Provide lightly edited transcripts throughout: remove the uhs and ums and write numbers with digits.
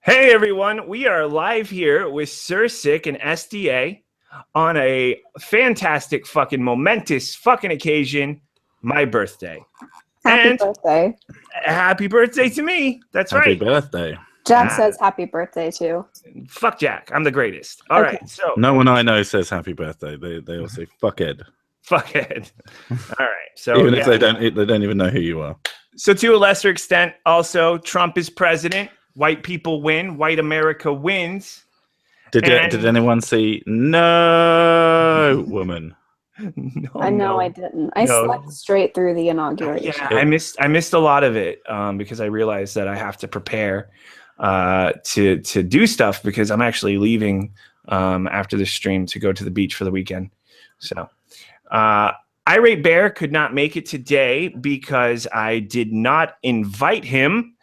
Hey everyone, we are live here with Sir Sick and SDA on a fantastic fucking momentous fucking occasion, my birthday. Happy birthday. Happy birthday to me. That's Happy right. birthday. Jack says happy birthday too. Fuck Jack. I'm the greatest. All right. So no one I know says happy birthday. They all say fuck Ed. Fuck Ed. All right. So even if they don't even know who you are. So to a lesser extent, also Trump is president. White people win. White America wins. Did anyone see No Woman? No, I didn't. I slept straight through the inauguration. Yeah, I missed a lot of it because I realized that I have to prepare to do stuff because I'm actually leaving after the stream to go to the beach for the weekend. So Irate Bear could not make it today because I did not invite him.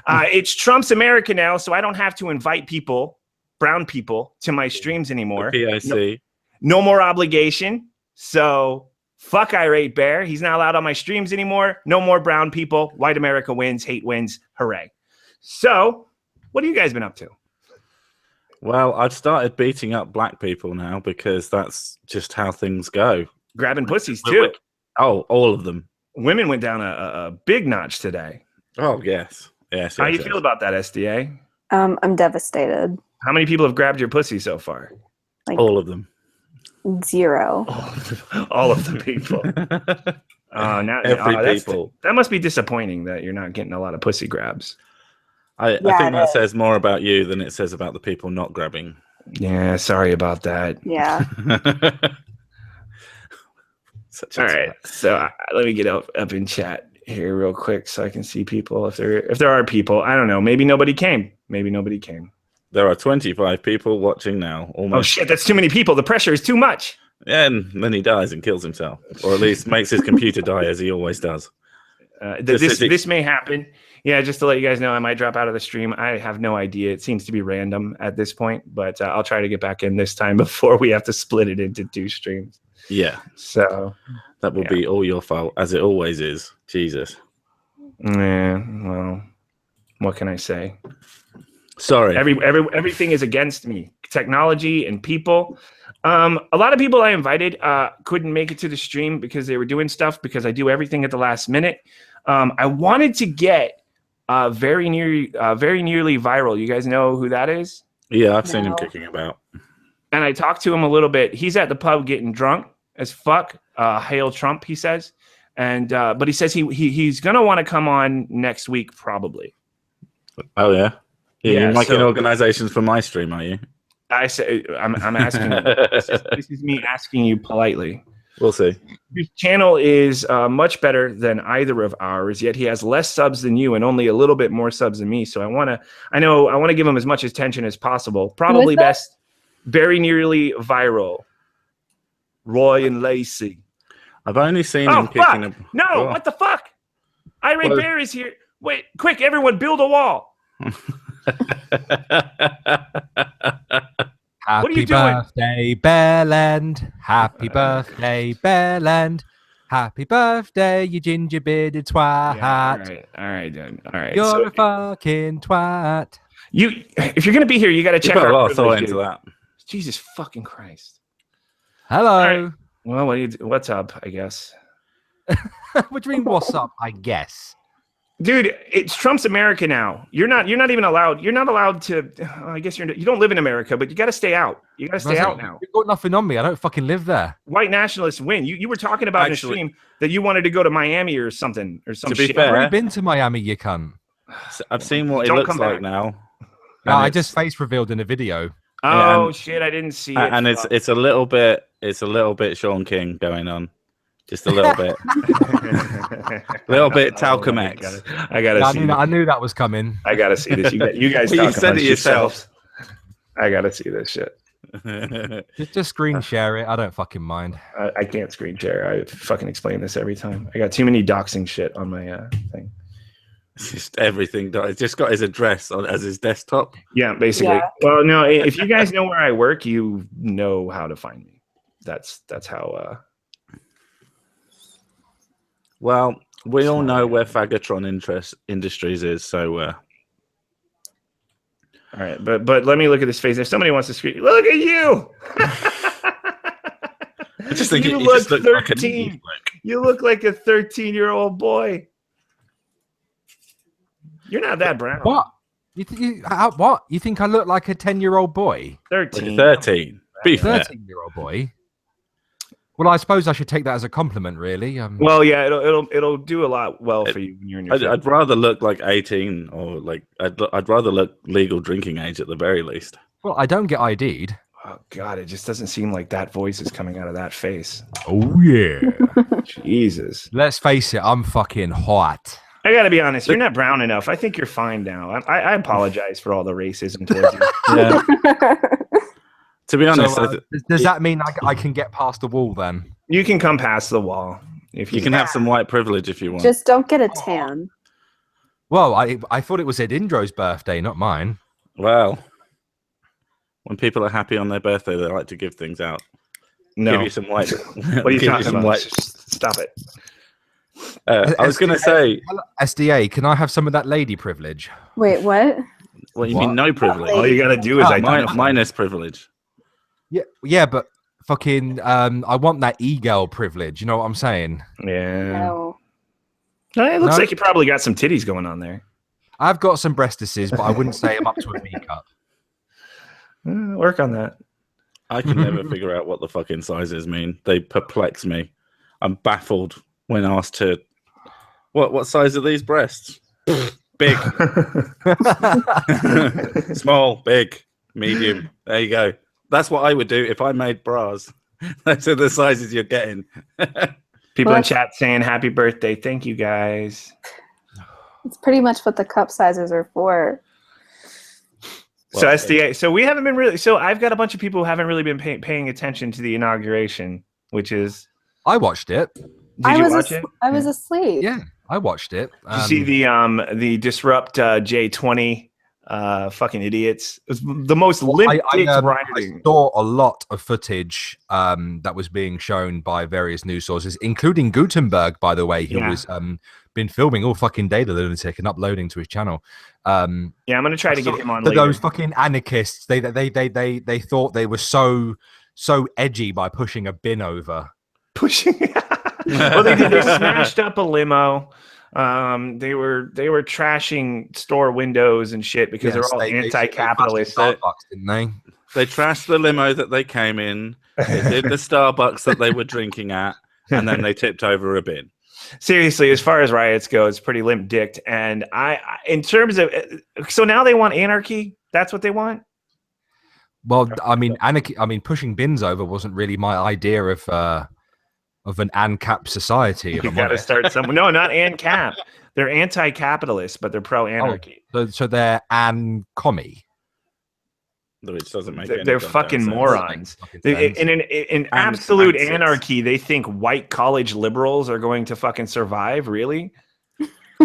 It's Trump's America now, so I don't have to invite people, brown people, to my streams anymore. PIC. No more obligation. So fuck Irate Bear. He's not allowed on my streams anymore. No more brown people. White America wins. Hate wins. Hooray. So what have you guys been up to? Well, I've started beating up black people now because that's just how things go. Grabbing pussies too. Oh, all of them. Women went down a big notch today. Oh, yes. How you feel about that, SDA? I'm devastated. How many people have grabbed your pussy so far? All of them. 0. All of the people. Every people. That must be disappointing that you're not getting a lot of pussy grabs. I think that says more about you than it says about the people not grabbing. Yeah, sorry about that. Yeah. All right, so let me get up in chat here real quick so I can see people. If there are people, I don't know. Maybe nobody came. There are 25 people watching now. Almost. Oh shit, that's too many people. The pressure is too much. And then he dies and kills himself, or at least makes his computer die as he always does. This may happen. Yeah, just to let you guys know, I might drop out of the stream. I have no idea. It seems to be random at this point, but I'll try to get back in this time before we have to split it into 2 streams. Yeah. So that will be all your fault, as it always is. Jesus. Yeah. Well, what can I say? Sorry. Everything is against me. Technology and people. A lot of people I invited couldn't make it to the stream because they were doing stuff because I do everything at the last minute. I wanted to get very nearly viral. You guys know who that is? Yeah, I've seen him kicking about. And I talked to him a little bit. He's at the pub getting drunk as fuck. Hail Trump, he says. And but he says he's gonna want to come on next week probably. Oh yeah. You're making organizations for my stream, are you? I say I'm asking you. This is me asking you politely. We'll see. His channel is much better than either of ours, yet he has less subs than you and only a little bit more subs than me. So I want to give him as much attention as possible. Probably best, very nearly viral. Roy and Lacey. I've only seen him kicking a... No, what the fuck? Irate Bear is here. Wait, quick, everyone, build a wall. Happy birthday, Bearland. Happy birthday, Bearland. Happy birthday, you ginger bearded twat. Yeah, all right. You're a fucking twat. If you're gonna be here, you got to check out a lot of thought into that. Jesus fucking Christ. Hello. Right. Well, what's up? I guess. What do you mean? What's up? I guess. Dude, it's Trump's America now. You're not even allowed. You're not allowed to. I guess you don't live in America, but you got to stay out. You got to stay out now. You've got nothing on me. I don't fucking live there. White nationalists win. You were talking about in a stream that you wanted to go to Miami or something or some to be shit. Fair, I've already been to Miami, you cunt. I've seen what it looks like now. No, I just face revealed in a video. Oh shit! I didn't see it. And it's a little bit Sean King going on. Just a little bit. A little bit Talcum X. I gotta see. I knew that was coming. I gotta see this. You guys well, talk you said it yourself. I gotta see this shit. Just screen share it. I don't fucking mind. I can't screen share. I fucking explain this every time. I got too many doxing shit on my thing. It's just everything. It's just got his address as his desktop. Yeah, basically. Yeah. Well, no, if you guys know where I work, you know how to find me. That's how. Well, we all know where Fagatron Industries is, so All right, but let me look at his face. If somebody wants to scream, look at you. I just think you he look just looked 13. Like You look like a 13-year-old boy. You're not that brown. What? What? You think I look like a 10-year-old boy? 13. 13. Be fair. 13-year-old boy. Well, I suppose I should take that as a compliment, really. Well, yeah, it'll do a lot well for you when you're in your. I'd rather look like 18, or like I'd rather look legal drinking age at the very least. Well, I don't get ID'd. Oh God, it just doesn't seem like that voice is coming out of that face. Oh yeah. Jesus. Let's face it, I'm fucking hot. I gotta be honest, you're not brown enough. I think you're fine now. I apologize for all the racism towards you. Yeah. To be honest, So, does that mean I can get past the wall then? You can come past the wall if you can have some white privilege if you want. Just don't get a tan. Well, I thought it was Edindro's birthday, not mine. Well, when people are happy on their birthday, they like to give things out. No. Give you some white. What are you talking about? White. Stop it. I was going to say, SDA, can I have some of that lady privilege? Wait, what? well, you mean no privilege? All you gotta do is Minus privilege. Yeah, but fucking, I want that e-girl privilege. You know what I'm saying? Yeah. No. It looks like you probably got some titties going on there. I've got some breastises, but I wouldn't say I'm up to a B cup. Work on that. I can never figure out what the fucking sizes mean. They perplex me. I'm baffled when asked to. What size are these breasts? Big, small, big, medium. There you go. That's what I would do if I made bras. Those are the sizes you're getting. People in chat saying happy birthday. Thank you guys. It's pretty much what the cup sizes are for. So SDA. So we haven't been really. So I've got a bunch of people who haven't really been paying attention to the inauguration, which is. I watched it. Did you watch it? I was asleep. Yeah, I watched it. Did you see the Disrupt J20 fucking idiots? It was the most limp I saw a lot of footage that was being shown by various news sources, including Gutenberg, by the way, who was been filming all fucking day, the lunatic, and uploading to his channel. I'm gonna try to get him on later. Those fucking anarchists, they thought they were so edgy by pushing a bin over. Well, they did. They smashed up a limo. They were trashing store windows and shit because they're all anti-capitalist. Starbucks, didn't they? They trashed the limo that they came in. They did the Starbucks that they were drinking at, and then they tipped over a bin. Seriously, as far as riots go, it's pretty limp-dicked. And I, in terms of, so now they want anarchy. That's what they want. Well, I mean, anarchy. I mean, pushing bins over wasn't really my idea of an ANCAP society. You got to start somewhere. No, not ANCAP. They're anti-capitalist, but they're pro-anarchy. So they're ANCOMI. Which doesn't make they're fucking morons. In absolute anarchy, they think white college liberals are going to fucking survive. Really?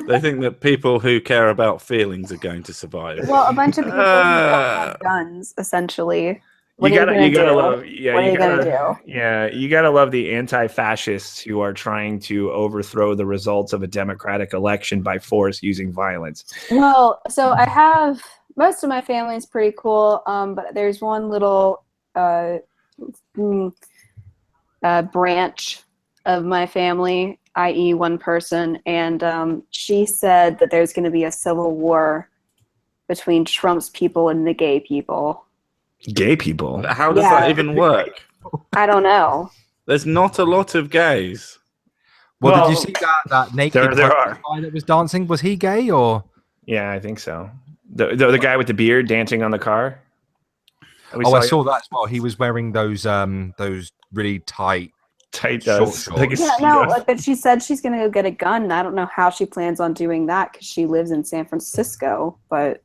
They think that people who care about feelings are going to survive. Well, a bunch of people who don't have guns, essentially. You gotta love the anti-fascists who are trying to overthrow the results of a democratic election by force using violence. Well, so I have most of my family is pretty cool, but there's one little branch of my family, i.e., one person, and she said that there's going to be a civil war between Trump's people and the gay people. Gay people? How does that even work? I don't know. There's not a lot of gays. Well, did you see that naked guy that was dancing? Was he gay or? Yeah, I think so. The guy with the beard dancing on the car. I saw that as well. He was wearing those really tight shorts. But she said she's going to go get a gun. And I don't know how she plans on doing that because she lives in San Francisco, but.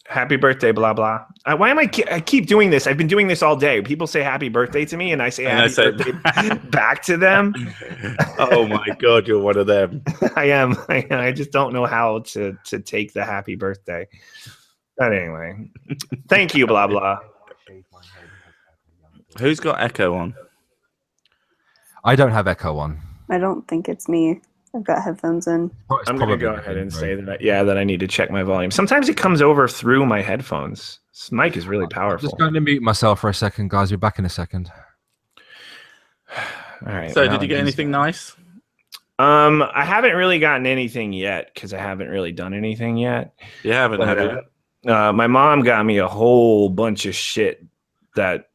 Happy birthday, blah, blah. Why am I keep doing this? I've been doing this all day. People say happy birthday to me, and I say birthday back to them. Oh, my God, you're one of them. I am. I just don't know how to take the happy birthday. But anyway, thank you, blah, blah. Who's got echo on? I don't have echo on. I don't think it's me. I've got headphones in. It's I'm gonna probably go ahead and Edindro. say that I need to check my volume. Sometimes it comes over through my headphones. This mic is really I'm powerful. just going to mute myself for a second, guys. We'll be back in a second. All right. So, well, did you get anything nice? I haven't really gotten anything yet because I haven't really done anything yet. You haven't, But, have you? my mom got me a whole bunch of shit that,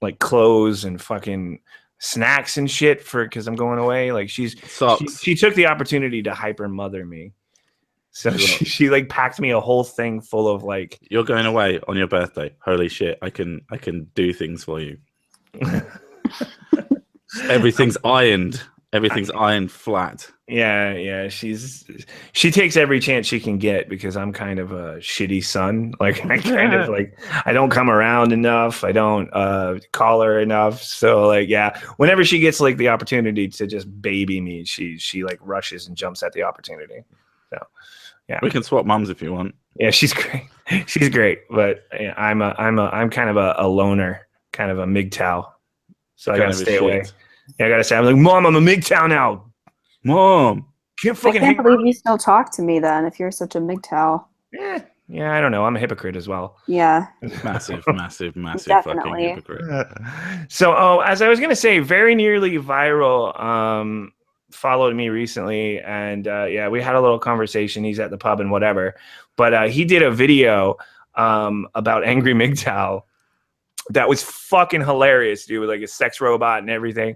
like, clothes and fucking snacks and shit because I'm going away. Like, Socks. she took the opportunity to hyper mother me. So she like packed me a whole thing full of like. You're going away on your birthday. Holy shit! I can do things for you. Everything's ironed. Everything's ironed flat. Yeah. She takes every chance she can get because I'm kind of a shitty son. Like I kind of like I don't come around enough. I don't call her enough. So like whenever she gets like the opportunity to just baby me, she like rushes and jumps at the opportunity. So yeah, We can swap mums if you want. yeah, she's great. She's great, but yeah, I'm kind of a loner, kind of a MGTOW. So I gotta stay away. Yeah, I gotta say, I'm like, Mom, I'm a MGTOW now. Mom. Can't I fucking can't hang believe you still talk to me then if you're such a MGTOW. Yeah, I don't know. I'm a hypocrite as well. Yeah. Massive fucking Definitely. hypocrite. So, as I was gonna say, very nearly viral. Followed me recently, and we had a little conversation. He's at the pub and whatever, but he did a video about Angry MGTOW that was fucking hilarious, dude, with like a sex robot and everything.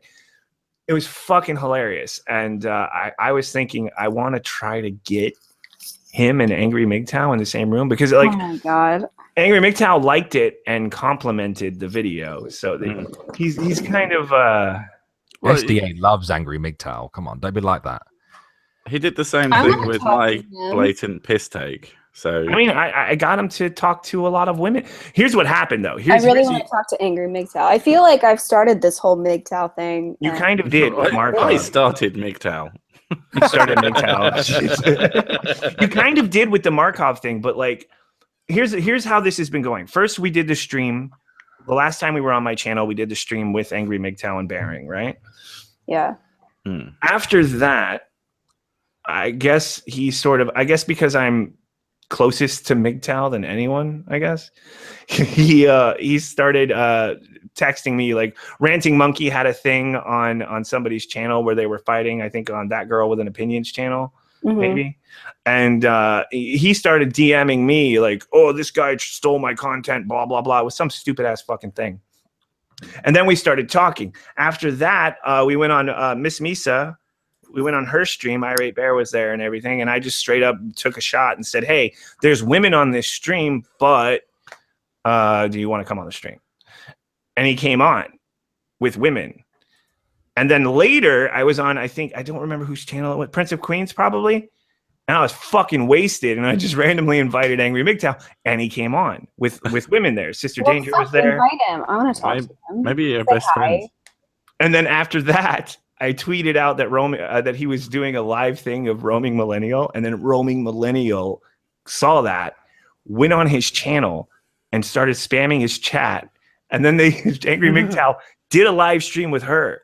It was fucking hilarious, and I was thinking I want to try to get him and Angry MGTOW in the same room because like, oh my god, Angry MGTOW liked it and complimented the video, so he's kind of. Well, SDA loves Angry MGTOW. Come on, don't be like that. He did the same I thing wanna with talk my to him. blatant piss take. So I mean, I got him to talk to a lot of women. Here's what happened, though. I really want to talk to Angry MGTOW. I feel like I've started this whole MGTOW thing. You kind of did with Mark. I started MGTOW. You started MGTOW. You kind of did with the Markov thing, but like, here's how this has been going. First, we did the stream. The last time we were on my channel, we did the stream with Angry MGTOW and Bearing, right? Yeah. After that, I guess because I'm closest to MGTOW than anyone, I guess he started texting me like Ranting Monkey had a thing on somebody's channel where they were fighting, I think on That Girl with an Opinions channel, maybe, and he started DMing me like, oh, this guy stole my content, blah blah blah, with some stupid ass fucking thing. And then we started talking. After that, we went on Miss Misa. We went on her stream. Irate Bear was there and everything. And I just straight up took a shot and said, hey, there's women on this stream, but do you want to come on the stream? And he came on with women. And then later I was on, I don't remember whose channel it was, Prince of Queens probably. And I was fucking wasted. And I just randomly invited Angry MGTOW and he came on with women there. Sister Danger was there. Invite him. I want to talk to him. Maybe you're Say best hi. friends. And then after that, I tweeted out that that he was doing a live thing of Roaming Millennial, and then Roaming Millennial saw that, went on his channel, and started spamming his chat. And then Angry MGTOW did a live stream with her.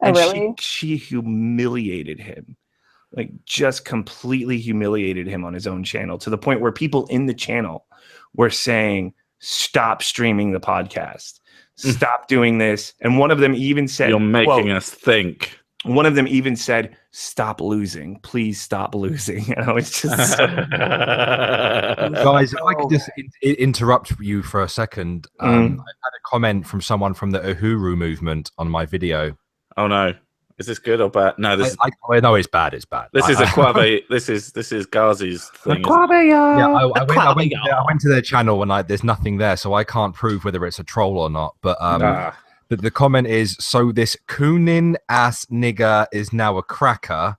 Oh, And really? she humiliated him, like just completely humiliated him on his own channel to the point where people in the channel were saying, "Stop streaming the podcast." Stop doing this. And one of them even said, You're making us think. One of them even said, stop losing. Please stop losing. And I was just Guys, if I could just interrupt you for a second. I had a comment from someone from the Uhuru movement on my video. Oh no. Is this good or bad? No, this I know it's bad. It's bad. this is a Quabe. This is Ghazi's thing. Yeah, I went to their channel and there's nothing there, so I can't prove whether it's a troll or not. But the comment is, so this Kunin ass nigger is now a cracker,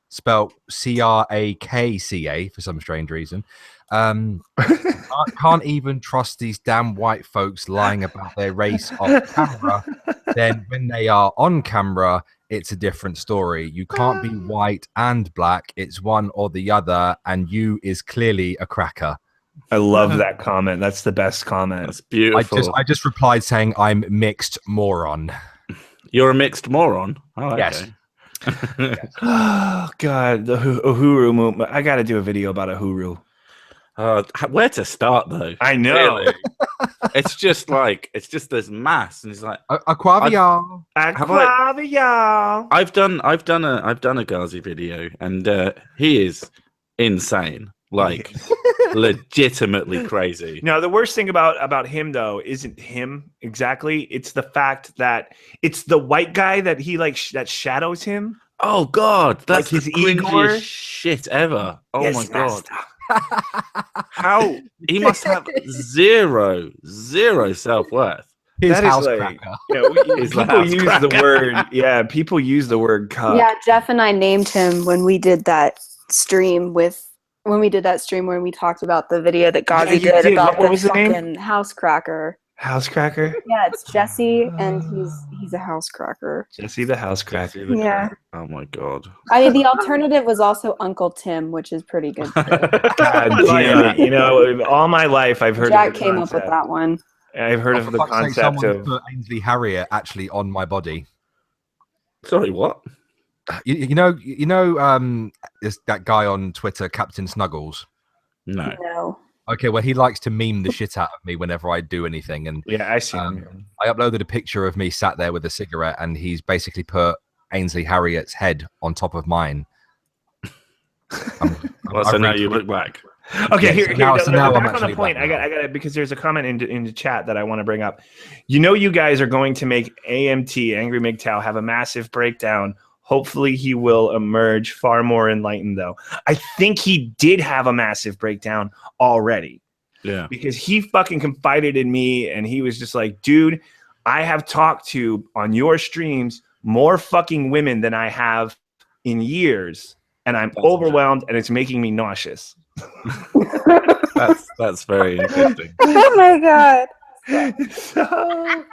spelled CRAKCA for some strange reason. I can't even trust these damn white folks lying about their race off camera. Then when they are on camera, it's a different story. You can't be white and black. It's one or the other, and you is clearly a cracker. I love that comment. That's the best comment. That's beautiful. I just replied saying I'm mixed moron. You're a mixed moron. Oh, okay. Yes. Oh God, the Uhuru movement. I got to do a video about Uhuru. Where to start though? I know. Really? It's just this mass, and it's like Aquavia. I've done a Ghazi video, and he is insane, like legitimately crazy. No, the worst thing about him though isn't him exactly. It's the fact that it's the white guy that he that shadows him. Oh God, that's Like his the cringiest Igor? shit ever. Oh Yes, my God, master. how he must have zero self-worth. His That is house like, cracker. He's the people house use cracker. the word. Yeah, people use the word cuck. Yeah, Jeff and I named him when we did that stream when we talked about the video that Gazi you did did. about What the was the name? fucking house cracker. Housecracker. Yeah, it's Jesse, and he's a house cracker. Jesse the housecracker. Yeah. Oh my God. I mean, the alternative was also Uncle Tim, which is pretty good too. God damn it! You know, all my life I've heard Jack of the came up with concept. that one. I've heard Oh, of for the fuck's sake, concept someone of. put Ainsley Harriet actually on my body. Sorry, what? You know, is that guy on Twitter, Captain Snuggles? No. No. Okay, well, he likes to meme the shit out of me whenever I do anything, and Yeah, I see. Him. I uploaded a picture of me sat there with a cigarette, and he's basically put Ainsley Harriet's head on top of mine. Well, so now you look back. Okay, Yeah, so now I'm back on actually the point. back I now. got it because there's a comment in the chat that I want to bring up. You know, you guys are going to make AMT Angry MGTOW have a massive breakdown. Hopefully, he will emerge far more enlightened, though. I think he did have a massive breakdown already. Yeah. Because he fucking confided in me, and he was just like, dude, I have talked to on your streams more fucking women than I have in years, and I'm overwhelmed, and it's making me nauseous. That's very interesting. Oh my God. So,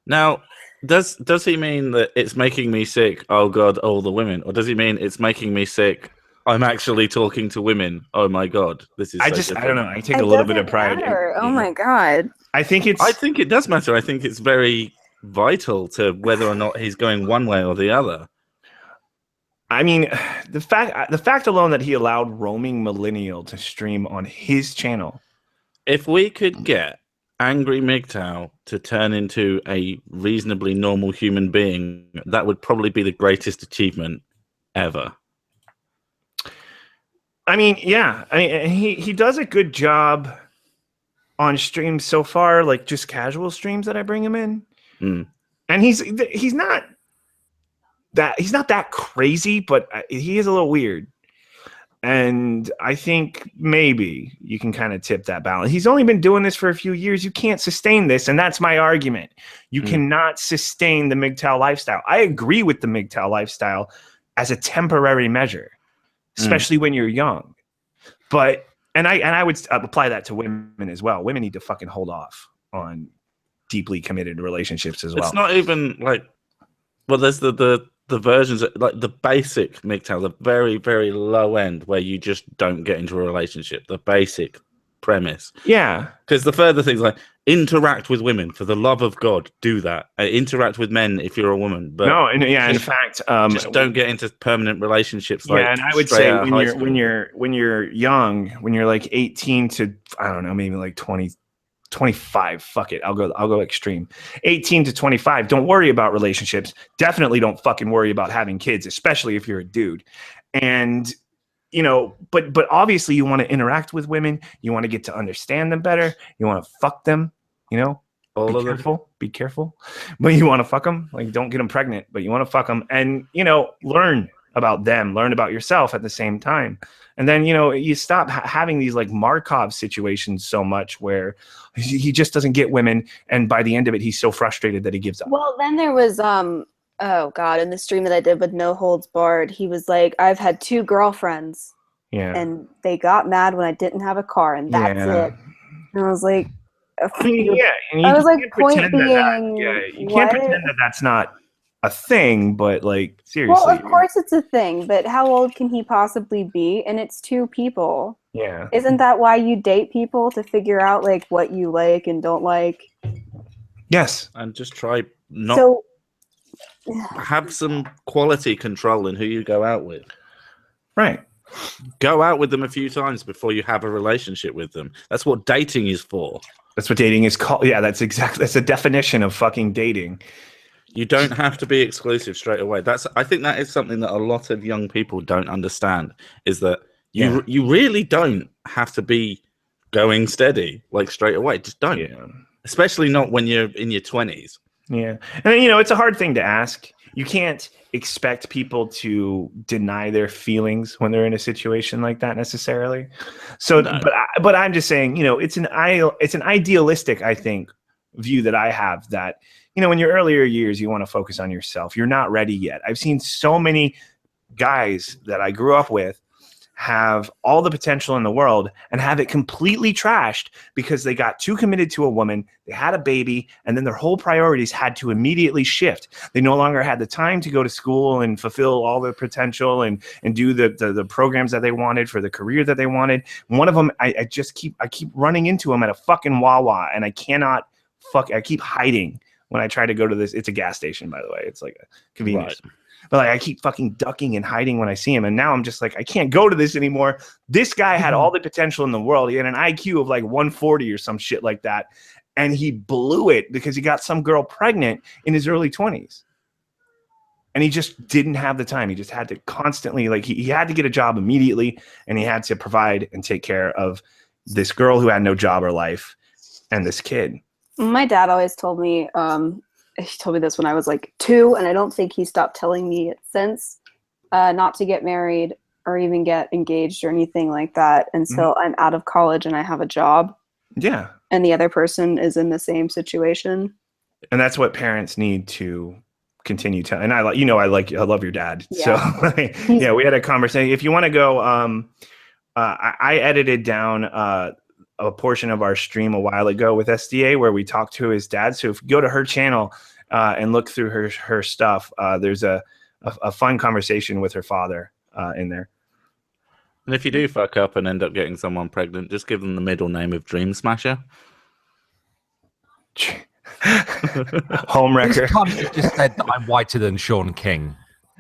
Now, does he mean that it's making me sick? Oh God, all the women, or does he mean it's making me sick? I'm actually talking to women. Oh my God, this is. I so don't different. know. I take a little bit of pride. Oh my God. I think I think it does matter. I think it's very vital to whether or not he's going one way or the other. I mean, the fact alone that he allowed roaming millennial to stream on his channel. If we could get Angry MGTOW to turn into a reasonably normal human being, that would probably be the greatest achievement ever. I mean, yeah. I mean, he does a good job on streams so far, like just casual streams that I bring him in. Mm. And he's not that crazy, but he is a little weird. And I think maybe you can kind of tip that balance. He's only been doing this for a few years. You can't sustain this, and that's my argument. You cannot sustain the MGTOW lifestyle. I agree with the MGTOW lifestyle as a temporary measure, especially when you're young. But I would apply that to women as well. Women need to fucking hold off on deeply committed relationships as well. It's not even like, well, there's the versions like the basic MGTOW, the very, very low end where you just don't get into a relationship. The basic premise. Yeah. Because the further things like interact with women for the love of God, do that. Interact with men if you're a woman. But no, and yeah, in fact, just don't get into permanent relationships. Yeah, and I would say when you're young, when you're like 18 to I don't know, maybe like 20, 25. Fuck it, I'll go extreme. 18 to 25. Don't worry about relationships. Definitely don't fucking worry about having kids, especially if you're a dude. And you know, but obviously you want to interact with women. You want to get to understand them better. You want to fuck them. You know, be careful. But you want to fuck them. Like, don't get them pregnant, but you want to fuck them, and you know, learn about them, learn about yourself at the same time. And then, you know, you stop having these like Markov situations so much where he just doesn't get women, and by the end of it, he's so frustrated that he gives up. Well, then there was oh God, in the stream that I did with No Holds Barred, he was like, I've had 2 girlfriends. Yeah. And they got mad when I didn't have a car, and that's it. And I was like, yeah. And I was like, point being, you can't pretend that that's not a thing, but like seriously. Well, of course it's a thing, but how old can he possibly be? And it's 2 people. Yeah. Isn't that why you date people, to figure out like what you like and don't like? Yes. And just try not. So have some quality control in who you go out with. Right. Go out with them a few times before you have a relationship with them. That's what dating is for. That's what dating is called. Yeah, that's the definition of fucking dating. You don't have to be exclusive straight away. I think that is something that a lot of young people don't understand, is that you really don't have to be going steady like straight away. Just don't. Yeah. Especially not when you're in your 20s. Yeah. And it's a hard thing to ask. You can't expect people to deny their feelings when they're in a situation like that necessarily. So, No. but I'm just saying, it's an idealistic, I think, view that I have, that, in your earlier years, you want to focus on yourself. You're not ready yet. I've seen so many guys that I grew up with have all the potential in the world and have it completely trashed because they got too committed to a woman, they had a baby, and then their whole priorities had to immediately shift. They no longer had the time to go to school and fulfill all their potential and do the programs that they wanted for the career that they wanted. One of them, I keep running into him at a fucking Wawa, and I keep hiding when I try to go to this. It's a gas station, by the way. It's like a convenience. Right. But I keep fucking ducking and hiding when I see him. And now I'm just like, I can't go to this anymore. This guy had all the potential in the world. He had an IQ of like 140 or some shit like that. And he blew it because he got some girl pregnant in his early 20s. And he just didn't have the time. He just had to constantly, he had to get a job immediately. And he had to provide and take care of this girl who had no job or life and this kid. My dad always told me, he told me this when I was like 2, and I don't think he stopped telling me it since, not to get married or even get engaged or anything like that until I'm out of college and I have a job. Yeah. And the other person is in the same situation. And that's what parents need to continue to. And I love your dad. Yeah. So we had a conversation. If you want to go, I edited down a portion of our stream a while ago with SDA where we talked to his dad. So if you go to her channel and look through her stuff, there's a fun conversation with her father in there. And if you do fuck up and end up getting someone pregnant, just give them the middle name of Dream Smasher. Homewrecker. This cunt just said that I'm whiter than Sean King.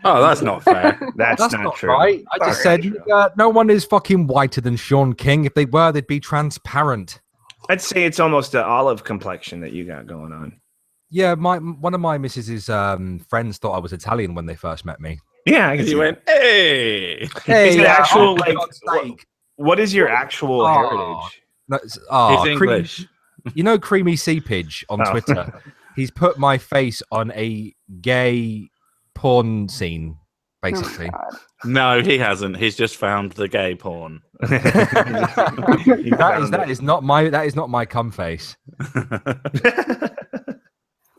Oh, that's not fair. That's not true. Right. I just said no one is fucking whiter than Sean King. If they were, they'd be transparent. I'd say it's almost an olive complexion that you got going on. Yeah, one of my missus's friends thought I was Italian when they first met me. Yeah, I can see. You went, hey. Is it actual what is your actual heritage? He's English. Creamy Seepage on Twitter. He's put my face on a gay porn scene, basically. No, he hasn't. He's just found the gay porn. that is not my cum face.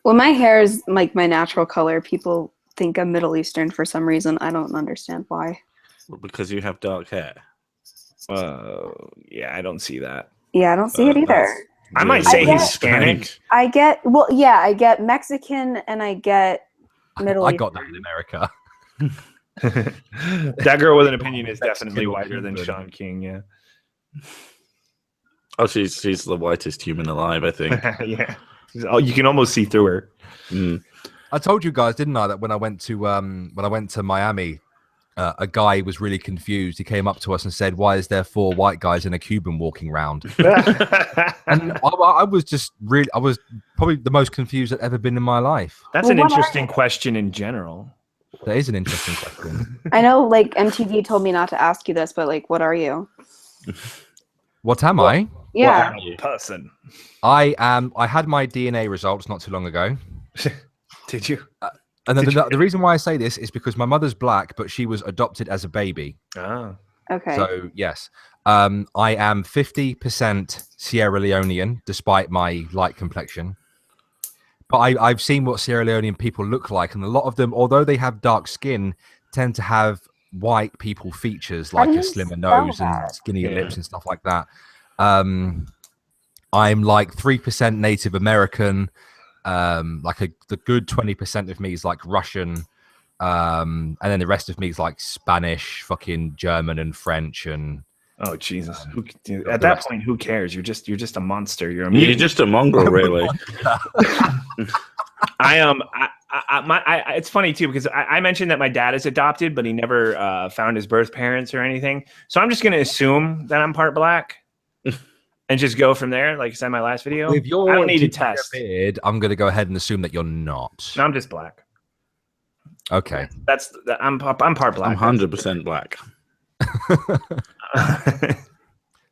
Well, my hair is like my natural color. People think I'm Middle Eastern for some reason. I don't understand why. Well, because you have dark hair. Yeah, I don't see that. Yeah, I don't see it either. I might say he's Hispanic. I get Mexican and I get Middle Eastern. I got that in America. That girl with an opinion is definitely whiter than Sean King, yeah. Oh, she's the whitest human alive, I think. Yeah. Oh, you can almost see through her. Mm. I told you guys, didn't I, that when I went to Miami, a guy was really confused. He came up to us and said, "Why is there 4 white guys and a Cuban walking around?" And I was probably the most confused I've ever been in my life. That's an interesting question in general. That is an interesting question. I know, MTV told me not to ask you this, but what are you? What am I? Yeah. What am I? Person. I had my DNA results not too long ago. Did you? And the reason why I say this is because my mother's black, but she was adopted as a baby. Oh. Okay. So, yes. I am 50% Sierra Leonean, despite my light complexion. But I've seen what Sierra Leonean people look like, and a lot of them, although they have dark skin, tend to have white people features, like a slimmer nose and skinnier lips and stuff like that. I'm like 3% Native American. The good 20% of me is like Russian, and then the rest of me is like Spanish, fucking German, and French. And oh Jesus! At that point, who cares? You're just a monster. You're just a mongrel, really. I it's funny too because I mentioned that my dad is adopted, but he never found his birth parents or anything. So I'm just going to assume that I'm part black and just go from there. Like I said in my last video, With your I don't need to test. beard, I'm going to go ahead and assume that you're not. No, I'm just black. Okay. I'm part black. I'm 100% black.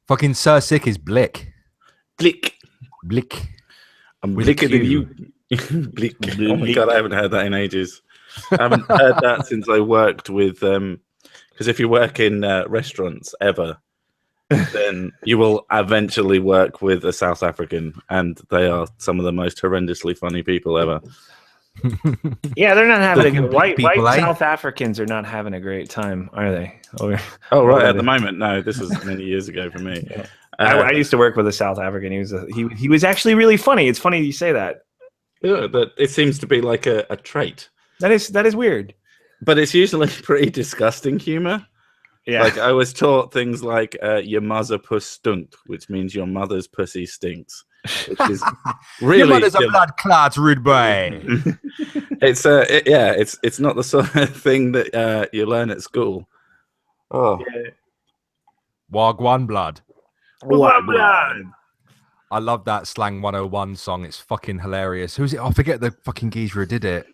Fucking Sir Sick is Blick. Blick. Blick. I'm With a blicker than Q. you. Blick. Oh my god, I haven't heard that in ages. I haven't heard that since I worked with because if you work in restaurants ever, then you will eventually work with a South African, and they are some of the most horrendously funny people ever. Yeah, they're not having a good white people, eh? South Africans are not having a great time, are they? Oh right, at the moment, no. This was many years ago for me. Yeah. I used to work with a South African. He was actually really funny. It's funny you say that. Yeah, but it seems to be like a trait. That is weird. But it's usually pretty disgusting humor. Yeah. Like I was taught things like your mother puss stunk, which means your mother's pussy stinks. Which is really Your mother's a blood clot, rude boy. it's it's not the sort of thing that you learn at school. Oh, Yeah. Wagwan blood. Blood. I love that Slang 101 song. It's fucking hilarious. Who's it? I forget the fucking geezer who did it.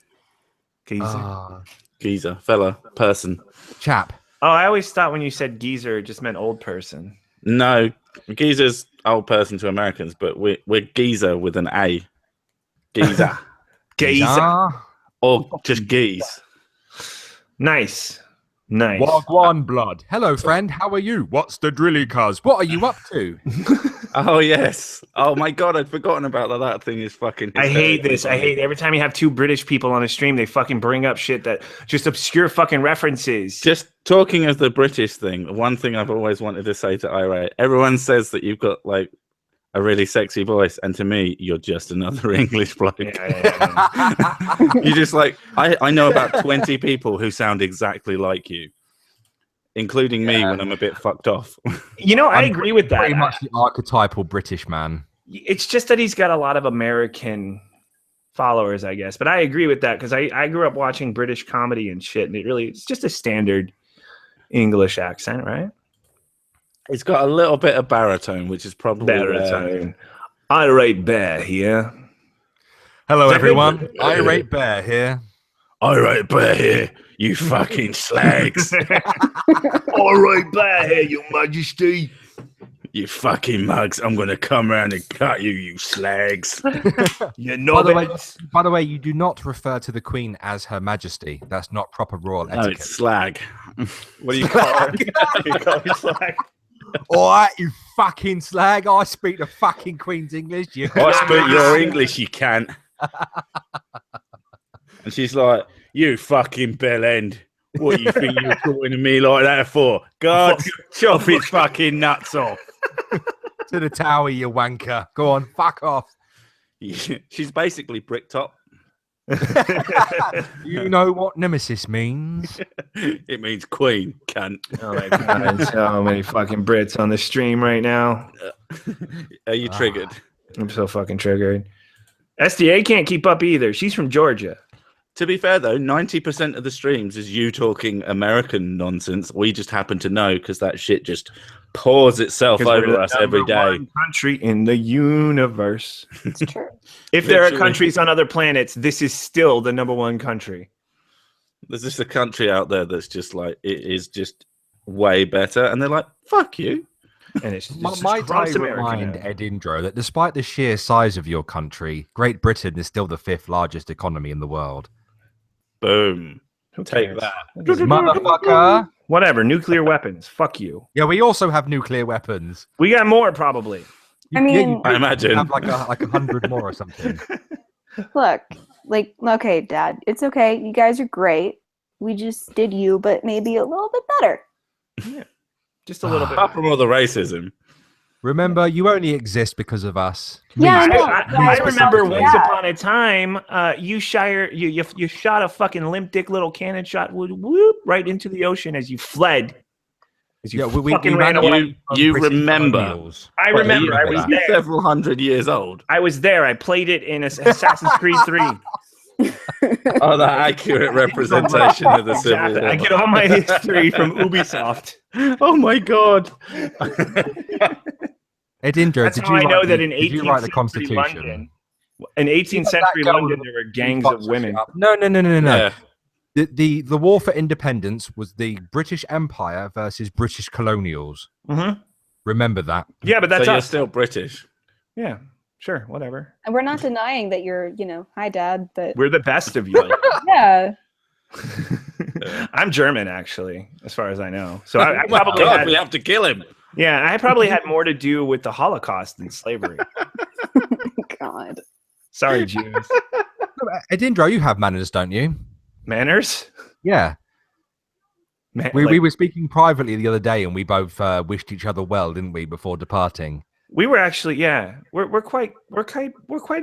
geezer, fella, person. Chap. Oh, I always thought when you said geezer, it just meant old person. No, geezer's old person to Americans, but we're geezer with an A. Geezer. Geezer. Or just geese. Nice. Wagwan blood. Hello, friend. How are you? What's the drilly, cuz? What are you up to? Oh, yes. Oh, my God. I'd forgotten about that. That thing is fucking I hate this. funny. I hate every time you have two British people on a stream, they fucking bring up shit that just obscure fucking references. Just talking of the British thing, one thing I've always wanted to say to Ira, everyone says that you've got like a really sexy voice, and to me, you're just another English bloke. Yeah. You just like, I know about 20 people who sound exactly like you, including me when I'm a bit fucked off. You know, I agree with that. Pretty much the archetypal British man. It's just that he's got a lot of American followers, I guess. But I agree with that because I grew up watching British comedy and shit, and it's just a standard English accent, right? It's got a little bit of baritone, which is probably Baritone. Irate Bear here. Hello, everyone. Irate Bear here. Irate Bear here, you fucking slags. Irate Bear here, Your Majesty. You fucking mugs. I'm going to come around and cut you, you slags. You know By the way, you do not refer to the Queen as Her Majesty. That's not proper royal No, etiquette. it's slag. What do you call her? You call her slag? All right, you fucking slag. I speak the fucking Queen's English. You I speak your English, you can't. And she's like, you fucking bell end. What you think you're talking to me like that for? God, chop his fucking nuts off. to the tower, you wanker. Go on, fuck off. She's basically Bricktop. You know what Nemesis means? It means queen, cunt. Oh my god, so many fucking Brits on the stream right now. Are you triggered? I'm so fucking triggered. SDA can't keep up either. She's from Georgia. To be fair, though, 90% of the streams is you talking American nonsense. We just happen to know because that shit just pours itself over us every day. Country in the universe. It's true. If there are Literally. countries on other planets, this is still the number one country. There's just a country out there that's just like, it is just way better. And they're like, fuck you. And it's just Might I gross American remind now. Edindro that despite the sheer size of your country, Great Britain is still the 5th largest economy in the world. Boom. Who Take cares? that. Motherfucker. Whatever. Nuclear weapons. Fuck you. Yeah, we also have nuclear weapons. We got more probably. I mean- I imagine. Have like 100 more or something. Look, like, okay, Dad, it's okay. You guys are great. We just did you, but maybe a little bit better. Just a little bit. Apart from all the racism. Remember, you only exist because of us. Yeah, I know. I remember Yeah. once upon a time, you shot a fucking limp dick little cannon shot whoop right into the ocean as you fled. As you fucking ran away. You remember. I remember. I was You're there. several hundred years old. I was there. I played it in Assassin's Creed 3. Oh, that accurate representation of the Civil Exactly. War. I get all my history from Ubisoft. Oh my god. Edindro, That's did how you I know write that the, in did you 18th write the century Constitution? London, in 18th You know that century girl London, with there were the gangs fucks of shit women. up? No. Yeah. The war for independence was the British Empire versus British colonials. Mm-hmm. Remember that. Yeah, but that's So you're us. still British. Yeah, sure, whatever. And we're not denying that you're, hi, Dad, but We're the best of you. yeah. I'm German, actually, as far as I know. So I Oh my probably god, had, we have to kill him. yeah, I probably had more to do with the Holocaust than slavery. God. Sorry, Jews. Edindro, you have manners, don't you? Manners? Yeah. Man, We were speaking privately the other day, and we both wished each other well, didn't we, before departing? we were actually, yeah, we're quite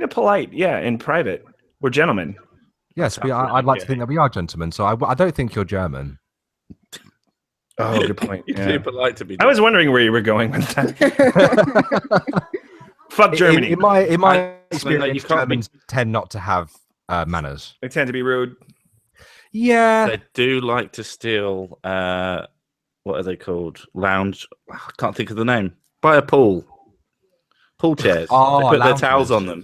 a polite, yeah, in private. We're gentlemen. Yes, I'd like to think that we are gentlemen. So I don't think you're German. Oh, good point. You're Yeah. too polite to be. I was wondering where you were going with that. Fuck Germany. In my you experience, can't be- Germans tend not to have manners. They tend to be rude. Yeah. They do like to steal. What are they called? Lounge. I can't think of the name. By a pool. Pool chairs. Oh, they put loungers. their towels on them.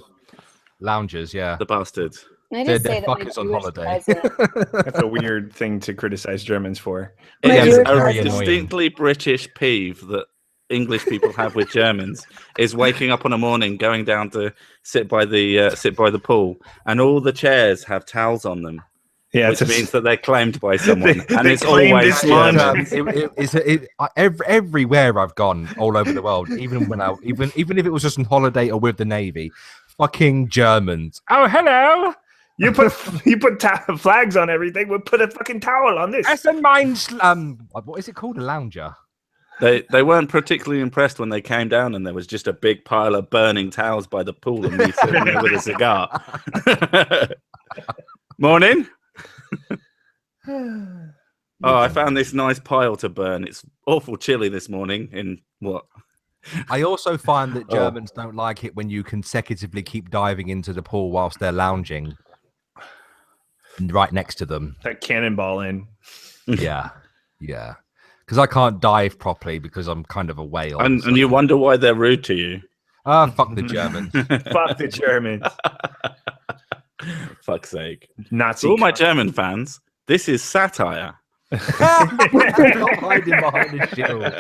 Loungers, yeah. The bastards. Can I They're just say that my fuckers on Jewish holiday. cousin- That's a weird thing to criticize Germans for. It My is Jewish a very cousin- annoying. distinctly British peeve that English people have with Germans is waking up on a morning, going down to sit by the pool, and all the chairs have towels on them, Yeah, which means that they're claimed by someone, and they it's claimed always Islam. German. Everywhere I've gone all over the world, even if it was just on holiday or with the Navy, fucking Germans. Oh, hello. you put flags on everything. We'll put a fucking towel on this. Essen Mainz. What is it called? A lounger. They weren't particularly impressed when they came down and there was just a big pile of burning towels by the pool and me sitting there with a cigar. Morning. Oh, I found this nice pile to burn. It's awful chilly this morning in what? I also find that Germans don't like it when you consecutively keep diving into the pool whilst they're lounging right next to them. That cannonball in. Yeah. Because I can't dive properly because I'm kind of a whale. And you wonder why they're rude to you. Fuck the Germans. Fuck the Germans. Fuck's sake. Nazi. To all my German fans, this is satire. Not hiding behind the shield.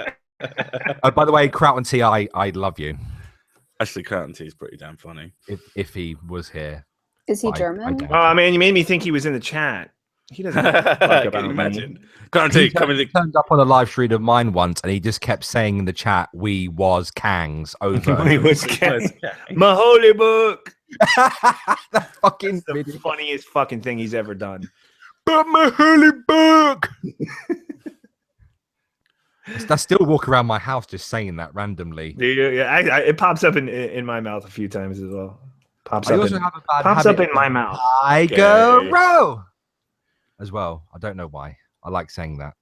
By the way, Kraut and T, I love you. Actually, Crown T is pretty damn funny. If he was here. Is he I German? don't. Oh man, you made me think he was in the chat. He doesn't know what the fuck Can about you me. imagine? Crown T, come in. Turned up on a live stream of mine once, and he just kept saying in the chat, "We was Kangs over." He was my holy book. That fucking The video. funniest fucking thing he's ever done. But my holy book. I still walk around my house just saying that randomly. Yeah, it pops up in my mouth a few times as well. Pops I up also in, have a bad pops habit up in my mouth. Tiger Row as well. I don't know why. I like saying that.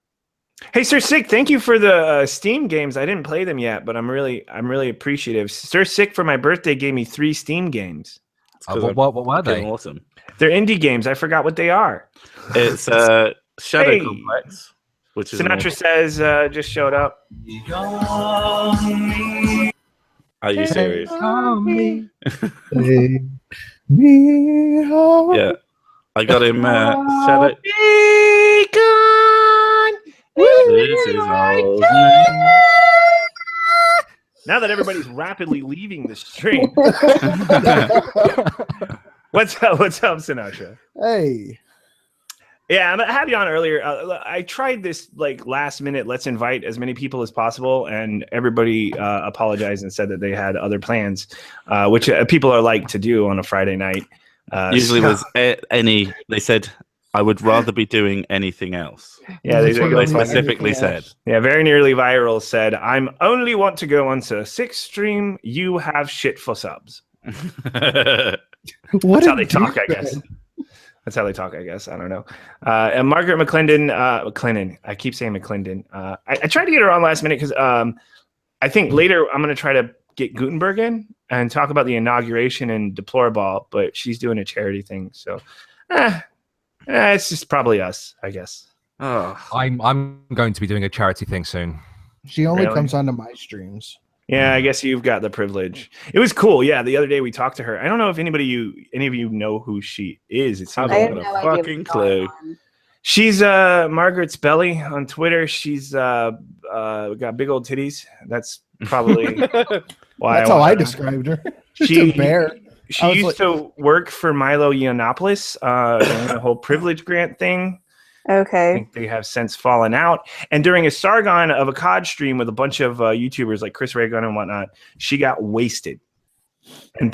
Hey, Sir Sick, thank you for the Steam games. I didn't play them yet, but I'm really appreciative. Sir Sick for my birthday gave me 3 Steam games. What were they? Awesome. They're indie games. I forgot what they are. It's Shadow Hey. Complex, which is Sinatra says just showed up. Are you serious? Me. Yeah, I got him. Shadow. This is old man. Now that everybody's rapidly leaving the stream, what's up? What's up, Sinatra? Hey. Yeah, I had you on earlier. I tried this like last minute. Let's invite as many people as possible, and everybody apologized and said that they had other plans, which people are like to do on a Friday night. Usually, so- was they said I would rather be doing anything else. yeah, That's what they they specifically said. yeah, very nearly viral said, "I'm only want to go on Sir Sick stream. You have shit for subs." What That's how a they talk, I douchebag. guess. That's how they talk, I guess. I don't know. And Margaret McClendon, I keep saying McClendon. I tried to get her on last minute because I think later I'm going to try to get Gutenberg in and talk about the inauguration and Deplorable, but she's doing a charity thing. So It's just probably us, I guess. Oh, I'm going to be doing a charity thing soon. She only Really? comes onto my streams. Yeah, I guess you've got the privilege. It was cool. Yeah, the other day we talked to her. I don't know if any of you know who she is. It seems I I like have got no a idea fucking what's going clue. on. she's Margaret's Belly on Twitter. She's got big old titties. That's probably why. That's how I described her. Just a bear. She I was used to work for Milo Yiannopoulos during the whole privilege grant thing. I Okay. think they have since fallen out. And during a Sargon of a COD stream with a bunch of YouTubers like Chris Ray Gun and whatnot, she got wasted. And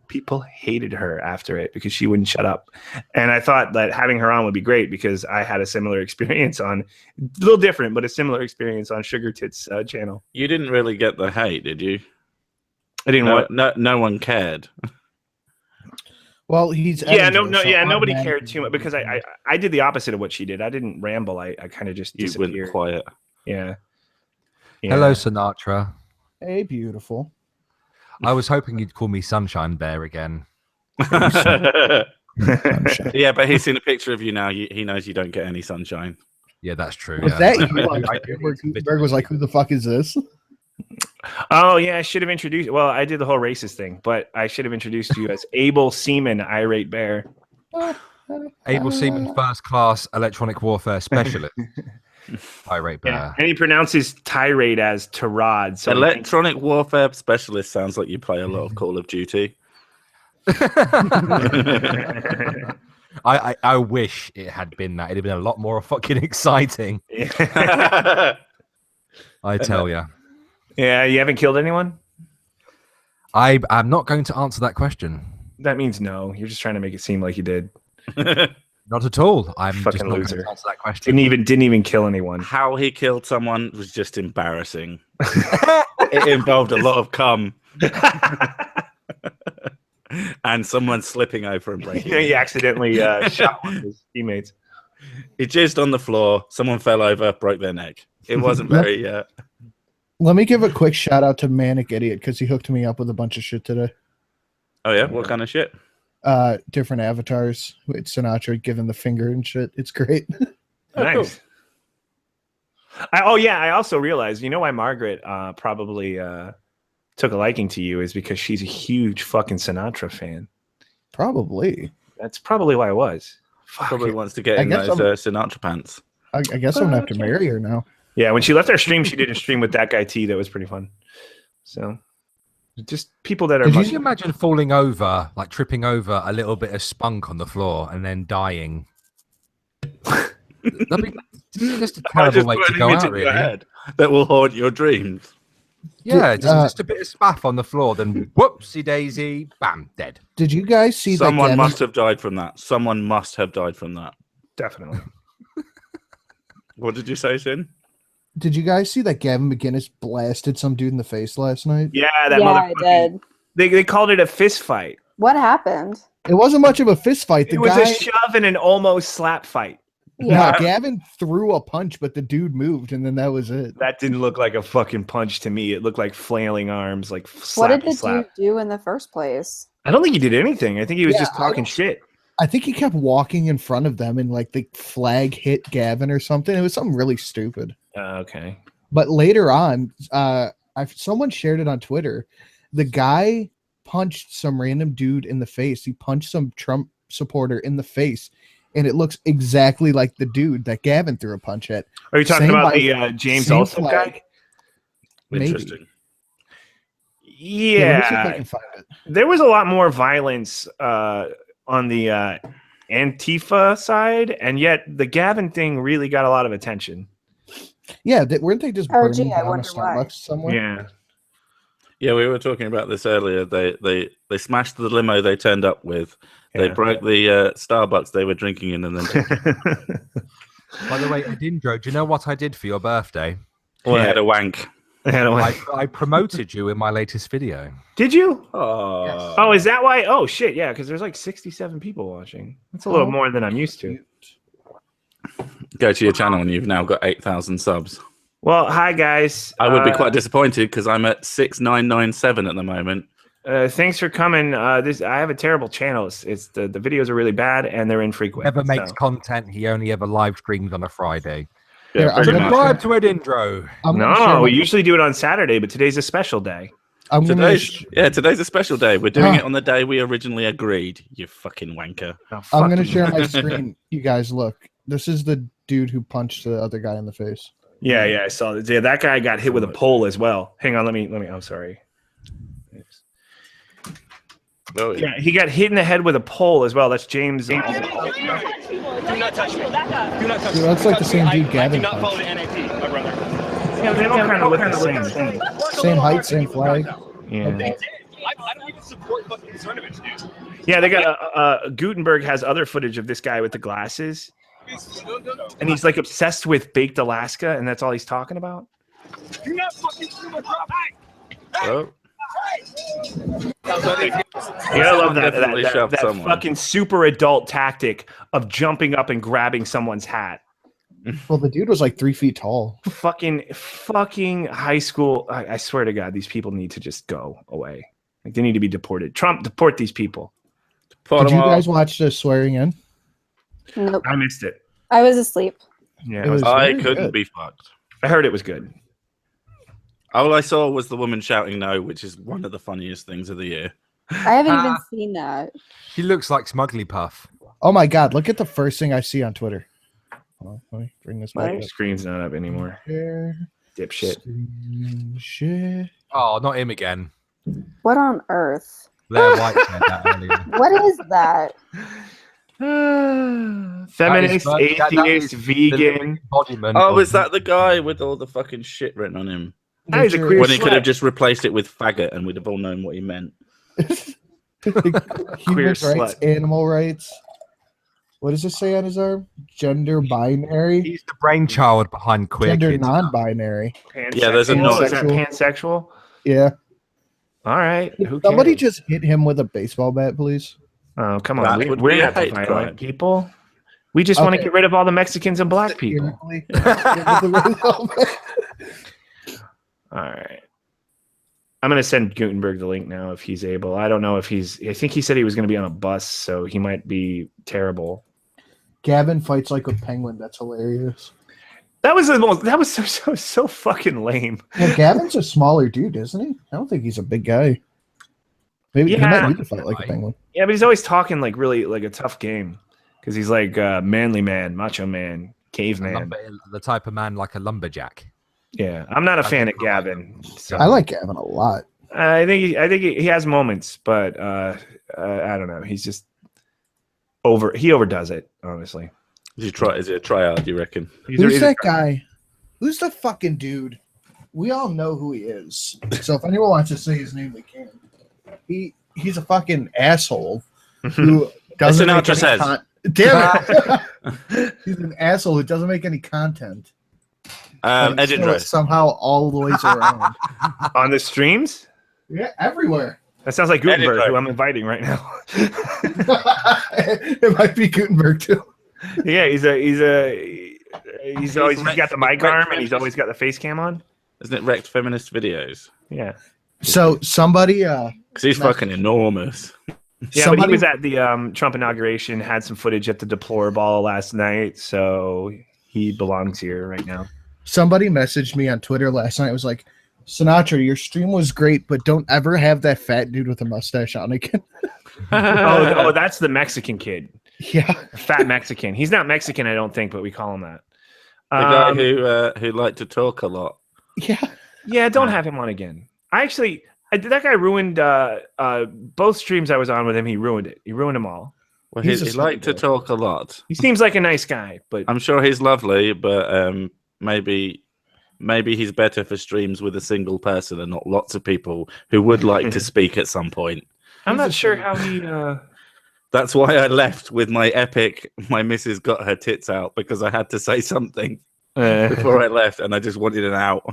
people hated her after it because she wouldn't shut up. And I thought that having her on would be great because I had a similar experience on, a little different, but a similar experience on Sugar Tits channel. You didn't really get the hate, did you? I didn't want. No one cared. Well, he's Yeah, Edindro, so nobody cared automatically- too much because I did the opposite of what she did. I didn't ramble. I kind of just You went disappeared. quiet. Yeah. Hello, Sinatra. Hey, beautiful. I was hoping you'd call me Sunshine Bear again. Sunshine. Yeah, but he's seen a picture of you now. He knows you don't get any sunshine. Yeah, that's true. Was yeah. that you? I do. Berg was like, "Who the fuck is this?" Oh yeah, I should have introduced. Well, I did the whole racist thing, but I should have introduced you as Able Seaman, Irate Bear. Able Seaman, first class electronic warfare specialist. Irate Bear. Yeah. And he pronounces tirade as tirade. So Electronic warfare specialist sounds like you play a lot of Call of Duty. I wish it had been that. It'd have been a lot more fucking exciting. yeah, I tell you. you haven't killed anyone. I'm not going to answer that question. That means no. You're just trying to make it seem like you did. Not at all. I'm Fucking just not loser. going to answer that question. Didn't even kill anyone. How he killed someone was just embarrassing. It involved a lot of cum. And someone slipping over and breaking. He accidentally shot one of his teammates. He jizzed on the floor. Someone fell over, broke their neck. It wasn't very. Let me give a quick shout out to Manic Idiot because he hooked me up with a bunch of shit today. Oh yeah, what kind of shit? Different avatars with Sinatra giving the finger and shit. It's great. Nice. I also realized, you know why Margaret probably took a liking to you is because she's a huge fucking Sinatra fan. Probably. That's probably why it was. Fuck Probably it. wants to get I in guess those Sinatra pants. I guess I'm gonna have to marry her now. Yeah, when she left our stream, she did a stream with that guy T. That was pretty fun. So, just people that are. Could you imagine falling over, like tripping over a little bit of spunk on the floor and then dying? That'd be just a terrible way to go out, really. Head that will haunt your dreams. Yeah, just a bit of spaff on the floor, then whoopsie daisy, bam, dead. Did you guys see Someone that? must have died from that. Someone must have died from that. Definitely. What did you say, Sin? Did you guys see that Gavin McGinnis blasted some dude in the face last night? Yeah, that Yeah, motherfucker. I did. They called it a fist fight. What happened? It wasn't much of a fist fight. The It was guy, a shove and an almost slap fight. Yeah. no, Gavin threw a punch, but the dude moved, and then that was it. That didn't look like a fucking punch to me. It looked like flailing arms, like What did slappy the slap. dude do in the first place? I don't think he did anything. I think he was Yeah, just talking shit. I think he kept walking in front of them, and like the flag hit Gavin or something. It was something really stupid. Okay. But later on, someone shared it on Twitter. The guy punched some random dude in the face. He punched some Trump supporter in the face, and it looks exactly like the dude that Gavin threw a punch at. Are you talking Same about like- the James same Alsop flag. guy? Maybe. Interesting. Let me see if I Yeah. can find it. There was a lot more violence on the Antifa side, and yet the Gavin thing really got a lot of attention. Yeah, weren't they just Oh, burning gee, I down a wonder why. Starbucks somewhere? Yeah. Yeah, we were talking about this earlier. They smashed the limo they turned up with. They Yeah. broke the Starbucks they were drinking in, and then By the way, Edindro, do you know what I did for your birthday? he had a wank. I promoted you in my latest video. Did you? Oh, Oh, is that why? Oh, shit. Yeah, because there's like 67 people watching. That's a little Oh. more than I'm used to. Go to your channel, and you've now got 8,000 subs. Well, hi, guys. I would be quite disappointed because I'm at 6,997 at the moment. Thanks for coming. I have a terrible channel. It's the videos are really bad and they're infrequent. Never makes so. content. He only ever live streams on a Friday. Here, Yeah, I'm pretty gonna- much. Subscribe to Edindro. I'm gonna No, share we my- usually do it on Saturday, but today's a special day. I'm gonna Today's a special day. We're doing Ah. it on the day we originally agreed. You fucking wanker. Oh, I'm fuck gonna you. share my screen. You guys look. This is the dude who punched the other guy in the face. Yeah, I saw that. Yeah, that guy got hit with a pole as well. Hang on, let me. I'm sorry. Oh, Yeah, he got hit in the head with a pole as well. That's James. Do not touch me. Do not touch Dude, me. that's like the same dude I Gavin do not follow punched. the NAP, my brother. Yeah, they all kind of look the same. Same height, same flag. Yeah. I don't even support fucking Cernovich, dude. Yeah, they got Gutenberg has other footage of this guy with the glasses, and he's like obsessed with baked Alaska, and that's all he's talking about. Do not fucking do my prop. Oh. You gotta love Definitely shoved that someone. fucking super adult tactic of jumping up and grabbing someone's hat. Well, the dude was like 3 feet tall. Fucking high school. I swear to God, these people need to just go away. Like they need to be deported. Trump, deport these people. Did you guys watch the swearing in? Nope. I missed it. I was asleep. Yeah, It was I very couldn't good. be fucked. I heard it was good. All I saw was the woman shouting no, which is one of the funniest things of the year. I haven't even seen that. He looks like Smugly Puff. Oh my god! Look at the first thing I see on Twitter. Hold on, let me bring this back My up. screen's not up anymore. Share Dipshit. screen share. Oh, not him again. What on earth? Blair White said that earlier. What is that? Feminist, That is- that atheist, is vegan. Embodiment Oh, of- is that the guy with all the fucking shit written on him? That is a Nature- queer When he could have slut. just replaced it with faggot and we'd have all known what he meant. Human Queer rights, slut. animal rights. What does it say on his arm? Gender binary, He's the brainchild behind queer gender kids. non-binary. Yeah, there's a Pansexual? no- Is that pansexual? Yeah. All right. Who Somebody cares? just hit him with a baseball bat, please. Oh, come on. That would We're be a not the hate violent crime. people. We just want to Okay. get rid of all the Mexicans and black people. All right. I'm going to send Gutenberg the link now if he's able. I don't know if he's. I think he said he was going to be on a bus, so he might be terrible. Gavin fights like a penguin. That's hilarious. That was the most. That was so fucking lame. Yeah, Gavin's a smaller dude, isn't he? I don't think he's a big guy. Maybe he Yeah. might need to fight like a penguin. Yeah, but he's always talking like really like a tough game because he's like manly man, macho man, caveman. The type of man like a lumberjack. Yeah, I'm not a fan of Gavin. So. I like Gavin a lot. I think he has moments, but I don't know. He's just he overdoes it, honestly. Is it a tryout, you reckon? Who's that guy? Who's the fucking dude? We all know who he is. So if anyone wants to say his name, we can. He's a fucking asshole who doesn't make Sinatra any says. Damn it! He's an asshole who doesn't make any content. But still Edindro. somehow always around. On the streams? Yeah, everywhere. That sounds like Gutenberg, Edindro. who I'm inviting right now. It might be Gutenberg too. Yeah, he's got the mic arm and he's always got the face cam on. Isn't it wrecked feminist videos? Yeah. So somebody Because he's fucking enormous. Yeah, but he somebody was at the Trump inauguration, had some footage at the Deplore Ball last night, so he belongs here right now. Somebody messaged me on Twitter last night. It was like, Sinatra, your stream was great, but don't ever have that fat dude with a mustache on again. Oh, that's the Mexican kid. Yeah. Fat Mexican. He's not Mexican, I don't think, but we call him that. The guy who liked to talk a lot. Yeah. Yeah, don't have him on again. That guy ruined both streams I was on with him. He ruined it. He ruined them all. Well, He's he a liked to sweet guy. talk a lot. He seems like a nice guy, but I'm sure he's lovely, but maybe he's better for streams with a single person and not lots of people who would like to speak at some point. I'm not sure how he. That's why I left with my epic. My missus got her tits out because I had to say something before I left, and I just wanted an out.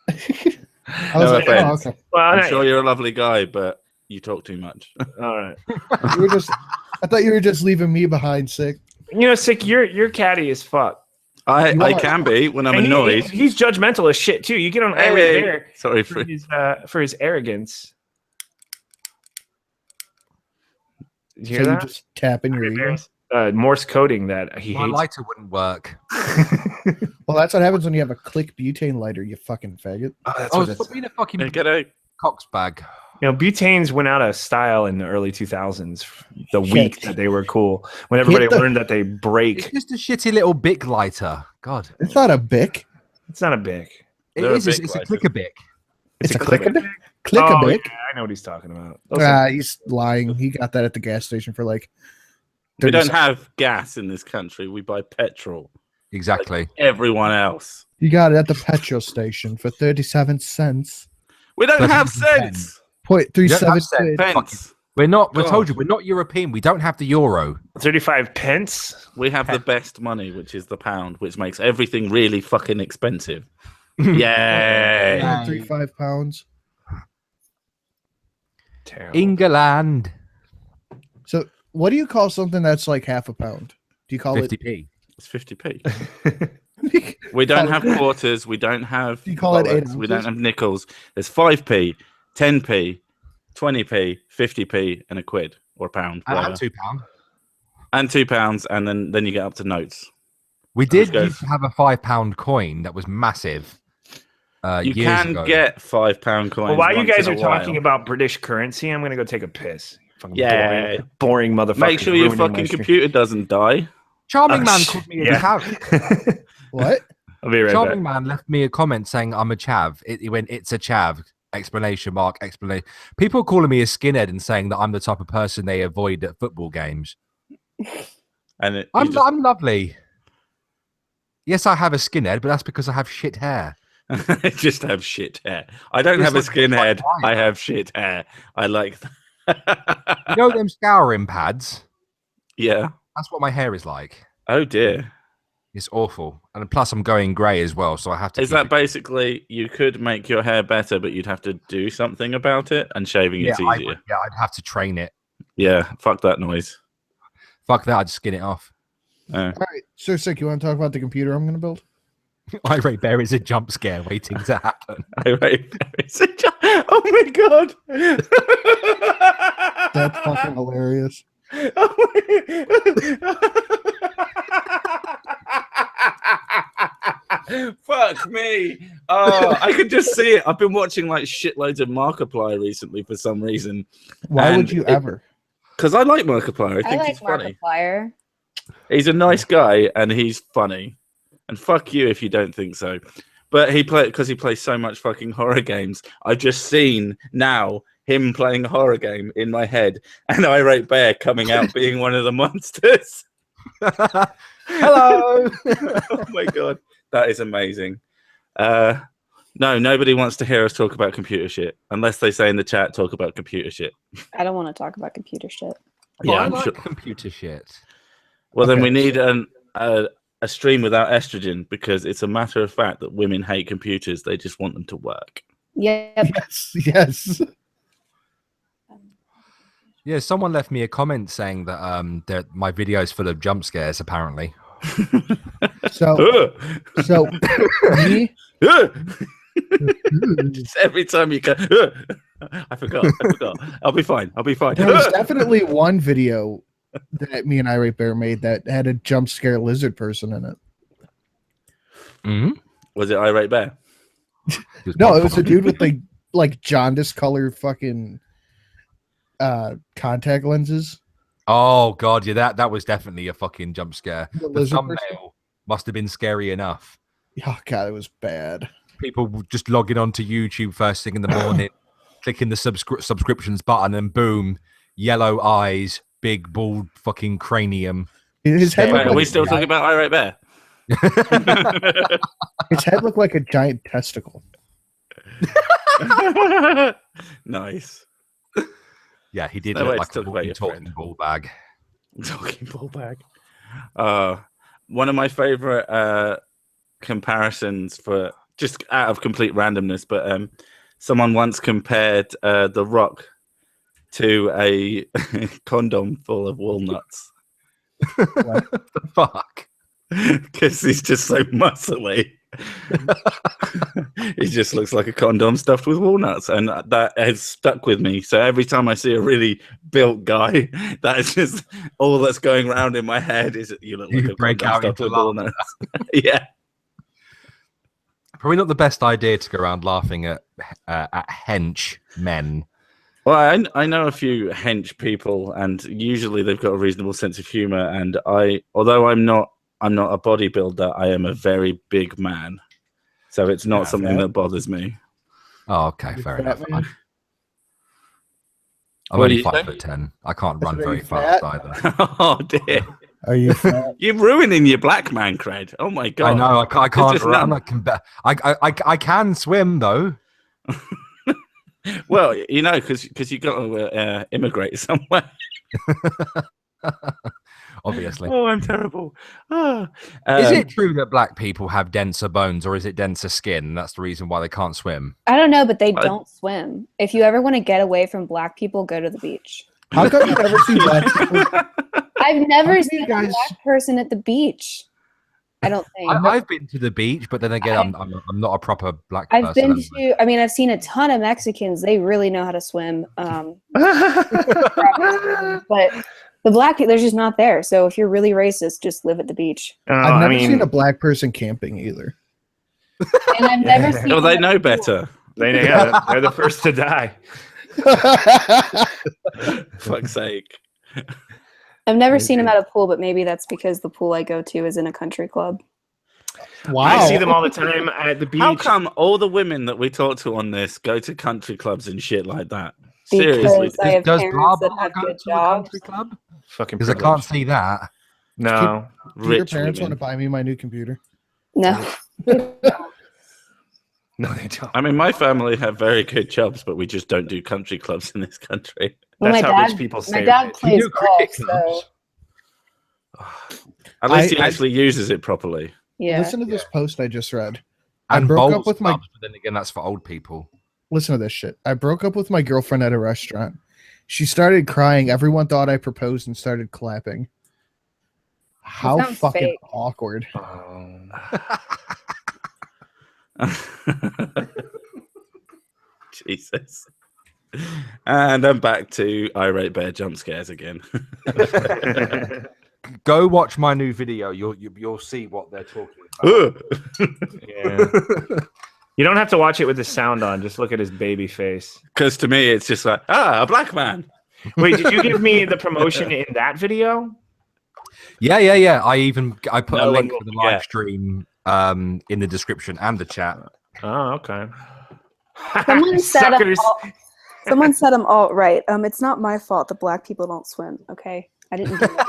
I was No like, oh, offense. okay. Well, I'm sure you're a lovely guy, but you talk too much. all right. I thought you were just leaving me behind, sick. You know, Sick, you're catty as fuck. I are. can be when I'm And annoyed. he's judgmental as shit too. You get on Hey, irate there sorry for his arrogance. Did So you hear you that? just tap in your ego. Morse coding that he My hates. lighter wouldn't work. Well, that's what happens when you have a click butane lighter, you fucking faggot. Oh, that's Oh, what it's. stop being a fucking Get out. cox bag. Butanes went out of style in the early 2000s. The Shit. week that they were cool, when everybody the- learned that they It's break. just a shitty little Bic lighter. God, It's not a bic. It's not a big. it They're a is. It's, Bic it's a lighter. clicker Bic. It's a click click a bic. Click Oh, a bic. yeah, I know what he's talking about. Those He's lying. He got that at the gas station for like. We 30 don't cents. have gas in this country. We buy petrol. Exactly. Everyone else. You got it at the petrol station for 37 cents. We don't That's have even 10. cents. Point You don't 37 have cents. quid. Pence. We're not. We God. told you we're not European. We don't have the euro. 35 pence. We have the best money, which is the pound, which makes everything really fucking expensive. Yay! Yeah. 35 pounds. Terrible. England. So, what do you call something that's like half a pound? Do you call 50p. It's 50p. it? We don't have quarters. We don't have. You call it bollocks, 8 We don't ounces? have nickels. There's 5p, 10p, 20p, 50p, and a quid or a pound. And whatever. £2. And £2, and then you get up to notes. We did goes- used to have a £5 coin that was massive. You years can ago. get £5 coins. Well, while you once guys in are a while. talking about British currency, I'm gonna go take a piss. Fucking Yeah. boring motherfucker. Make sure your fucking computer doesn't die. Charming Oh, Man shit, called me a yeah. chav. What? I'll be right Charming back. Man left me a comment saying I'm a chav. He went, "It's a chav!" Explanation mark. Explanation. People calling me a skinhead and saying that I'm the type of person they avoid at football games. And it, I'm lovely. Yes, I have a skinhead, but that's because I have shit hair. I just have shit hair. I don't It's have a like skinhead. white. I have shit hair. I like that. You know them scouring pads? Yeah. That's what my hair is like. Oh dear. It's awful, and plus I'm going grey as well, so I have to. Is keep that it- basically you could make your hair better, but you'd have to do something about it, and shaving Yeah, it's easier. I'd have to train it. Yeah. Fuck that noise. Fuck that! I'd skin it off. All right. So, Sick, you want to talk about the computer I'm going to build? Irate Bear is a jump scare waiting to happen. Oh my god. That's fucking hilarious. Fuck me. Oh, I could just see it. I've been watching like shitloads of Markiplier recently for some reason. Why would you ever? Because I like Markiplier. I I think like he's funny. Markiplier. He's a nice guy and he's funny. And fuck you if you don't think so. But he plays so much fucking horror games. I've just seen now him playing a horror game in my head and Irate Bear coming out being one of the monsters. Hello. Oh my god, that is amazing. No, nobody wants to hear us talk about computer shit unless they say in the chat talk about computer shit. I don't want to talk about computer shit. Well, I I'm like sure. computer shit. Well, then Okay. we need a stream without estrogen because it's a matter of fact that women hate computers. They just want them to work. Yep. Yes. Yes. Yeah, someone left me a comment saying that that my video is full of jump scares. Apparently, So, so me. Just every time you go, I forgot. I'll be fine. There was definitely one video that me and Irate Bear made that had a jump scare lizard person in it. mm-hmm. Was it Irate Bear? No, it was a dude with like jaundice color fucking contact lenses. Oh god, yeah, that was definitely a fucking jump scare. The The lizard thumbnail person? must have been scary enough. Oh god, it was bad. People just logging onto YouTube first thing in the morning, clicking the subscriptions button, and boom, yellow eyes, big bald fucking cranium. His head, Wait, looked are we like, still talking about Irate Bear? his head looked like a giant testicle. Nice. Yeah, he did No way look to like a talk about your talking friend. ball bag. Talking ball bag. One of my favorite comparisons for just out of complete randomness, but someone once compared The Rock to a condom full of walnuts The fuck? because he's just so muscly. He just looks like a condom stuffed with walnuts, and that has stuck with me. So every time I see a really built guy, that is just all that's going around in my head is that you look like You a break condom out stuffed into with laughter. walnuts. Yeah. Probably not the best idea to go around laughing at hench men. Well, I know a few hench people, and usually they've got a reasonable sense of humor. And although I'm not a bodybuilder, I am a very big man, so it's not something that bothers me. Oh, okay, fair enough. Man. I'm What only do you say? 5'10". I can't run Are very you fast fat? either. Oh dear, Are you fat? you're ruining your black man cred. Oh my god! I know. I can't just run. none. I can swim though. Well, you know, because you got to immigrate somewhere. Obviously. Oh, I'm terrible. Ah. Is it true that black people have denser bones, or is it denser skin? That's the reason why they can't swim. I don't know, but they don't swim. If you ever want to get away from black people, go to the beach. How come you never see black people? I've never you seen a guys- black person at the beach. I don't think. I've been to the beach, but then again, I'm not a proper black I've person. been to. I mean, I've seen a ton of Mexicans. They really know how to swim. But the black, they're just not there. So if you're really racist, just live at the beach. I've never seen a black person camping either. And I've never seen. Oh, they them know at the pool. better. They're the first to die. Fuck's sake. I've never seen them at a pool, but maybe that's because the pool I go to is in a country club. Wow. I see them all the time at the beach. How come all the women that we talk to on this go to country clubs and shit like that? Because Seriously. I have Does parents that Barbara have go good to a country jobs. club? Fucking Because I can't see that. No. Do your Rich parents want to women. buy me my new computer? No. No, they don't. I mean, my family have very good jobs, but we just don't do country clubs in this country. Well, That's my how dad, rich people my stay dad rich. plays do golf, cricket so clubs. At least he I- actually uses it properly. yeah. Listen to this post I just read. I And broke bowls up with my. clubs, but then again, that's for old people. Listen to this shit. I broke up with my girlfriend at a restaurant. She started crying. Everyone thought I proposed and started clapping. How sounds fucking fake. awkward. Jesus. And I'm back to irate bear jump scares again. Go watch my new video. You'll see what they're talking about. Yeah. You don't have to watch it with the sound on. Just look at his baby face. Because to me, it's just like, a black man. Wait, did you give me the promotion in that video? Yeah. I put No a one link will for the forget. live stream in the description and the chat. Oh, okay. Someone said Suckers. Someone said I'm all right. It's not my fault that black people don't swim. Okay, I didn't do it.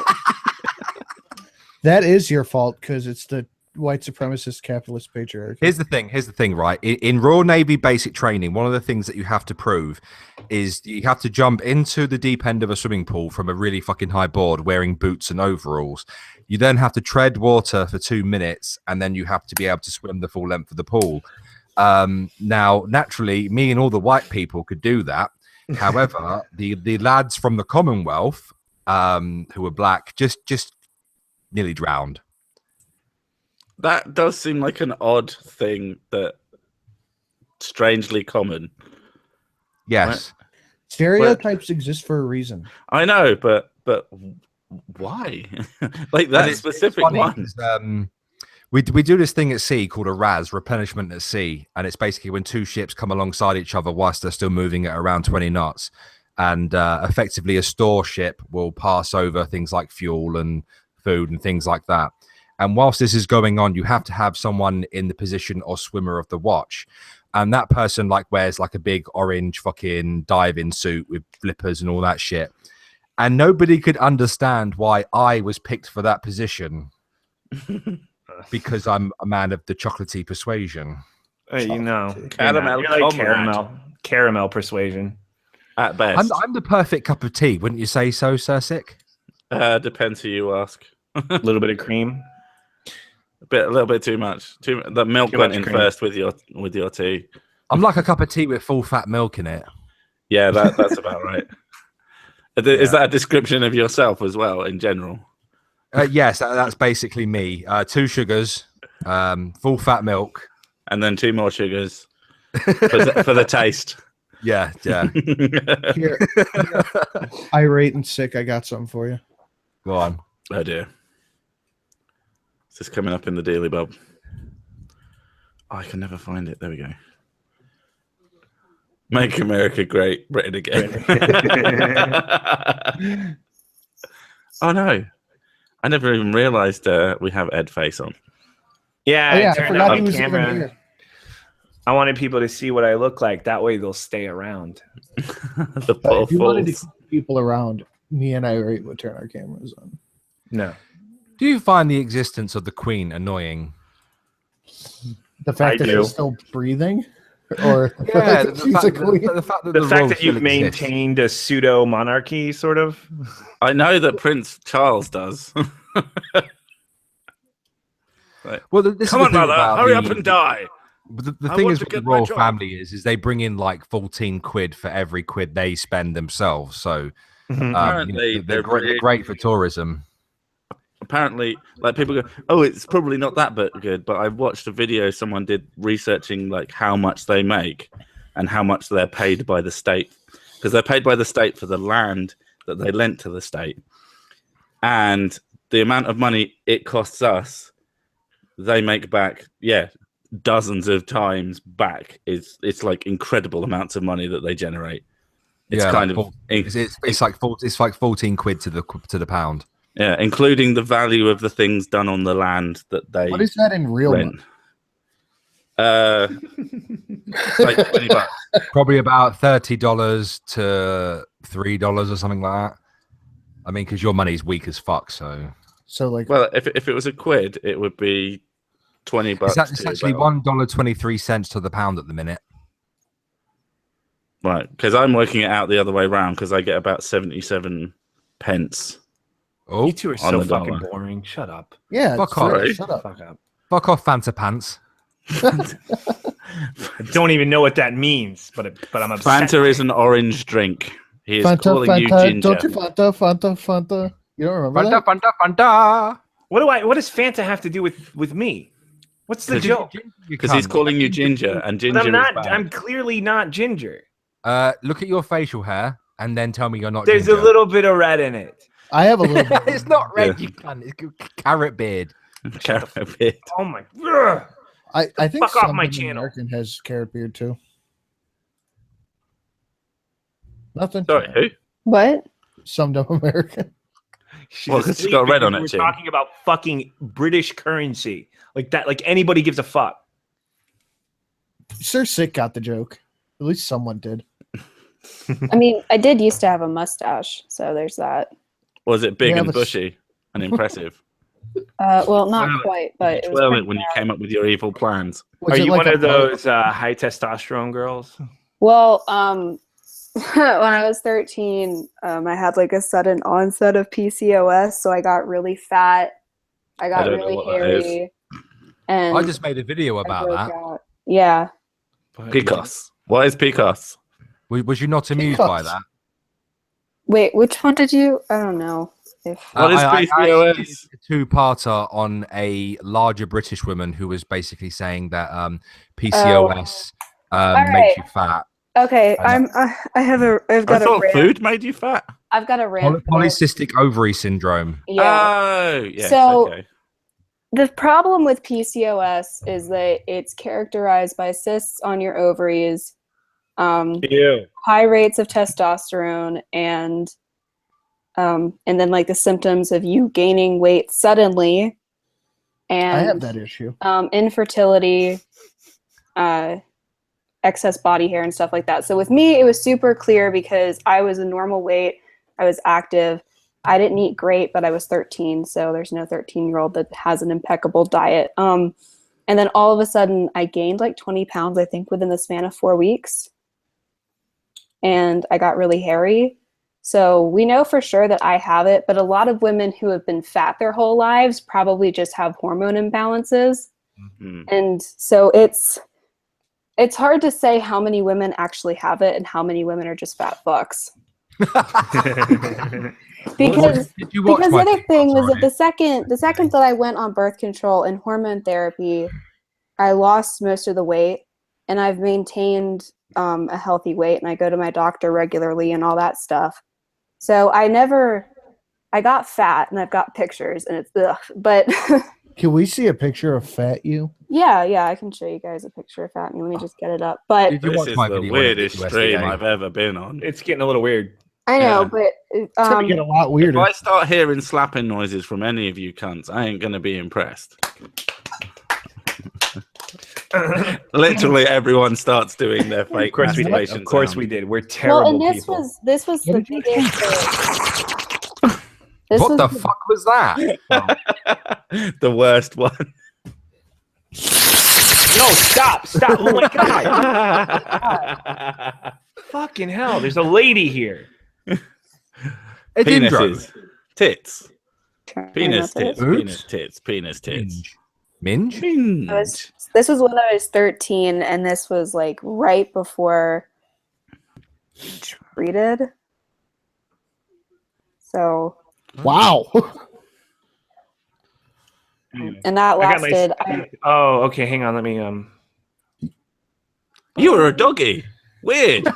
That is your fault because it's the white supremacist capitalist patriarchy. Here's the thing, right? In Royal Navy basic training, one of the things that you have to prove is you have to jump into the deep end of a swimming pool from a really fucking high board wearing boots and overalls. You then have to tread water for 2 minutes, and then you have to be able to swim the full length of the pool. Now, naturally, me and all the white people could do that. However, the lads from the Commonwealth who were black just nearly drowned. That does seem like an odd thing that strangely common. Yes. Stereotypes exist for a reason. I know, but why? Like But that it's specific funny one. 'cause, we do this thing at sea called a RAS, replenishment at sea, and it's basically when two ships come alongside each other whilst they're still moving at around 20 knots, and effectively a store ship will pass over things like fuel and food and things like that. And whilst this is going on, you have to have someone in the position or swimmer of the watch, and that person like wears like a big orange fucking diving suit with flippers and all that shit. And nobody could understand why I was picked for that position. Because I'm a man of the chocolatey persuasion. You know, Caramel you're like comrade. caramel persuasion. At best. I'm the perfect cup of tea, wouldn't you say so, Sir Sick? Depends who you ask. A little bit of cream. A little bit too much. The milk Too went much in cream. first with your tea. I'm like a cup of tea with full fat milk in it. Yeah, that's about right. Is that a description of yourself as well in general? Yes, that's basically me. 2 sugars, Full fat milk. And then 2 more sugars for the taste. Yeah. Here, irate and sick. I got something for you. Go on. Oh dear. Is this coming up in the Daily Bob? Oh, I can never find it. There we go. Make America Great Britain again. Oh no. I never even realized we have Ed face on. Yeah, Oh, yeah, I turned forgot on he the was even camera. here. I wanted people to see what I look like. That way they'll stay around. The If you wanted to fools. keep people around, me and Irate would turn our cameras on. No. Do you find the existence of the Queen annoying? The fact I that do. she's still breathing, or the Yeah, fact that she's a queen. the fact that The fact role that still you've exists. maintained a pseudo monarchy, sort of. I know that Prince Charles does. Well, this Come is on, the thing mother, about hurry the- up and die. The I thing want is to with the get my royal job. family is they bring in like 14 quid for every quid they spend themselves. So Apparently, they're great for tourism. Apparently, like people go, oh, it's probably not that good. But I watched a video someone did researching like how much they make and how much they're paid by the state, because they're paid by the state for the land that they lent to the state, and the amount of money it costs us, they make back, dozens of times back. It's like incredible amounts of money that they generate. It's It's like 14 quid to the pound. Yeah, including the value of the things done on the land that they What is that in real rent. money? It's like $20. Probably about $30 to $3 or something like that. I mean, because your money's weak as fuck, so. So like, Well, if it was a quid, it would be $20. It's actually $1.23 to the pound at the minute. Right, because I'm working it out the other way around, because I get about 77 pence. Oh, You two are on so the fucking dollar. boring. Shut up. yeah, Fuck sorry, off. shut up. Fuck up. fuck off, Fanta pants. I don't even know what that means, but I'm upset. Fanta is an orange drink. He is Fanta, calling you Fanta, ginger. don't you Fanta? You don't remember that? Fanta. What does Fanta have to do with me? What's the joke? Because he's calling you ginger, and ginger But I'm not. is bad. I'm clearly not ginger. Look at your facial hair and then tell me you're not There's ginger. a little bit of red in it. I have a little bit. It's not red, Yeah. you cunt. It's carrot beard. Carrot beard. Oh my! Ugh. I think Fuck off some my Dumb channel. American has carrot beard too. Nothing. Sorry, who? What? Some Dumb American. She's Well, 'cause she's asleep got red on because it, We're too. talking about fucking British currency like that. Like anybody gives a fuck. Sir Sick got the joke. At least someone did. I mean, I did used to have a mustache, so there's that. Was it big Yeah, and but- bushy and impressive? Well, not Twirl it. quite, but it was Twirl pretty it when you bad. came up with your evil plans. Was Are it you like one a of those high testosterone girls? Well, when I was 13, I had like a sudden onset of PCOS, so I got really fat. I got don't know really what that is. hairy, and I just made a video I about broke that. out. Yeah. PCOS. What is PCOS? Was you not amused by Because- that? Wait, which one did you? I don't know. If What is I PCOS? did a two-parter on a larger British woman who was basically saying that PCOS All makes right. you fat. okay, I I've I got a thought rant. food made you fat. I've got a rant. for this. Polycystic ovary syndrome. Yeah. Oh, yes. So- okay. The problem with PCOS is that it's characterized by cysts on your ovaries, Ew. high rates of testosterone, and then like the symptoms of you gaining weight suddenly, and I have that issue. infertility, excess body hair, and stuff like that. So with me, it was super clear because I was a normal weight, I was active. I didn't eat great, but I was 13, so there's no 13-year-old that has an impeccable diet. And then all of a sudden, I gained like 20 pounds, I think, within the span of 4 weeks. And I got really hairy. So we know for sure that I have it, but a lot of women who have been fat their whole lives probably just have hormone imbalances. Mhm. And so it's hard to say how many women actually have it and how many women are just fat fucks. Because Did you watch because the my other TikToks thing was that already? the second that I went on birth control and hormone therapy, I lost most of the weight, and I've maintained a healthy weight, and I go to my doctor regularly and all that stuff. So I got fat, and I've got pictures, and it's ugh. But Can we see a picture of fat you? yeah, I can show you guys a picture of fat me. Let me just get it up. But Did you This watch is my the video? when it weirdest hit stream USDA? I've ever been on. It's getting a little weird. I know, Yeah. but It's gonna get a lot If weirder. I start hearing slapping noises from any of you cunts, I ain't gonna be impressed. Literally, everyone starts doing their fake Of course we did. masturbation Of course sound. we did. We're well, terrible and this people. was What the did you biggest. This What was the fuck was that? The worst one. No, stop. Oh my god. Fucking hell. There's a lady here. Edindro. Penises. Tits. Penis Trying not tits. to- Oops. Penis tits. Penis tits. Minge. Minge. This was when I was 13, and this was like right before treated. So, Wow. and that I got my. lasted. Oh, okay. Hang on. Let me. You were a doggy. Weird.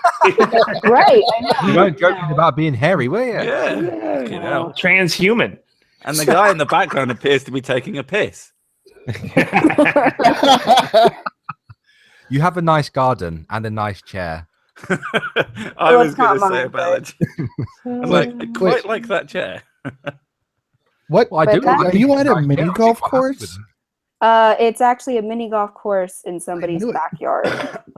Right, I know. You weren't joking about being hairy, were you? Yeah. Fucking hell. Transhuman. And the guy in the background appears to be taking a piss. You have a nice garden and a nice chair. I Well, was it's not going to say mine, about it. I'm like, I quite like that chair. What? Well, I But do. that- like Are you it. at a I mini don't golf see what happens course? with It's actually a mini golf course in somebody's knew it. backyard.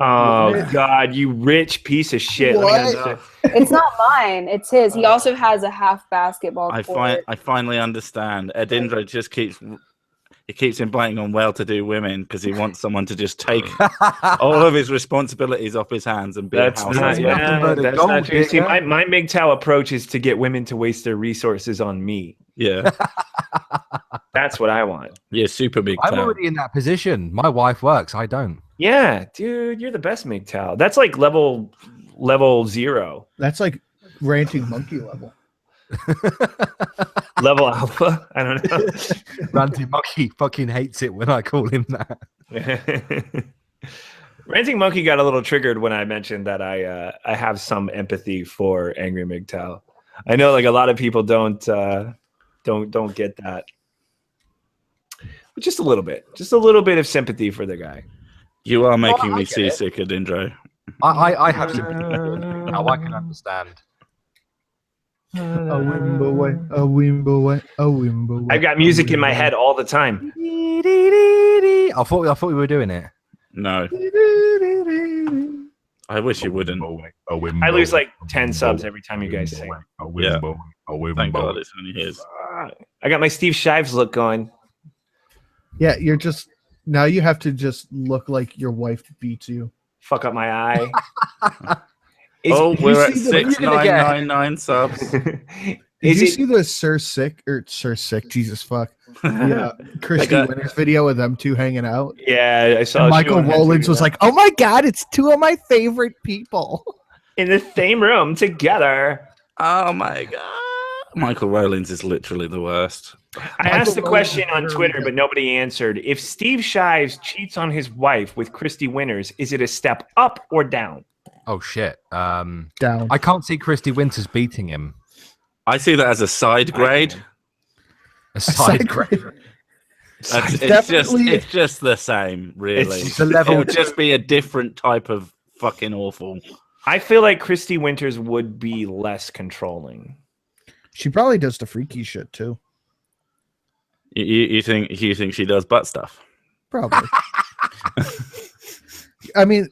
Oh God, you rich piece of shit. Let me What? understand. It's not mine; it's his. He also has a half basketball court. I finally understand. Edindro just keeps inviting on well-to-do women because he wants someone to just take them. all of his responsibilities off his hands and be That's a house not, That's husband. nothing but a that's gold not true. See, digger. my MGTOW approach is to get women to waste their resources on me. Yeah, That's what I want. yeah, super big. I'm town. already in that position. My wife works. I don't. Yeah, dude, you're the best MGTOW. That's like level 0. That's like ranting monkey level. Level alpha. I don't know. Ranting Monkey fucking hates it when I call him that. Ranting Monkey got a little triggered when I mentioned that I have some empathy for Angry MGTOW. I know like a lot of people don't get that. But just a little bit of sympathy for the guy. You are making I me get it. seasick, Edindro. I have sympathy. Now I can understand. A wimbo way, a wimbo way, a wimbo way. I've got music in my head all the time. I thought we were doing it. No, I wish you wouldn't. I lose like 10 subs every time you guys sing. Yeah. Thank God it's only his. I got my Steve Shives look going. Yeah, you're just now. You have to just look like your wife beats you. Fuck up my eye. Oh, did you we're at see the- 6999 subs. Did Is you it? see the Sir Sick? Jesus fuck. Yeah, Christy got- Winter's video with them two hanging out. Yeah, I saw. And she Michael on that Rowlands too. was like, "Oh my god, it's two of my favorite people." in the same room together. Oh my God. Michael Rowlands is literally the worst. I asked the Michael question Rowlands on is Twitter, very but nobody answered. If Steve Shives cheats on his wife with Christy Winters, is it a step up or down? Oh shit. Down. I can't see Christy Winters beating him. I see that as a side grade. A side grade. Definitely- It's just the same, really. It's a level It'll just be a different type of fucking awful. I feel like Christy Winters would be less controlling. She probably does the freaky shit too. You think she does butt stuff? Probably. I mean,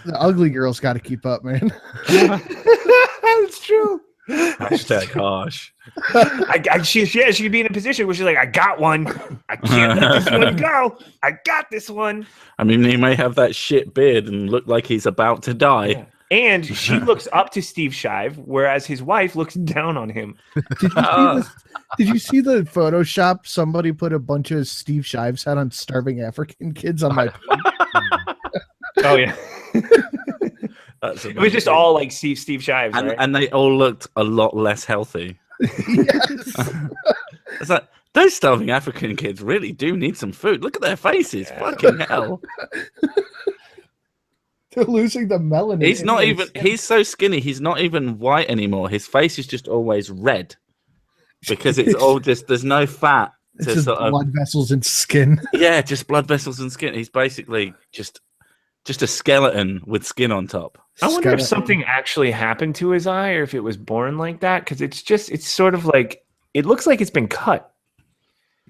the ugly girl's got to keep up, man. That's true. Hashtag harsh. She'd be in a position where she's like, I got one. I can't let this one go. I got this one. I mean, he may have that shit beard and look like he's about to die. And she looks up to Steve Shive, whereas his wife looks down on him. Did you see the Photoshop? Somebody put a bunch of Steve Shives head on starving African kids on my page. Oh, yeah. It was just all like Steve Shives, right? And they all looked a lot less healthy. Yes. It's like those starving African kids really do need some food. Look at their faces. Fucking hell. They're losing the melanin. He's in not their even. skin. He's so skinny. He's not even white anymore. His face is just always red because it's all just. There's no fat. It's To just sort of, blood vessels and skin. yeah, just blood vessels and skin. He's basically just a skeleton with skin on top. I wonder if Skeleton. something actually happened to his eye, or if it was born like that. Because it's sort of like it looks like it's been cut.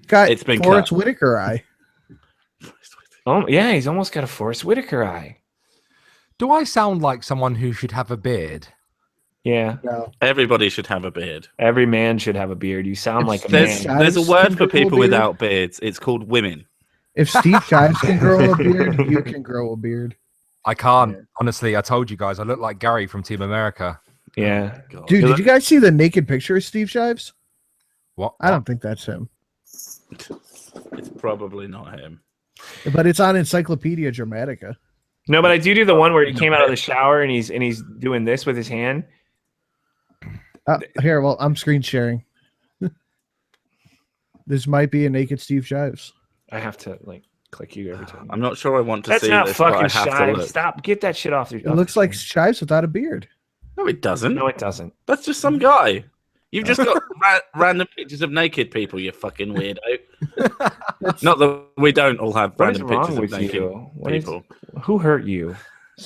Got It's been Forrest cut. Whitaker eye. Oh yeah, he's almost got a Forrest Whitaker eye. Do I sound like someone who should have a beard? Yeah, No. Everybody should have a beard. every man should have a beard. You sound like a There's man. there's a Shives word can for grow a people beard? without beards. It's called women. If Steve Shives can grow a beard, you can grow a beard. I can't. Honestly, I told you guys, I look like Gary from Team America. Yeah, God. Dude, did you guys see the naked picture of Steve Shives? What? I don't think that's him. It's probably not him. But it's on Encyclopedia Dramatica. no, but I do the one where he came out of the shower and he's doing this with his hand. Here, well, I'm screen sharing. This might be a naked Steve Shives. I have to like click you every time. I'm not sure I want to That's see not this, but I fucking have to Shives. look. Stop! Get that shit off. It looks like Shives without a beard. No, it doesn't. No, it doesn't. That's just some guy. You've just got random pictures of naked people, you fucking weirdo. Not that we don't all have What is random wrong pictures of with naked you? What is- people. who hurt you?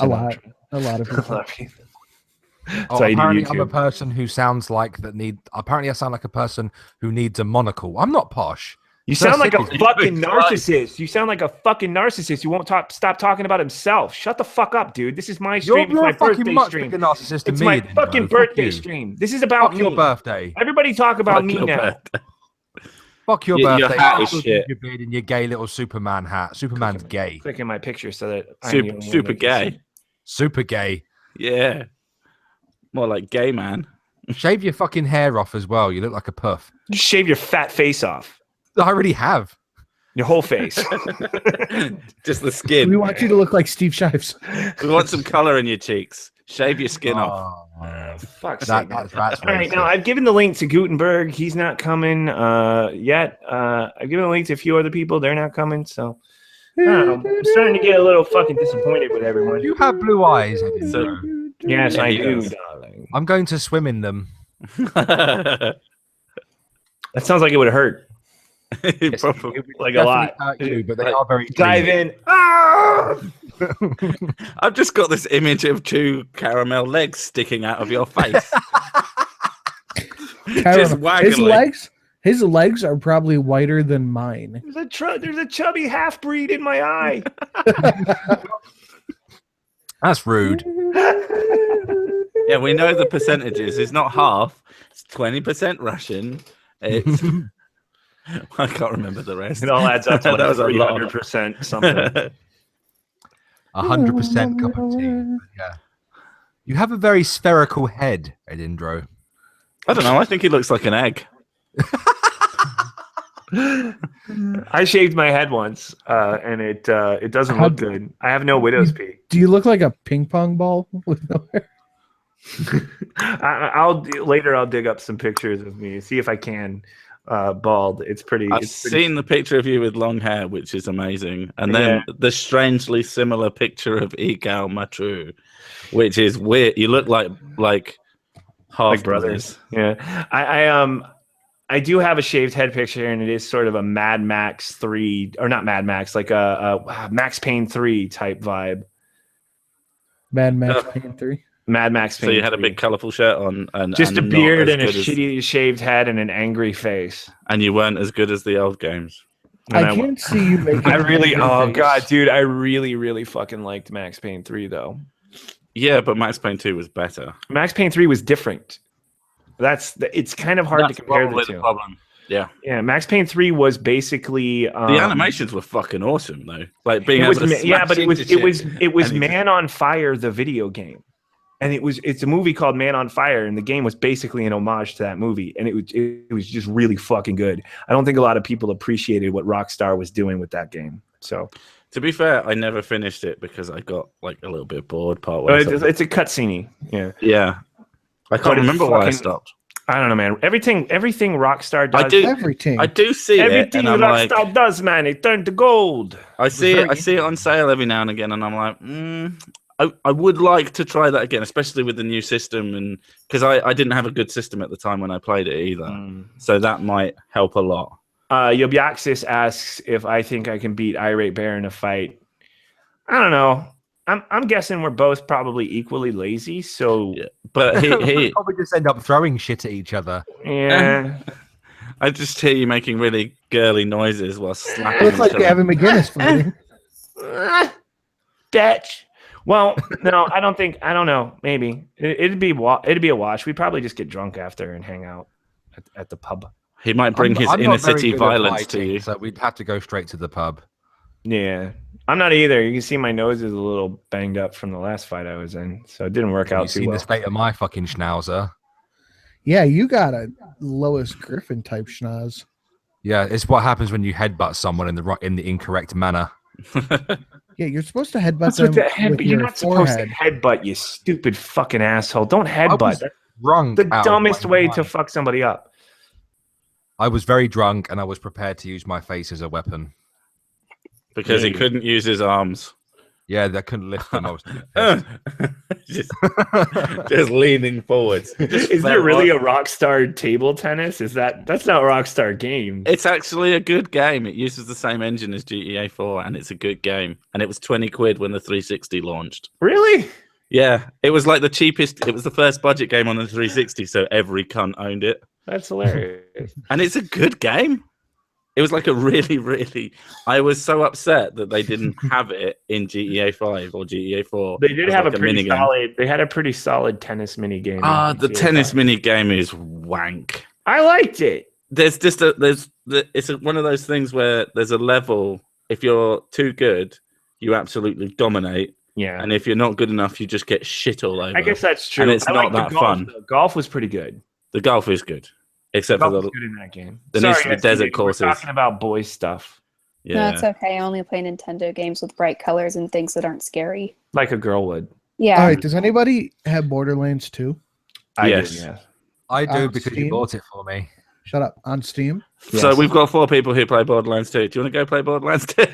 A lot. A lot of I people. love you. Oh, So you do apparently, I'm a YouTube. person who sounds like that. Apparently, I sound like a person who needs a monocle. I'm not posh. You sound like a Christ. fucking narcissist. You sound like a fucking narcissist. You won't stop talking about himself. Shut the fuck up, dude. This is my stream. It's my birthday much stream. bigger narcissist than It's me. my Edindro. fucking Fuck birthday you. stream. This is about Fuck your me. birthday. Everybody talk about Fuck me your now. birthday. Fuck your Your birthday. hat is Fuck shit. Your beard and your gay little Superman hat. Superman's gay. Click in my picture so that I'm the only one Super that can see. gay. Super gay. Yeah. More like gay man. Shave your fucking hair off as well. You look like a puff. Just shave your fat face off. I already have. Your whole face. Just the We skin. want you to look like Steve Shives. We want some color in your cheeks. Shave your skin off. Oh, man. Fuck's That- sake. that's All right, racist. now I've given the link to Gutenberg. He's not coming yet. I've given the link to a few other people. They're not coming. So I don't know. I'm starting to get a little fucking disappointed with everyone. You have blue eyes, Edindro. Yes, Yeah, I he do, does. darling. I'm going to swim in them. That sounds like it would hurt. Probably. Like a lot. Definitely hurt you, but they are very Dive clean. in. Ah! I've just got this image of two caramel legs sticking out of your face. Just waggling. His legs are probably whiter than mine. There's a chubby half breed in my eye. That's rude. Yeah, we know the percentages. It's not half. It's 20% Russian. It's I can't remember the rest. It all adds up to like That was a lot. 300% something. 100% cup of tea. Yeah. You have a very spherical head, Edindro. I don't know. I think he looks like an egg. I shaved my head once, and it doesn't look good. I have no widow's peak. Do you look like a ping pong ball with no hair? I'll dig up some pictures of me, see if I can bald. It's pretty. I've It's pretty seen the picture of you with long hair, which is amazing. And then the strangely similar picture of Igao Matru, which is weird. You look like half like brothers. Yeah, I do have a shaved head picture, and it is sort of a Mad Max 3, or not Mad Max, like a Max Payne 3 type vibe. Mad Max Payne 3. Mad Max Payne. So you had a 3. big colorful shirt on, and just a not beard as and a good as- shitty shaved head and an angry face. and you weren't as good as the old games. And I can't see you making. I really, an oh angry god, face. dude, I really fucking liked Max Payne 3 though. Yeah, but Max Payne 2 was better. Max Payne 3 was different. It's kind of hard That's to compare the probably two. problem. Yeah, Yeah, Max Payne 3 was basically the animations were fucking awesome though. Like being It able was, to yeah, smash but it was into shit. Man on Fire, the video game, and it's a movie called Man on Fire, and the game was basically an homage to that movie, and it was just really fucking good. I don't think a lot of people appreciated what Rockstar was doing with that game. So To be fair, I never finished it because I got like a little bit bored partway. It's a cutscene. Yeah. Yeah. I But can't it's remember why I fucking- stopped. I don't know, man. Everything Rockstar does. I do. Everything. I do see it, Everything and I'm like, Rockstar does, man, it turned to gold. I see it on sale every now and again, and I'm like, I would like to try that again, especially with the new system, and because I didn't have a good system at the time when I played it either, so that might help a lot. Yobiaxis asks if I think I can beat Irate Bear in a fight. I don't know. I'm guessing we're both probably equally lazy, so Yeah. But he probably just end up throwing shit at each other. yeah. I just hear you making really girly noises while slapping. It looks like each other. Gavin McGinnis fighting. Bitch. Well, no, I don't know. Maybe it'd be a watch. We'd probably just get drunk after and hang out at the pub. He might bring his I'm inner not very city good at violence to fighting, you. so we'd have to go straight to the pub. Yeah, I'm not either. You can see my nose is a little banged up from the last fight I was in, so it didn't work Have out you too seen well. the state of my fucking schnauzer? Yeah, you got a Lois Griffin type schnoz. Yeah, it's what happens when you headbutt someone in the incorrect manner. Yeah, you're supposed to headbutt What's them with the head? with You're your not supposed to forehead. headbutt, you stupid fucking asshole. Don't headbutt. was That's Drunk. the out of dumbest my way mind. to fuck somebody up. I was very drunk and I was prepared to use my face as a weapon. Because he Yeah. couldn't use his arms. Yeah, they couldn't lift them. I was pissed. just leaning forwards. Is there really a Rockstar table tennis? That's not a Rockstar game? It's actually a good game. It uses the same engine as GTA 4, and it's a good game. And it was 20 quid when the 360 launched. Really? Yeah, it was like the cheapest. It was the first budget game on the 360, so every cunt owned it. That's hilarious. And it's a good game. It was like a really. I was so upset that they didn't have it in GTA 5 or GTA 4. They did as have like a pretty minigame. solid. They had a pretty solid tennis mini game. The tennis mini game is wank. I liked it. There's just one of those things where there's a level. If you're too good, you absolutely dominate, Yeah, and if you're not good enough, you just get shit all over. I guess that's true. And it's I not liked the that golf, fun. though. Golf was pretty good. The golf is good, except Golf for was the good in that game. there needs to be SDJ, desert we're courses. talking about boys stuff, No, yeah. it's okay. I only play Nintendo games with bright colors and things that aren't scary. like a girl would. Yeah. All right, does anybody have Borderlands 2? I Yes. did, yeah. I do On because Steam? you bought it for me. Shut up. On Steam? So Yes. we've got 4 people who play Borderlands 2. Do you want to go play Borderlands 2?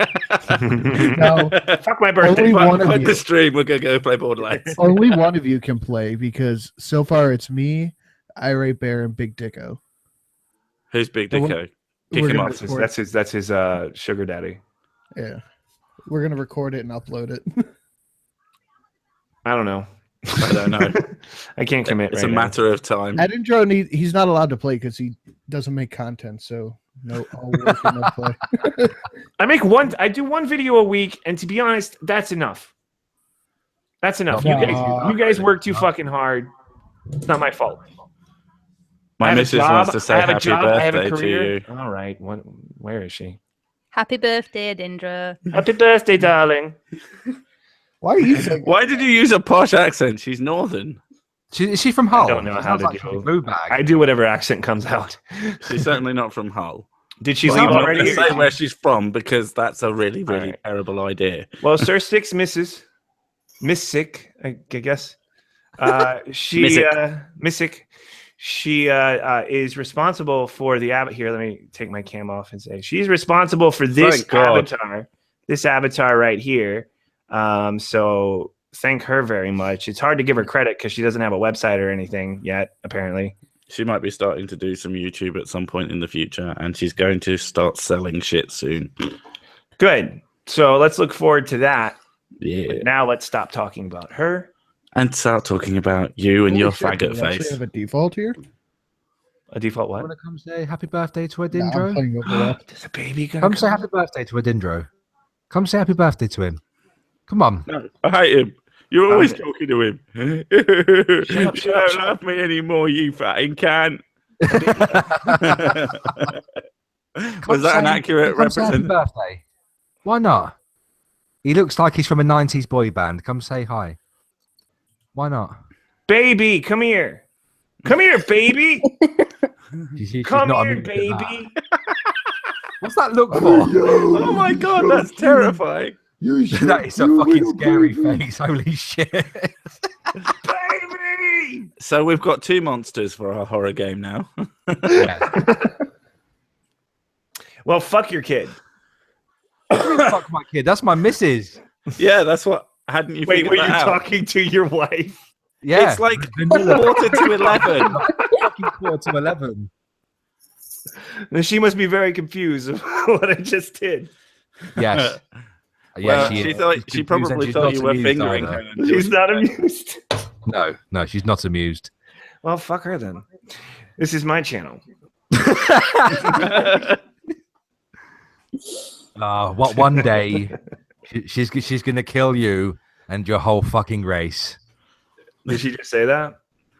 No. Fuck my birthday. Only one of Put you. the stream. We're gonna go play Borderlands. Only one of you can play because so far it's me, Irate Bear, and Big Dicko. Who's Big Well, Dicko? Kick we're him gonna off. record- That's his sugar daddy. Yeah. We're going to record it and upload it. I don't know. I don't know. I can't commit. It's right a now. matter of time. Edindro, he's not allowed to play because he doesn't make content. So no, all work and no play. I do one video a week, and to be honest, that's enough. That's enough. You guys work too fucking hard. It's not my fault. I My have a missus job, wants to say I have a happy job, I have a birthday to career. you. All right. Where is she? Happy birthday, Edindro. Happy birthday, darling. Why are you saying Why did you use a posh accent? She's northern. Is she from Hull? don't know She how sounds to like do she's a it. boo bag. I do whatever accent comes out. She's certainly not from Hull. Did she Well, leave I'm not already? going to say where she's from because that's a really Alright. terrible idea. Well, Sir Six misses. Miss Sick, I guess. She Missick. She is responsible for the avatar. Here, let me take my cam off and say she's responsible for this Thank God. avatar. This avatar right here. So thank her very much. It's hard to give her credit because she doesn't have a website or anything yet, apparently. She might be starting to do some YouTube at some point in the future, and she's going to start selling shit soon. Good. So let's look forward to that. Yeah. But now let's stop talking about her. And start talking about you and your Holy shit, faggot do we actually face. have a default here? A default what? Want to come say happy birthday to Nah, I'm Edindro? playing Overwatch. Does a baby gonna Come say happy birthday to Edindro. Come say happy birthday to him. Come on. No, I hate him. You're always Okay. talking to him. Shut up, You shut don't up. love me anymore, you fucking cunt. Was that an accurate Come say happy representation? birthday. Why not? He looks like he's from a 90s boy band. Come say hi. Why not? Baby, come here. Come here, baby. She's Come not here, amused at that. baby. What's that look for? Oh my god, that's terrifying. That is a fucking scary face. Holy shit. Baby! So we've got 2 monsters for our horror game now. Yeah. Well, fuck your kid. Fuck my kid. That's my missus. Yeah, that's what. Hadn't you? Wait, figured were you that out? talking to your wife? Yeah. It's like 11:45. Fucking 11:45. Then she must be very confused of what I just did. Yes. Well, she she is. thought She's she confused and probably she's thought not you were amused fingering either. her. until She's she- not amused. No, she's not amused. Well, fuck her then. This is my channel. What one day she's gonna kill you and your whole fucking race. Did she just say that?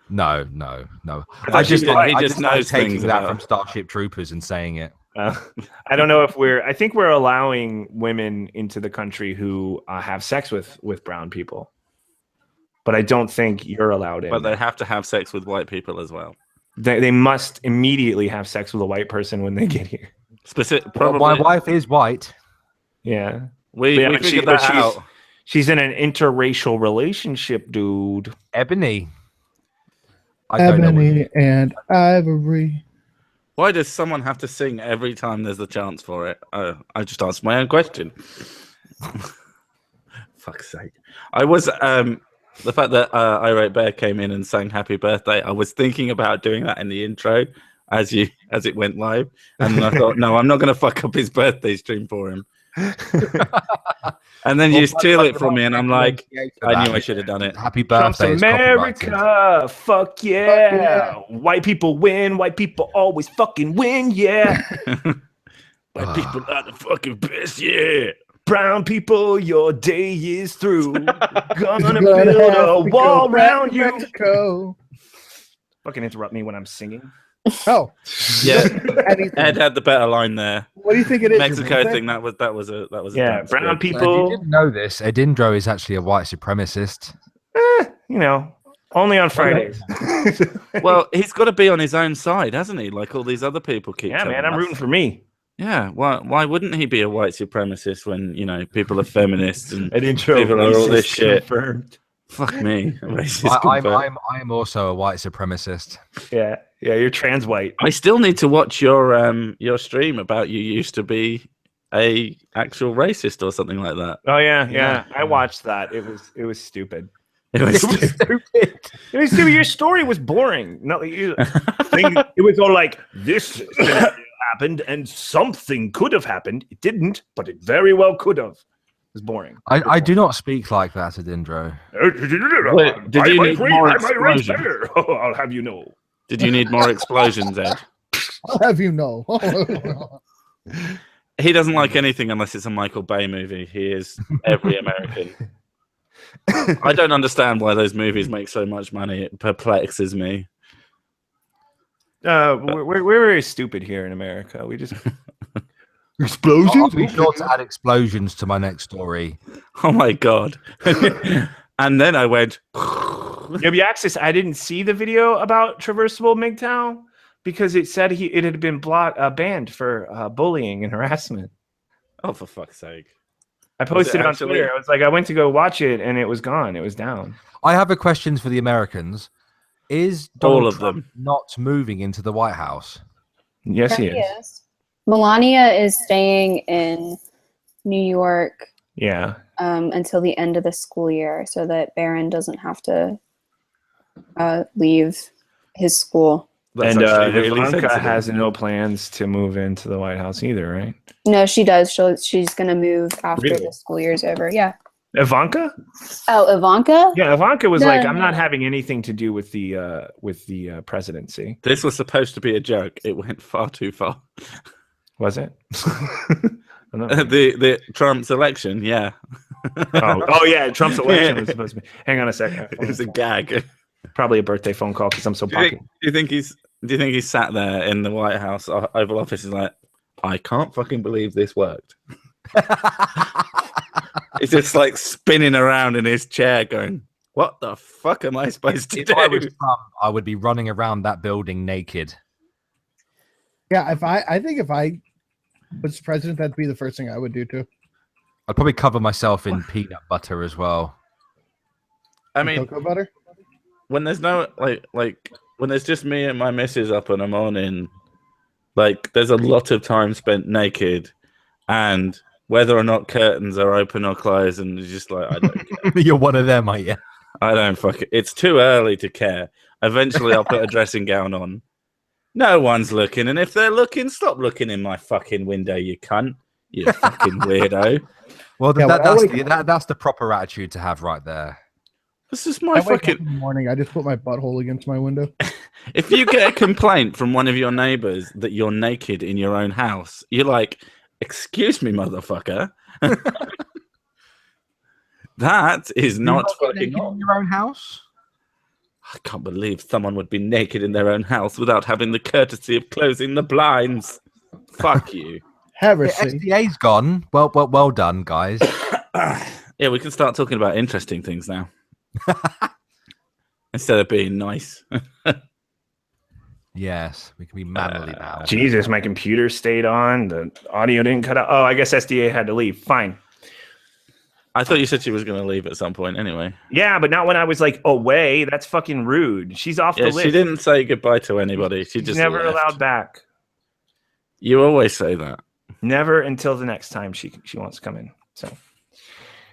No. thought I she just did. like, He I just just like knows taking things that about- from Starship Troopers and saying it. I don't know if I think we're allowing women into the country who have sex with brown people, but I don't think you're allowed in. But they have to have sex with white people as well. They must immediately have sex with a white person when they get here. Probably. My wife is white. Yeah. We Yeah, but figured but that out. She's in an interracial relationship, dude. Ebony. I don't know. Ebony and Ivory. Why does someone have to sing every time there's a chance for it? I just asked my own question. Fuck's sake! I was the fact that Irate Bear came in and sang "Happy Birthday." I was thinking about doing that in the intro as it went live, and I thought, no, I'm not going to fuck up his birthday stream for him. And then you steal it from me, and I'm like, I knew I should have done it. Happy Trump's birthday. is copyrighted. America. Fuck yeah. White people win. White people always fucking win. Yeah. White people are the fucking best, yeah. Brown people, your day is through. Gonna Gonna build have a to wall go back around to you. Mexico. Fucking interrupt me when I'm singing. Oh, Yeah, anything. Ed had the better line there. What do you think it is? Mexico Jamaica? thing. That was a Yeah, dance brown move. If you people. didn't know this, Edindro is actually a white supremacist. You know, only on Fridays. Well, he's got to be on his own side, hasn't he? Like all these other people keep. Yeah, telling man, I'm us. rooting for me. Yeah, why wouldn't he be a white supremacist when people are feminists and An intro. people are all this shit? Confirmed. Fuck me, racist confirmed. I'm also a white supremacist. Yeah, you're trans white. I still need to watch your stream about you used to be a actual racist or something like that. Oh yeah. I watched that. It was stupid. It was Stupid. It was stupid. Your story was boring. No, it was all like this happened and something could have happened. It didn't, but it very well could have. It was boring. I do not speak like that, Edindro. Wait, did you need more explosion? I'll have you know. Did you need more explosions, Ed? I'll have you know. He doesn't like anything unless it's a Michael Bay movie. He is every American. I don't understand why those movies make so much money. It perplexes me. We're very stupid here in America. We just Explosions? I'll be sure to add explosions to my next story. Oh my god! And then I went. Access. I didn't see the video about traversable MGTOW because it said it had been banned for bullying and harassment. Oh, for fuck's sake! I posted it on actually? Twitter. I was like, I went to go watch it and it was gone. It was down. I have a question for the Americans. Is All Donald of Trump them. not moving into the White House? Yes, he is. Melania is staying in New York Yeah. until the end of the school year so that Barron doesn't have to leave his school. That's And actually really Ivanka sensible. has no plans to move into the White House either, right? No, she does. She's going to move after Really? the school year's over. Yeah. Ivanka? Oh, Ivanka? Yeah, Ivanka was No, like, I'm not no. having anything to do with the presidency. This was supposed to be a joke. It went far too far. Was it? I don't know. The Trump's election, yeah, oh yeah, Trump's election was supposed to be. Hang on a second. it was a gag. Probably a birthday phone call because I'm so Do you popular. think he's sat there in the White House Oval Office and like, I can't fucking believe this worked. He's just like spinning around in his chair, going, "What the fuck am I supposed to If I was do?" Trump, I would be running around that building naked. Yeah, I think if I was president, that'd be the first thing I would do too. I'd probably cover myself in peanut butter as well. I mean, Cocoa butter. when there's no like when there's just me and my missus up in the morning, like there's a lot of time spent naked, and whether or not curtains are open or closed, and it's just like I don't care. You're one of them, aren't you? I don't fuck it. It's too early to care. Eventually, I'll put a dressing gown on. No one's looking, and if they're looking, stop looking in my fucking window, you cunt. You fucking weirdo. Well, Yeah, that's the proper attitude to have right there. This is I my wake up fucking. in the morning. I just put my butthole against my window. If you get a complaint from one of your neighbors that you're naked in your own house, you're like, "Excuse me, motherfucker." That is not fucking in your own house. I can't believe someone would be naked in their own house without having the courtesy of closing the blinds. Fuck you. Heresy. SDA's gone. Well done, guys. Yeah, we can start talking about interesting things now. Instead of being nice. Yes, we can be manly now. Jesus, my computer stayed on. The audio didn't cut out. Oh, I guess SDA had to leave. Fine. I thought you said she was going to leave at some point anyway. Yeah, but not when I was like away. That's fucking rude. She's off the list. She didn't say goodbye to anybody. She just never left. allowed back. You always say that. Never until the next time she wants to come in. So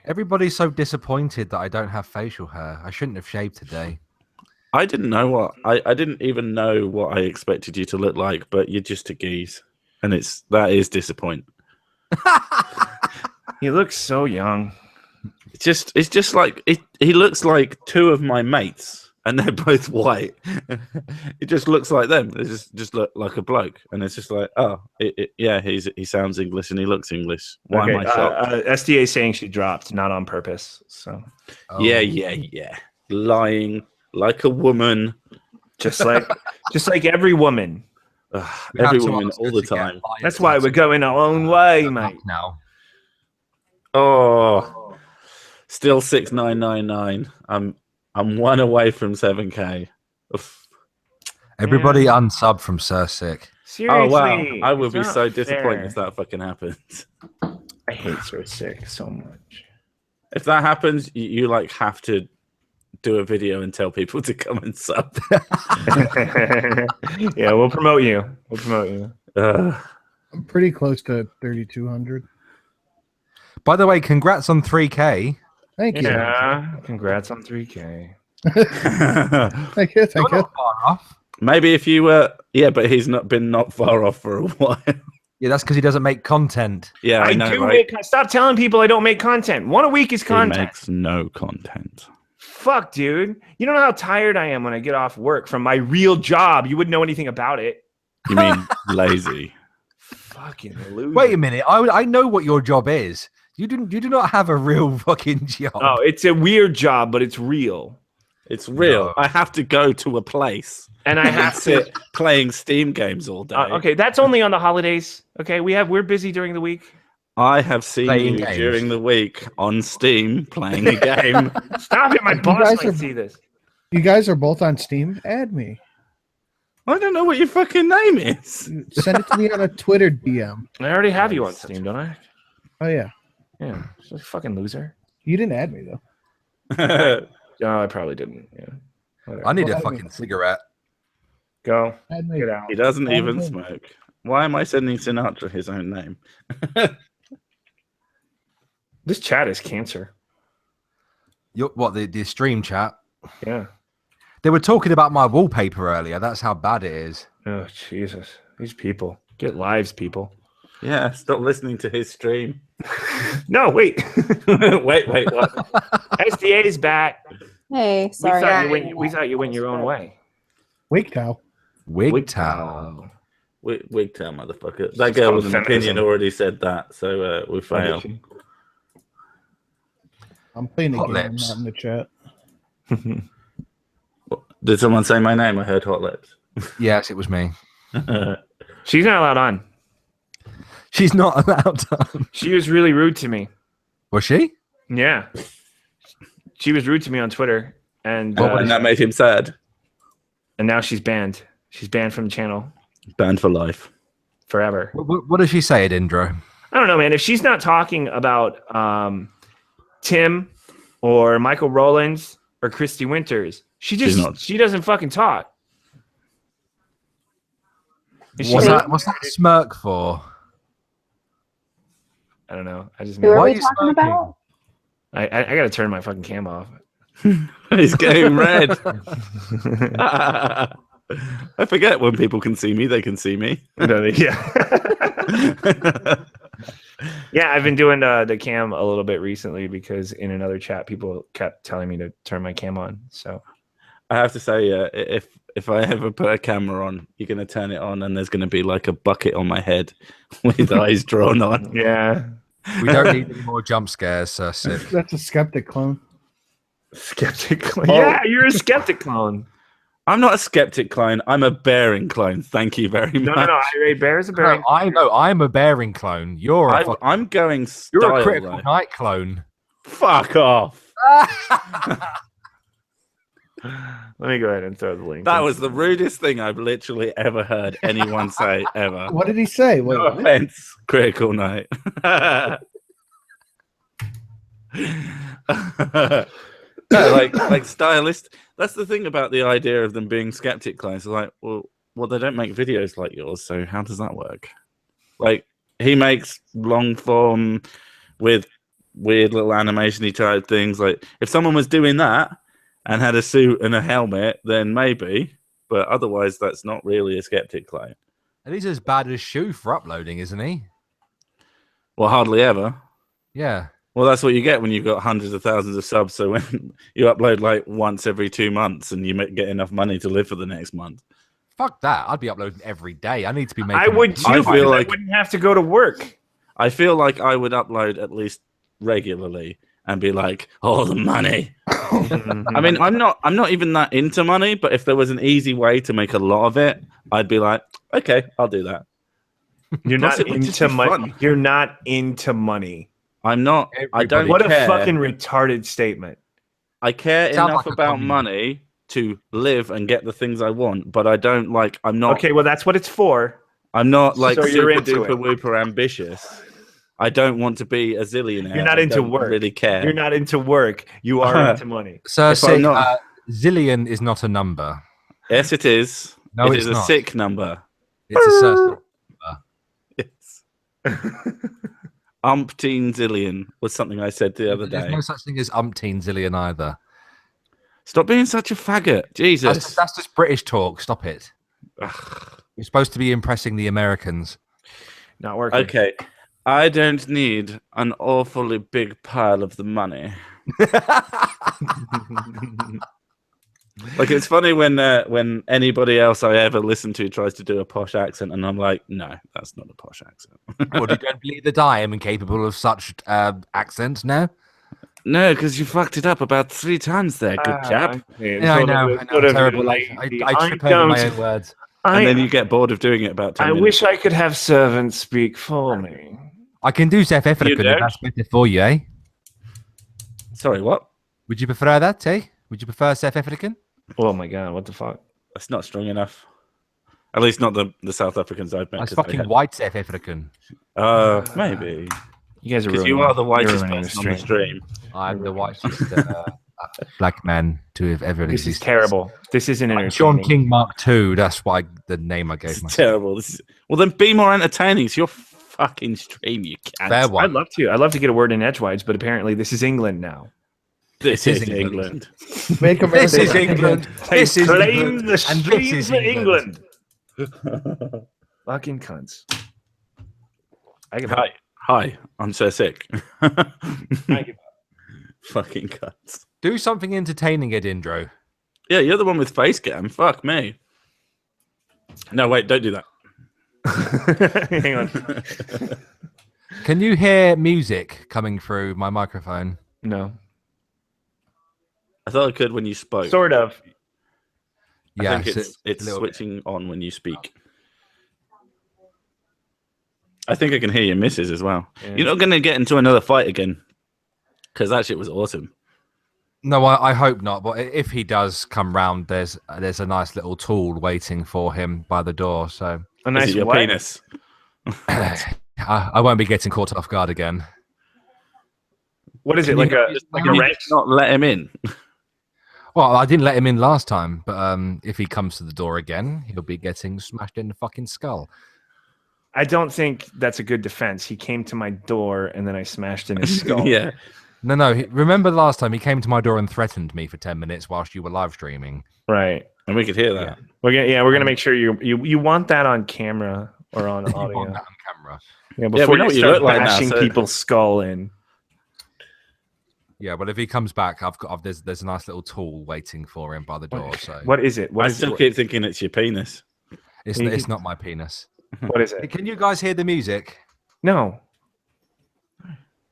Everybody's so disappointed that I don't have facial hair. I shouldn't have shaved today. I didn't know what I didn't even know what I expected you to look like, but you're just a geese, and that is disappointing. he looks so young. It's just like he looks like two of my mates, and they're both white. It just looks like them. They just look like a bloke, and it's just like, oh, yeah, he sounds English and he looks English. Why am I shocked? SDA saying she dropped, not on purpose. So yeah, lying like a woman, just like every woman. Every woman all the time. That's why we're going our own way, mate. Now, oh, still 6999. I'm one away from 7K. Oof. everybody unsub from Sick. Seriously, Oh wow, I would be it's so not disappointed fair. if that fucking happens. I hate Sir Sick so much. If that happens, you like have to do a video and tell people to come and sub. Yeah, we'll promote you. I'm pretty close to 3,200. By the way, congrats on 3K. Thank you. Yeah, congrats on 3K. Thank you. You're not far off. Maybe if you were, but he's not far off for a while. Yeah, that's because he doesn't make content. Yeah, I know, do right? stop telling people I don't make content. One a week is He content. makes no content. Fuck, dude. You don't know how tired I am when I get off work from my real job. You wouldn't know anything about it. You mean lazy? Fucking loser. Wait a minute. I know what your job is. You do not have a real fucking job. Oh, it's a weird job, but it's real. It's real. No. I have to go to a place And I have to. sit playing Steam games all day. Okay, that's only on the holidays. Okay, we're busy during the week. I have seen Playing you games. during the week on Steam playing a game. Stop it! My boss guys might are- see this. You guys are both on Steam. Add me. I don't know what your fucking name is. Send it to me on a Twitter DM. I already have you on Steam, don't I? Oh yeah. Yeah, so fucking loser. You didn't add me though. No, I probably didn't. Yeah. Whatever. I need a Well, fucking cigarette. Go. Add me. Get out. He doesn't even Oh. smoke. Why am I sending Sinatra his own name? This chat is cancer. The stream chat? Yeah. They were talking about my wallpaper earlier. That's how bad it is. Oh Jesus! These people get lives, people. Yeah, stop listening to his stream. No, wait. wait, what? SDA is back. Hey, sorry. We thought you went your own way. Wake cow. Wigtown. Wigtail, motherfucker. That It's girl called with an feminism. opinion already said that, so we fail. I'm playing a Hot game, lips. not in the chat. Did someone say my name? I heard Hot Lips. Yes, it was me. She's not allowed on. She's not allowed to. She was really rude to me. Was she? Yeah. She was rude to me on Twitter, and And that made him sad. now she's banned. She's banned from the channel Banned for life. forever. What does she say, Edindro? I don't know, man. If she's not talking about Tim or Michael Rowlands or Christy Winters, she doesn't fucking talk. What's that smirk for? I don't know. I just Who are Why we are you talking smoking? about? I gotta turn my fucking cam off. He's getting red. I forget when people can see me, they can see me. Yeah. Yeah, I've been doing the cam a little bit recently because in another chat, people kept telling me to turn my cam on. So I have to say, if I ever put a camera on, you're going to turn it on and there's going to be like a bucket on my head with eyes drawn on. yeah. We don't need any more jump scares, Sir Sid. That's a skeptic clone. Skeptic clone. Yeah, you're a skeptic clone. I'm not a skeptic clone. I'm a bearing clone. Thank you very much. No. A bear is a bearing. No, I know. I'm a bearing clone. I'm going You're style, a critical though. night clone. Fuck off. Let me go ahead and throw the link. That was the rudest thing I've literally ever heard anyone say ever. What did he say? Wait, No what? offense, critical night. No, like stylist. That's the thing about the idea of them being skeptic clones. Like, well, they don't make videos like yours, so how does that work? Like, he makes long form with weird little animation-y type things. Like, if someone was doing that and had a suit and a helmet, then maybe. But otherwise, that's not really a skeptic clone. And he's as bad as Shu for uploading, isn't he? Well, hardly ever. Yeah. Well, that's what you get when you've got hundreds of thousands of subs. So when you upload like once every 2 months and you get enough money to live for the next month. Fuck that. I'd be uploading every day. I need to be making... I would too. I feel I like- wouldn't have to go to work. I feel like I would upload at least regularly and be like, "Oh, the money." I mean, I'm not even that into money, but if there was an easy way to make a lot of it, I'd be like, "Okay, I'll do that." You're Plus, not it would just into be money. fun. You're not into money. I'm not. I don't What care. a fucking retarded statement. I care Sounds enough like a about communist. money to live and get the things I want, but I don't like. I'm not. Okay, well that's what it's for. I'm not like So super you're into duper it. whooper ambitious. I don't want to be a zillionaire. You're not I into don't work. Really care. You're not into work. You are into money. Sir If I'm Sid, not- zillion is not a number. Yes, it is. No, it it's is a not. sick number. It's a Sir Sid. Yes. Umpteen zillion was something I said the other There's day. no such thing as umpteen zillion either. Stop being such a faggot, Jesus. That's just British talk. Stop it. You're supposed to be impressing the Americans. Not working. Okay, I don't need an awfully big pile of the money. Like, it's funny when anybody else I ever listen to tries to do a posh accent, and I'm like, no, that's not a posh accent. Well, you don't believe that I am incapable of such accent, no? No, because you fucked it up about 3 times there, good chap. Yeah, I know. Terrible. I trip over my own words. And then you get bored of doing it about 10 I minutes. wish I could have servants speak for me. I can do South African don't? if that's better for you, eh? Sorry, what? Would you prefer that, eh? Would you prefer South African? Oh my god, what the fuck? That's not strong enough. At least not the South Africans I've met. That's 'cause they fucking had- white South African. Maybe. You guys are Because ruining you are the you're whitest ruining person on the stream. I'm the whitest black man to have ever This is existed. terrible. This isn't I'm entertaining. Sean King Mark II. That's why the name I gave It's myself. terrible. Well, then be more entertaining. It's your fucking stream, you can't. Fair I'd one. love to. I'd love to get a word in edgewise, but apparently this is England now. This is is England. England. Make America This is great again. England. This is Claim England. the And this streets is of England. England. Fucking cunts. I give Hi, I'm so sick. I give Fucking cuts. Do something entertaining, Edindro. Yeah, you're the one with face cam. Fuck me. No, wait, don't do that. Hang on. Can you hear music coming through my microphone? No. I thought I could when you spoke. Sort of. I think Yes, it's a little bit. switching on when you speak. I think I can hear your misses as well. Yeah. You're not going to get into another fight again. Because that shit was awesome. No, I hope not. But if he does come round, there's a nice little tool waiting for him by the door. So A Is nice it your what? penis? I won't be getting caught off guard again. What is it, Can like you a guys- like Can a you wrench? just not let him in? Well, I didn't let him in last time, but if he comes to the door again, he'll be getting smashed in the fucking skull. I don't think that's a good defense. He came to my door and then I smashed in his skull. Yeah. No. Remember last time he came to my door and threatened me for 10 minutes whilst you were live streaming? Right. And we could hear that. We're gonna make sure you want that on camera or on You want audio. that on camera. Yeah, we before know you what you start look like now, bashing so- people's skull in. Yeah, but if he comes back, there's a nice little tool waiting for him by the door. So What is it? What I is still it? keep thinking it's your penis. it's not my penis. What is it? Can you guys hear the music? No.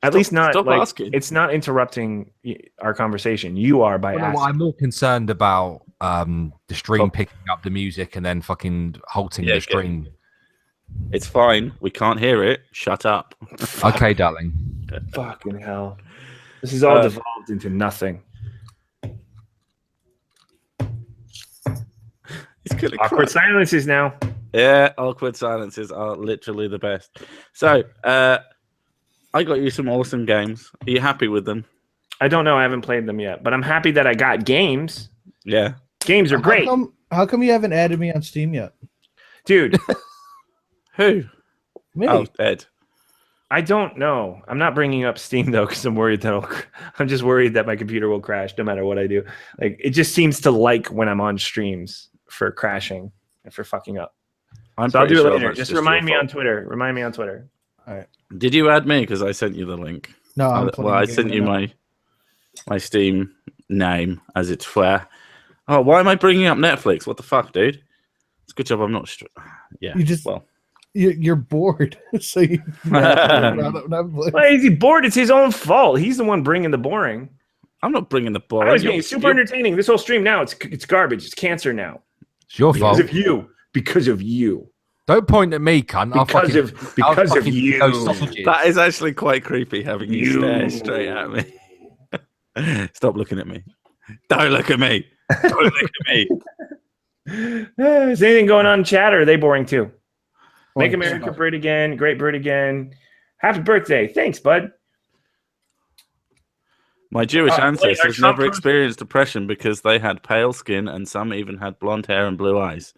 At least not stop like asking. it's not interrupting our conversation. You are by Well, no, asking. I'm more concerned about the stream Oh. picking up the music and then fucking halting Yeah, the okay. stream. It's fine. We can't hear it. Shut up. Okay, darling. Fucking hell. This is all Uh, devolved into nothing. It's gonna Awkward cry. silences now. Yeah, awkward silences are literally the best. So, I got you some awesome games. Are you happy with them? I don't know. I haven't played them yet, but I'm happy that I got games. Yeah. Games are great, How come you haven't added me on Steam yet? dude. Who? Me. Oh, Ed. I don't know. I'm not bringing up Steam though because I'm worried I'm just worried that my computer will crash no matter what I do. Like it just seems to like when I'm on streams for crashing and for fucking up. I'm So I'll pretty do it sure later. that's Just your remind me on fault. Twitter. Remind me on Twitter. Did you add me? Because I sent you the link. No, I'm Well, playing I the game sent you right my Steam name as it's where. Oh, why am I bringing up Netflix? What the fuck, dude? It's a good job I'm not. Yeah. You just- well. You're bored, so you. Why is he bored? It's his own fault. He's the one bringing the boring. I'm not bringing the ball. I was being super entertaining. This whole stream now, it's garbage. It's cancer now. It's your Because fault. of you. Because of you. Don't point at me, cunt. I'll Because fucking- of I'll because of fucking you. go sausages. That is actually quite creepy having you You. stare straight at me. Stop looking at me. Don't look at me. Don't look at me. Is anything going on in chat or are they boring too? Make Boring. America great again. Great bird again. Happy birthday. Thanks, bud. My Jewish wait, ancestors are Trump never experienced depression because they had pale skin and some even had blonde hair and blue eyes.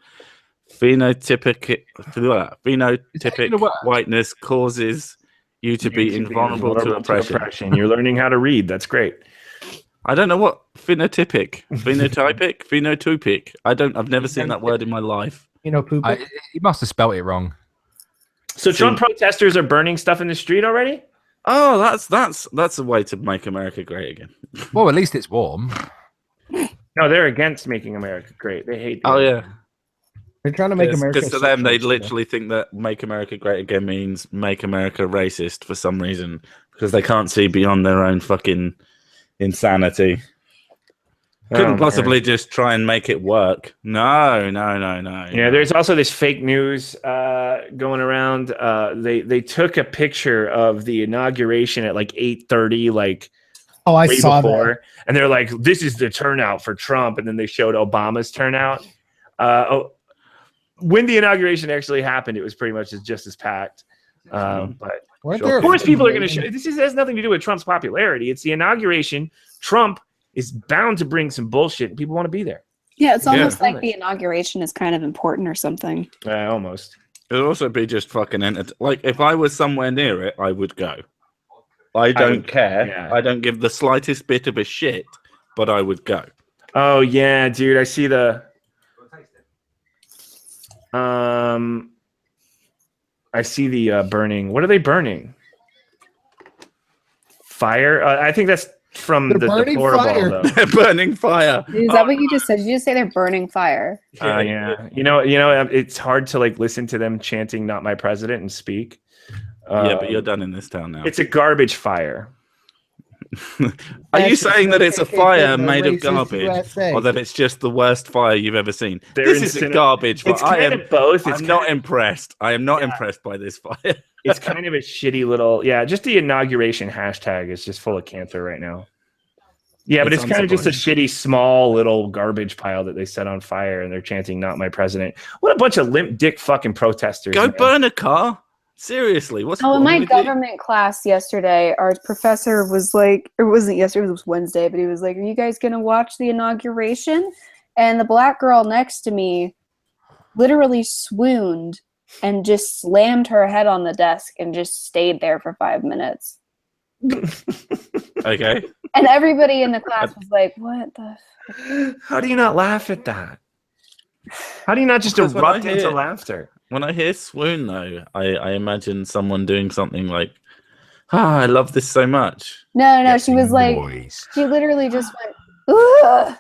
Phenotypic word? whiteness causes you to be invulnerable to oppression. You're learning how to read. That's great. I don't know what phenotypic. I've never seen that word in my life. Poop. He must have spelt it wrong. So Trump protesters are burning stuff in the street already? Oh, that's a way to make America great again. Well, at least it's warm. No, they're against making America great. They hate. Oh yeah. They're trying to make America. Because to them, they socialist, literally think that "Make America Great Again" means "Make America Racist" for some reason, because they can't see beyond their own fucking insanity. Couldn't possibly just try and make it work. No. Yeah, there's also this fake news going around. They took a picture of the inauguration at like 8:30, like Oh, I way saw before, that. and they're like, "This is the turnout for Trump," and then they showed Obama's turnout. When the inauguration actually happened, it was pretty much just as packed. But Weren't Sure. there of course, people are going to million- show. This has nothing to do with Trump's popularity. It's the inauguration. Trump is bound to bring some bullshit, and people want to be there. Yeah, it's almost Yeah. like the inauguration is kind of important or something. Almost. It'd also be just fucking like if I was somewhere near it, I would go. I don't care. yeah. I don't give the slightest bit of a shit, but I would go. Oh yeah, dude. I see the. I see the burning. What are they burning? Fire. I think that's from They're the burning deplorable, fire. though. Burning fire. Is that what you just said? Did you just say they're burning fire? Yeah. You know. It's hard to like listen to them chanting "Not my president" and speak. Yeah, but you're done in this town now. It's a garbage fire. Are you That's saying that it's a KKK, fire the made of racist garbage, USA. or that it's just the worst fire you've ever seen? They're This is instant- garbage. But It's kind of both. It's I'm not kind of, impressed. I am not impressed by this fire. it's kind of a shitty little. Yeah, just the inauguration hashtag is just full of cancer right now. Yeah, but It's it's kind of just a unsurprising. shitty, small little garbage pile that they set on fire, and they're chanting "Not my president." What a bunch of limp dick fucking protesters! Go man. burn a car. Seriously, what's Oh, in wrong my with you? government class yesterday, our professor was like, it wasn't yesterday, it was Wednesday, but he was like, "Are you guys going to watch the inauguration?" And the black girl next to me literally swooned and just slammed her head on the desk and just stayed there for 5 minutes. Okay. And everybody in the class was like, "What the?" How do you not laugh at that? How do you not just Because when erupt I into hear- laughter? When I hear swoon, though, I imagine someone doing something like, I love this so much. No, she was like, Moist. she literally just went, "Ugh."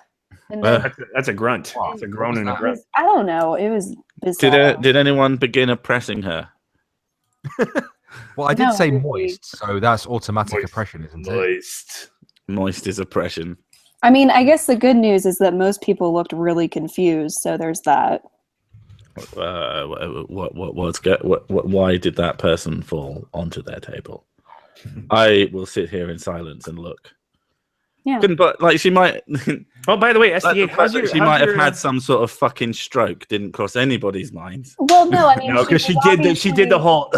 And then That's a grunt. It's a groan and a it grunt. was, I don't know. It was bizarre. Did anyone begin oppressing her? Well, I did No, say everybody- moist, so that's automatic Moist. oppression, isn't it? Moist. Moist is oppression. I mean, I guess the good news is that most people looked really confused, so there's that. Why did that person fall onto their table? I will sit here in silence and look. Yeah. But like she might, Oh, by the way, like, SDA, the fact that she might have had some sort of fucking stroke didn't cross anybody's mind. Well, no, I mean, No, because she did the whole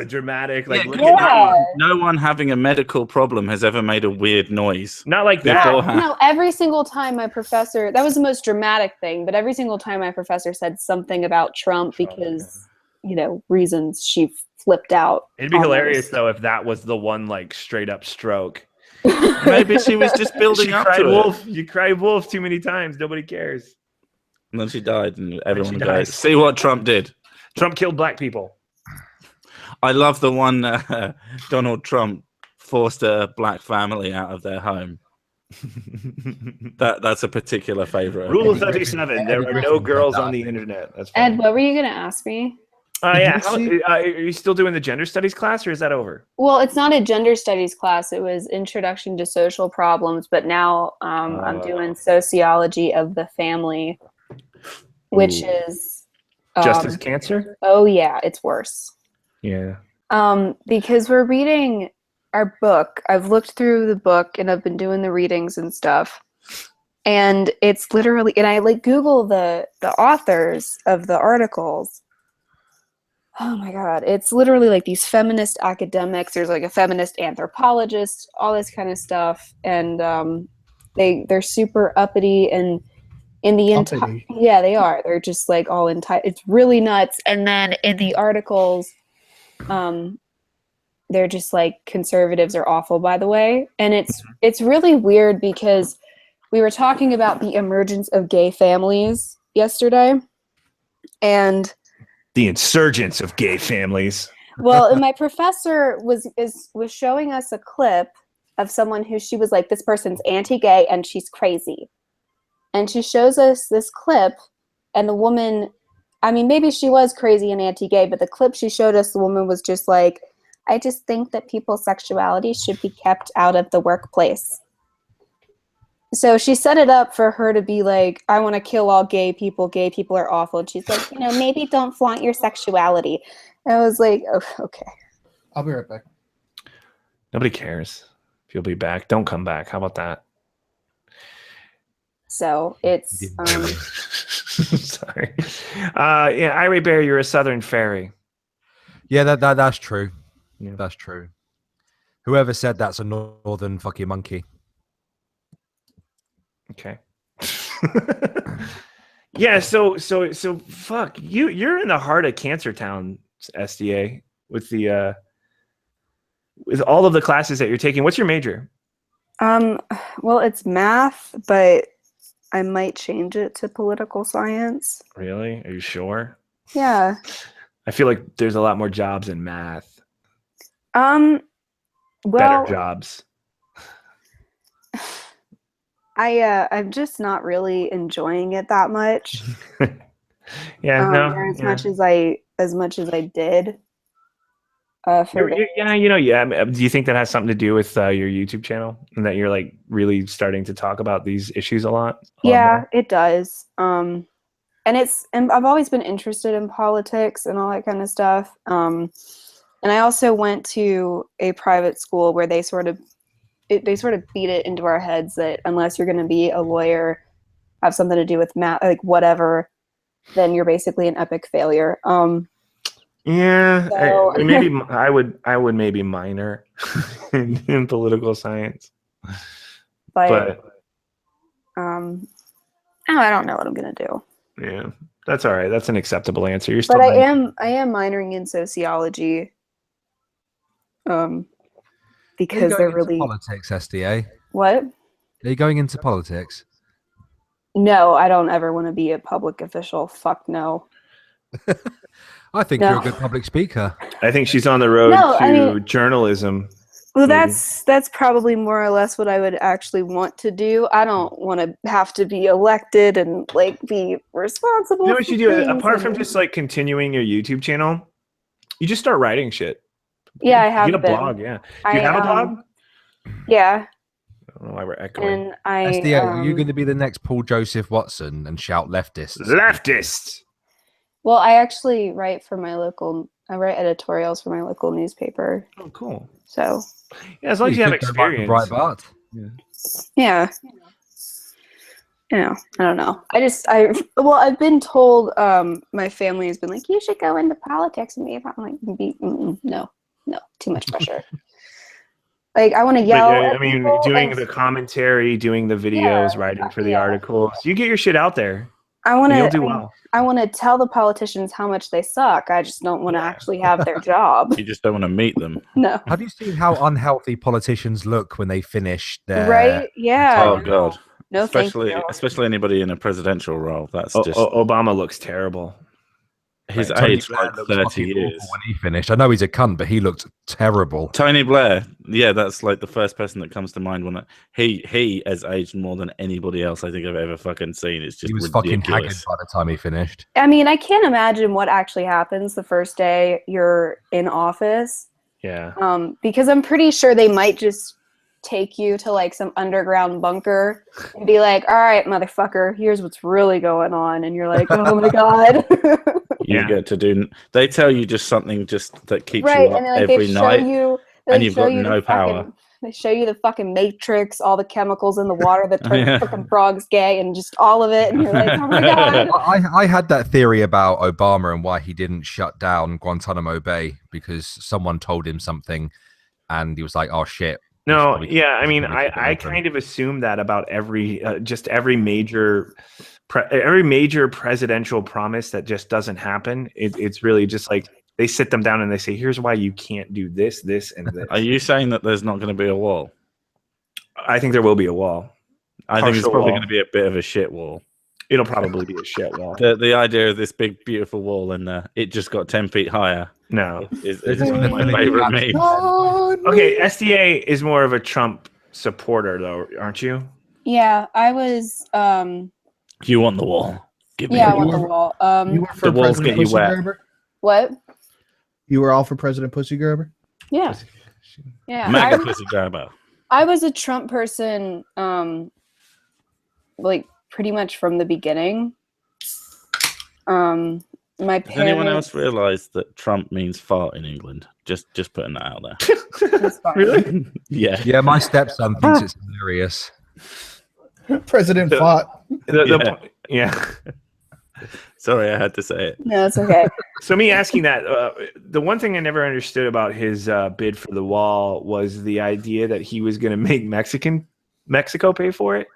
dramatic, like, Yeah, look yeah. at me. No one having a medical problem has ever made a weird noise. Not like Yeah. that. beforehand. No, every single time my professor, that was the most dramatic thing, but every single time my professor said something about Trump because, reasons, she flipped out. It'd be almost. hilarious though if that was the one like straight up stroke. Maybe she was just building She up cried to wolf. You cried wolf too many times. Nobody cares. it. And then she died, and everyone she goes, dies. "See what Trump did." Trump killed black people. I love the one Donald Trump forced a black family out of their home. That's a particular favorite. Rule Eddie 37. Griffin- There Eddie are Griffin no said girls that, on the I think. internet. That's Ed, funny. what were you going to ask me? Yeah. Did you see- Are you still doing the gender studies class, or is that over? Well, it's not a gender studies class. It was Introduction to Social Problems, but now I'm doing Sociology of the Family, which Ooh. is Just as cancer? oh yeah, it's worse. Yeah. Because we're reading our book. I've looked through the book and I've been doing the readings and stuff. And it's literally, and I like Google the authors of the articles. Oh my God. It's literally like these feminist academics. There's like a feminist anthropologist, all this kind of stuff. And they're super uppity and in the entire, Uppity. yeah, they are. They're just like all entire, it's really nuts. And then in the articles, they're just like, conservatives are awful, by the way. And it's really weird because we were talking about the emergence of gay families yesterday. And The insurgents of gay families. well, and my professor was showing us a clip of someone who she was like, this person's anti-gay and she's crazy. And she shows us this clip, and the woman, I mean, maybe she was crazy and anti-gay, but the clip she showed us, the woman was just like, I just think that people's sexuality should be kept out of the workplace. So she set it up for her to be like, I want to kill all gay people. Gay people are awful. And she's like, maybe don't flaunt your sexuality. And I was like, oh, okay. I'll be right back. Nobody cares if you'll be back. Don't come back. How about that? So it's Sorry. Yeah, Irie Bear, you're a Southern fairy. Yeah, that's true. Yeah. That's true. Whoever said that's a northern fucking monkey. Okay. Yeah, so fuck. You're in the heart of Cancer Town, SDA, with the with all of the classes that you're taking. What's your major? well, it's math, but I might change it to political science. Really? Are you sure? Yeah. I feel like there's a lot more jobs in math. Well, Better jobs. I'm just not really enjoying it that much. Yeah, no. Or as Yeah. much as I did. For Yeah. Do you think that has something to do with your YouTube channel and that you're like really starting to talk about these issues a lot? yeah, it does. And I've always been interested in politics and all that kind of stuff. And I also went to a private school where they sort of beat it into our heads that unless you're going to be a lawyer, have something to do with math, like whatever, then you're basically an epic failure. Yeah, So- maybe I would maybe minor in political science, but I don't know what I'm gonna do. yeah, that's all right. That's an acceptable answer. You're But still. I am minoring in sociology. Are you Because going they're into really politics, SDA? what? Are you going into politics? No, I don't ever want to be a public official. Fuck no. I think No. you're a good public speaker. I think she's on the road No, to I mean- journalism. Well, Maybe. that's probably more or less what I would actually want to do. I don't want to have to be elected and like be responsible. You know what for you do things apart from and- just like continuing your YouTube channel? You just start writing shit. Yeah, I have Get a been. blog. Yeah. Do you have a blog? Yeah, I don't know why we're echoing. and I SDA, are you going to be the next Paul Joseph Watson and shout leftists? Leftists. well, I actually write for my local. I write editorials for my local newspaper. Oh, cool. So Yeah, as long as you have experience. Breitbart. yeah, I don't know. I've been told. My family has been like, you should go into politics and be. I'm like, no, too much pressure. Like I want to But, yell. yeah, at I mean, people doing and- the commentary, doing the videos, Yeah, writing for the yeah. articles. You get your shit out there. I want You'll to. do well. I want to tell the politicians how much they suck. I just don't want to actually have their job. You just don't want to meet them. No. Have you seen how unhealthy politicians look when they finish their... Right? Yeah. Oh no. god. No, especially thank you. especially anybody in a presidential role. That's just Obama looks terrible. his Tony age Blair like looked 30 fucking years. awful when he finished. I know he's a cunt, but he looked terrible. Tony Blair, yeah, that's like the first person that comes to mind when he has aged more than anybody else I think I've ever fucking seen. It's just He was fucking haggard ridiculous. by the time he finished. I mean, I can't imagine what actually happens the first day you're in office. Yeah. Because I'm pretty sure they might just take you to like some underground bunker and be like, all right, motherfucker, here's what's really going on. And you're like, oh my God. You Yeah. get to do. They tell you just something just that keeps Right. you up And like every they show night. you, and they you've show got you no the power. fucking, they show you the fucking matrix, all the chemicals in the water that turn Yeah. fucking frogs gay and just all of it. And you're like, oh my God. I had that theory about Obama and why he didn't shut down Guantanamo Bay because someone told him something and he was like, oh shit. we should No, probably- yeah. I we should mean, probably keep it I open." kind of assume that about every major presidential promise that just doesn't happen. It's really just like they sit them down and they say, here's why you can't do this, this, and this. Are you saying that there's not going to be a wall? I think there will be a wall. I think it's Partial probably wall. going to be a bit of a shit wall. It'll probably be a shit wall. The idea of this big beautiful wall and it just got 10 feet higher No. is They're just my gonna favorite fill it meme. Okay, SDA is more of a Trump supporter, though, aren't you? Yeah, I was, You want the wall? Give me yeah, I the want wall. the wall. You were for The walls President get you Pussy wet. Grabber? What? You were all for President Pussy Grabber? Yeah. Yeah. Mega pussy grabber. I was a Trump person, like pretty much from the beginning. My Has anyone parents. else realised that Trump means fart in England? Just putting that out there. That's fine. Really? Yeah. Yeah, my stepson thinks it's hilarious. President The- fought. Yeah. Sorry, I had to say it. No, it's okay. So me asking that, the one thing I never understood about his bid for the wall was the idea that he was going to make Mexico pay for it.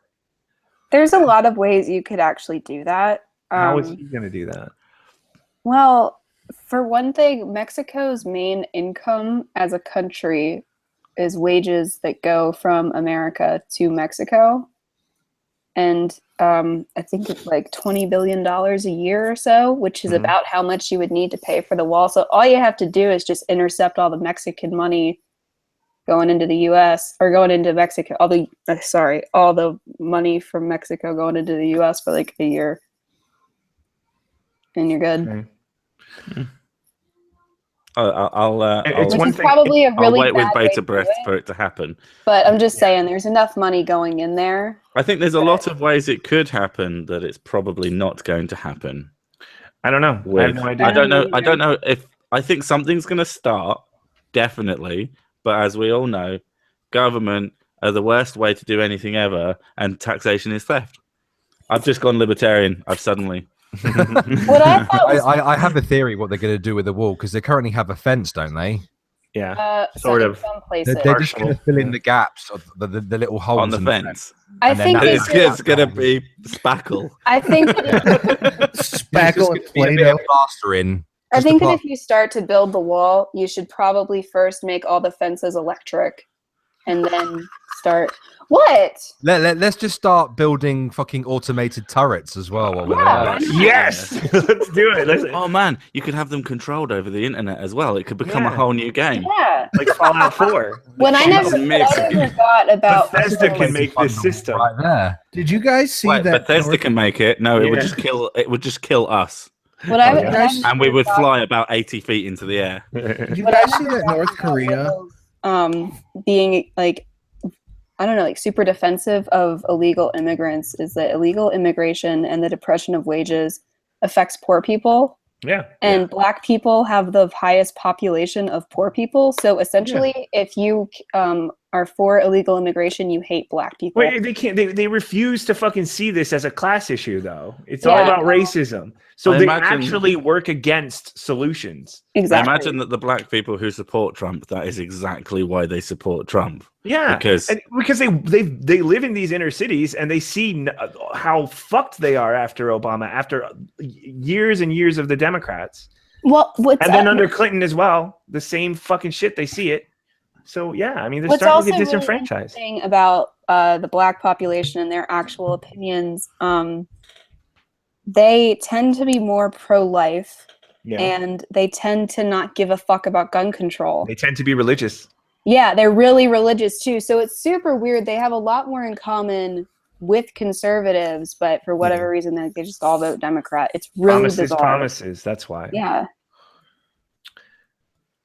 There's a lot of ways you could actually do that. How is he going to do that? Well, for one thing, Mexico's main income as a country is wages that go from America to Mexico. And I think it's like $20 billion a year or so, which is Mhm. about how much you would need to pay for the wall. So all you have to do is just intercept all the Mexican money going into the U.S. or going into Mexico. All the money from Mexico going into the U.S. for like a year, and you're good. Okay. I'll It's Which one is thing- probably a I'll really wait with bad way bated to breath do it. for it to happen. But I'm just saying, there's enough money going in there. I think there's a lot of ways it could happen that it's probably not going to happen. I don't know. I With. have no idea. I don't know. I either. don't know if I think something's going to start, definitely. But as we all know, government are the worst way to do anything ever, and taxation is theft. I've just gone libertarian. I've suddenly What I thought was I have a theory what they're going to do with the wall because they currently have a fence, don't they? Yeah, sort sort of of. some places. They're just going to Partial, fill in yeah. the gaps of the little holes On the in fence. I and then think that- they It's, should, it's going to be spackle. I think that Spackle and Be a bit Play-Doh. of plastering. I Just think the that if you start to build the wall, you should probably first make all the fences electric, and then start. What? Let's just start building fucking automated turrets as well while we're Yeah, there. why not? Yes, let's do it. Let's, Oh man, you could have them controlled over the internet as well. It could become a Yeah. whole new game. Yeah. like Fallout 4. When I never, Fallout what I never got about Bethesda can make this system. right there. Did you guys see Wait, that? Bethesda can make it. No, it would Yeah. just kill. It would just kill us, what I, Oh, what yeah. I and we never would got fly about 80 feet into the air. Did you What I guys see never that got North about Korea? being like, I don't know, like super defensive of illegal immigrants is that illegal immigration and the depression of wages affects poor people. Yeah. And Black people have the highest population of poor people. So essentially, if you are for illegal immigration, you hate Black people. Wait, they can't. They refuse to fucking see this as a class issue, though. It's all Yeah. about racism. So I they imagine- actually work against solutions. Exactly. I imagine that the black people who support Trump, that is exactly why they support Trump. Yeah, Because they live in these inner cities and they see how fucked they are after Obama, after years and years of the Democrats, Well, what's and then under Clinton as well. The same fucking shit. They see it. So yeah, I mean, they're what's starting to get also really disenfranchised. interesting about the Black population and their actual opinions, they tend to be more pro-life, Yeah, and they tend to not give a fuck about gun control. they tend to be religious. Yeah, they're really religious too. So it's super weird. They have a lot more in common with conservatives, but for whatever reason, they just all vote Democrat. It's really Promises, bizarre. promises. That's why. Yeah.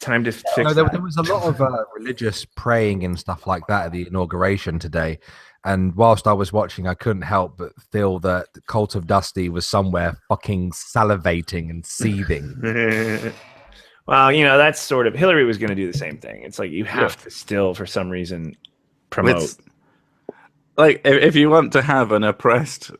Time to fix No, that. there was a lot of religious praying and stuff like that at the inauguration today. And whilst I was watching, I couldn't help but feel that the cult of Dusty was somewhere fucking salivating and seething. Well, you know, that's sort of Hillary was going to do the same thing. It's like you have to still, for some reason, promote. It's, like, if you want to have an oppressed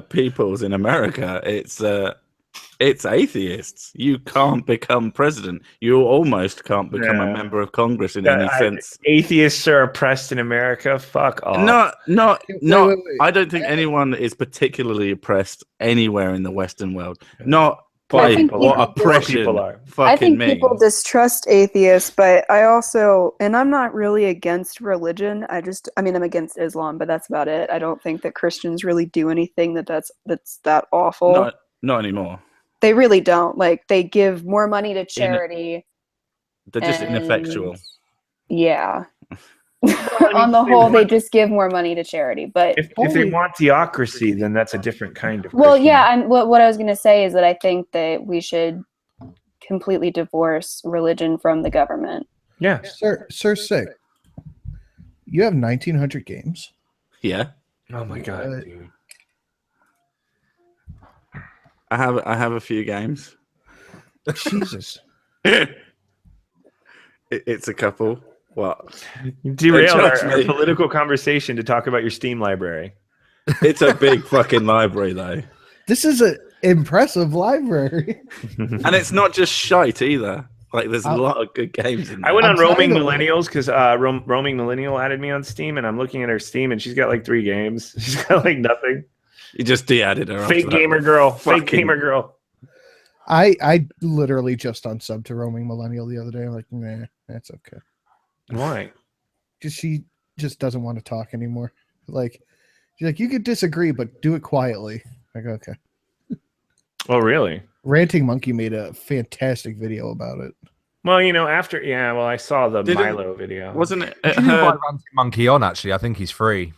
peoples in America, it's atheists. You can't become president. You almost can't become a member of Congress in any sense. Atheists are oppressed in America. Fuck off. No. Wait. I don't think anyone is particularly oppressed anywhere in the Western world. Not by think what people- oppression people are. fucking I think means. people distrust atheists, but I also, and I'm not really against religion. I'm against Islam, but that's about it. I don't think that Christians really do anything that's that awful. Not anymore. They really don't. Like, they give more money to charity. They're just and- ineffectual. Yeah. On the whole, they just give more money to charity. But If they want theocracy, then that's a different kind of. well, Christian. yeah. What I was going to say is that I think that we should completely divorce religion from the government. Yeah. Sir Sick, you have 1,900 games. Yeah. Oh my god, dude. I have a few games. Jesus. It's a couple. What? You derailed Trust our me. political conversation to talk about your Steam library. It's a big fucking library though. This is an impressive library. And it's not just shite either. Like, there's a lot of good games in there. I went on I'm Roaming trying to- Millennials because Roaming Millennial added me on Steam, and I'm looking at her Steam, and she's got like 3 games. She's got like nothing. You just de-added her. Fake after that. gamer girl. Fake Fucking- gamer girl. I literally just unsubbed to Roaming Millennial the other day. I'm like, nah, that's okay. Why? Because she just doesn't want to talk anymore. Like, she's like, you could disagree, but do it quietly. Like, okay. Oh, really? Ranting Monkey made a fantastic video about it. Well, you know, I saw the Didn't- Milo video. Wasn't it? You should invite Ranting Monkey on, actually. I think he's free.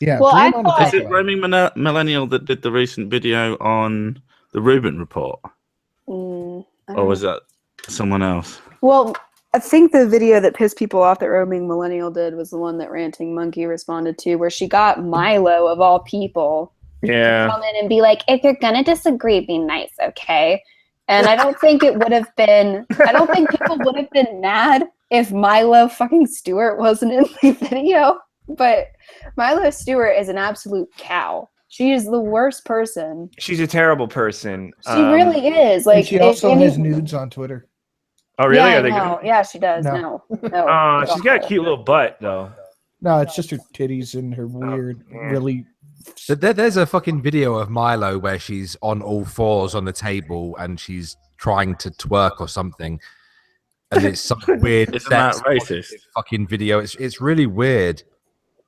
Yeah. Well, bring I him on to thought- talk Is it about Roaming Millennial that did the recent video on the Rubin report? I don't Or was know. that someone else? Well, I think the video that pissed people off that Roaming Millennial did was the one that Ranting Monkey responded to, where she got Milo, of all people, Yeah. come in and be like, if you're gonna disagree, be nice, okay? And I don't think people would have been mad if Milo fucking Stewart wasn't in the video. But Milo Stewart is an absolute cow. She is the worst person. She's a terrible person. She really is. Like, and she also has nudes on Twitter. Oh, really? Yeah, Are they no. good? Yeah, she does. No. No. She's got a cute little butt, though. No, it's just her titties and her weird, really. There's a fucking video of Milo where she's on all fours on the table and she's trying to twerk or something, and it's some weird. Isn't that racist? Fucking video. It's really weird.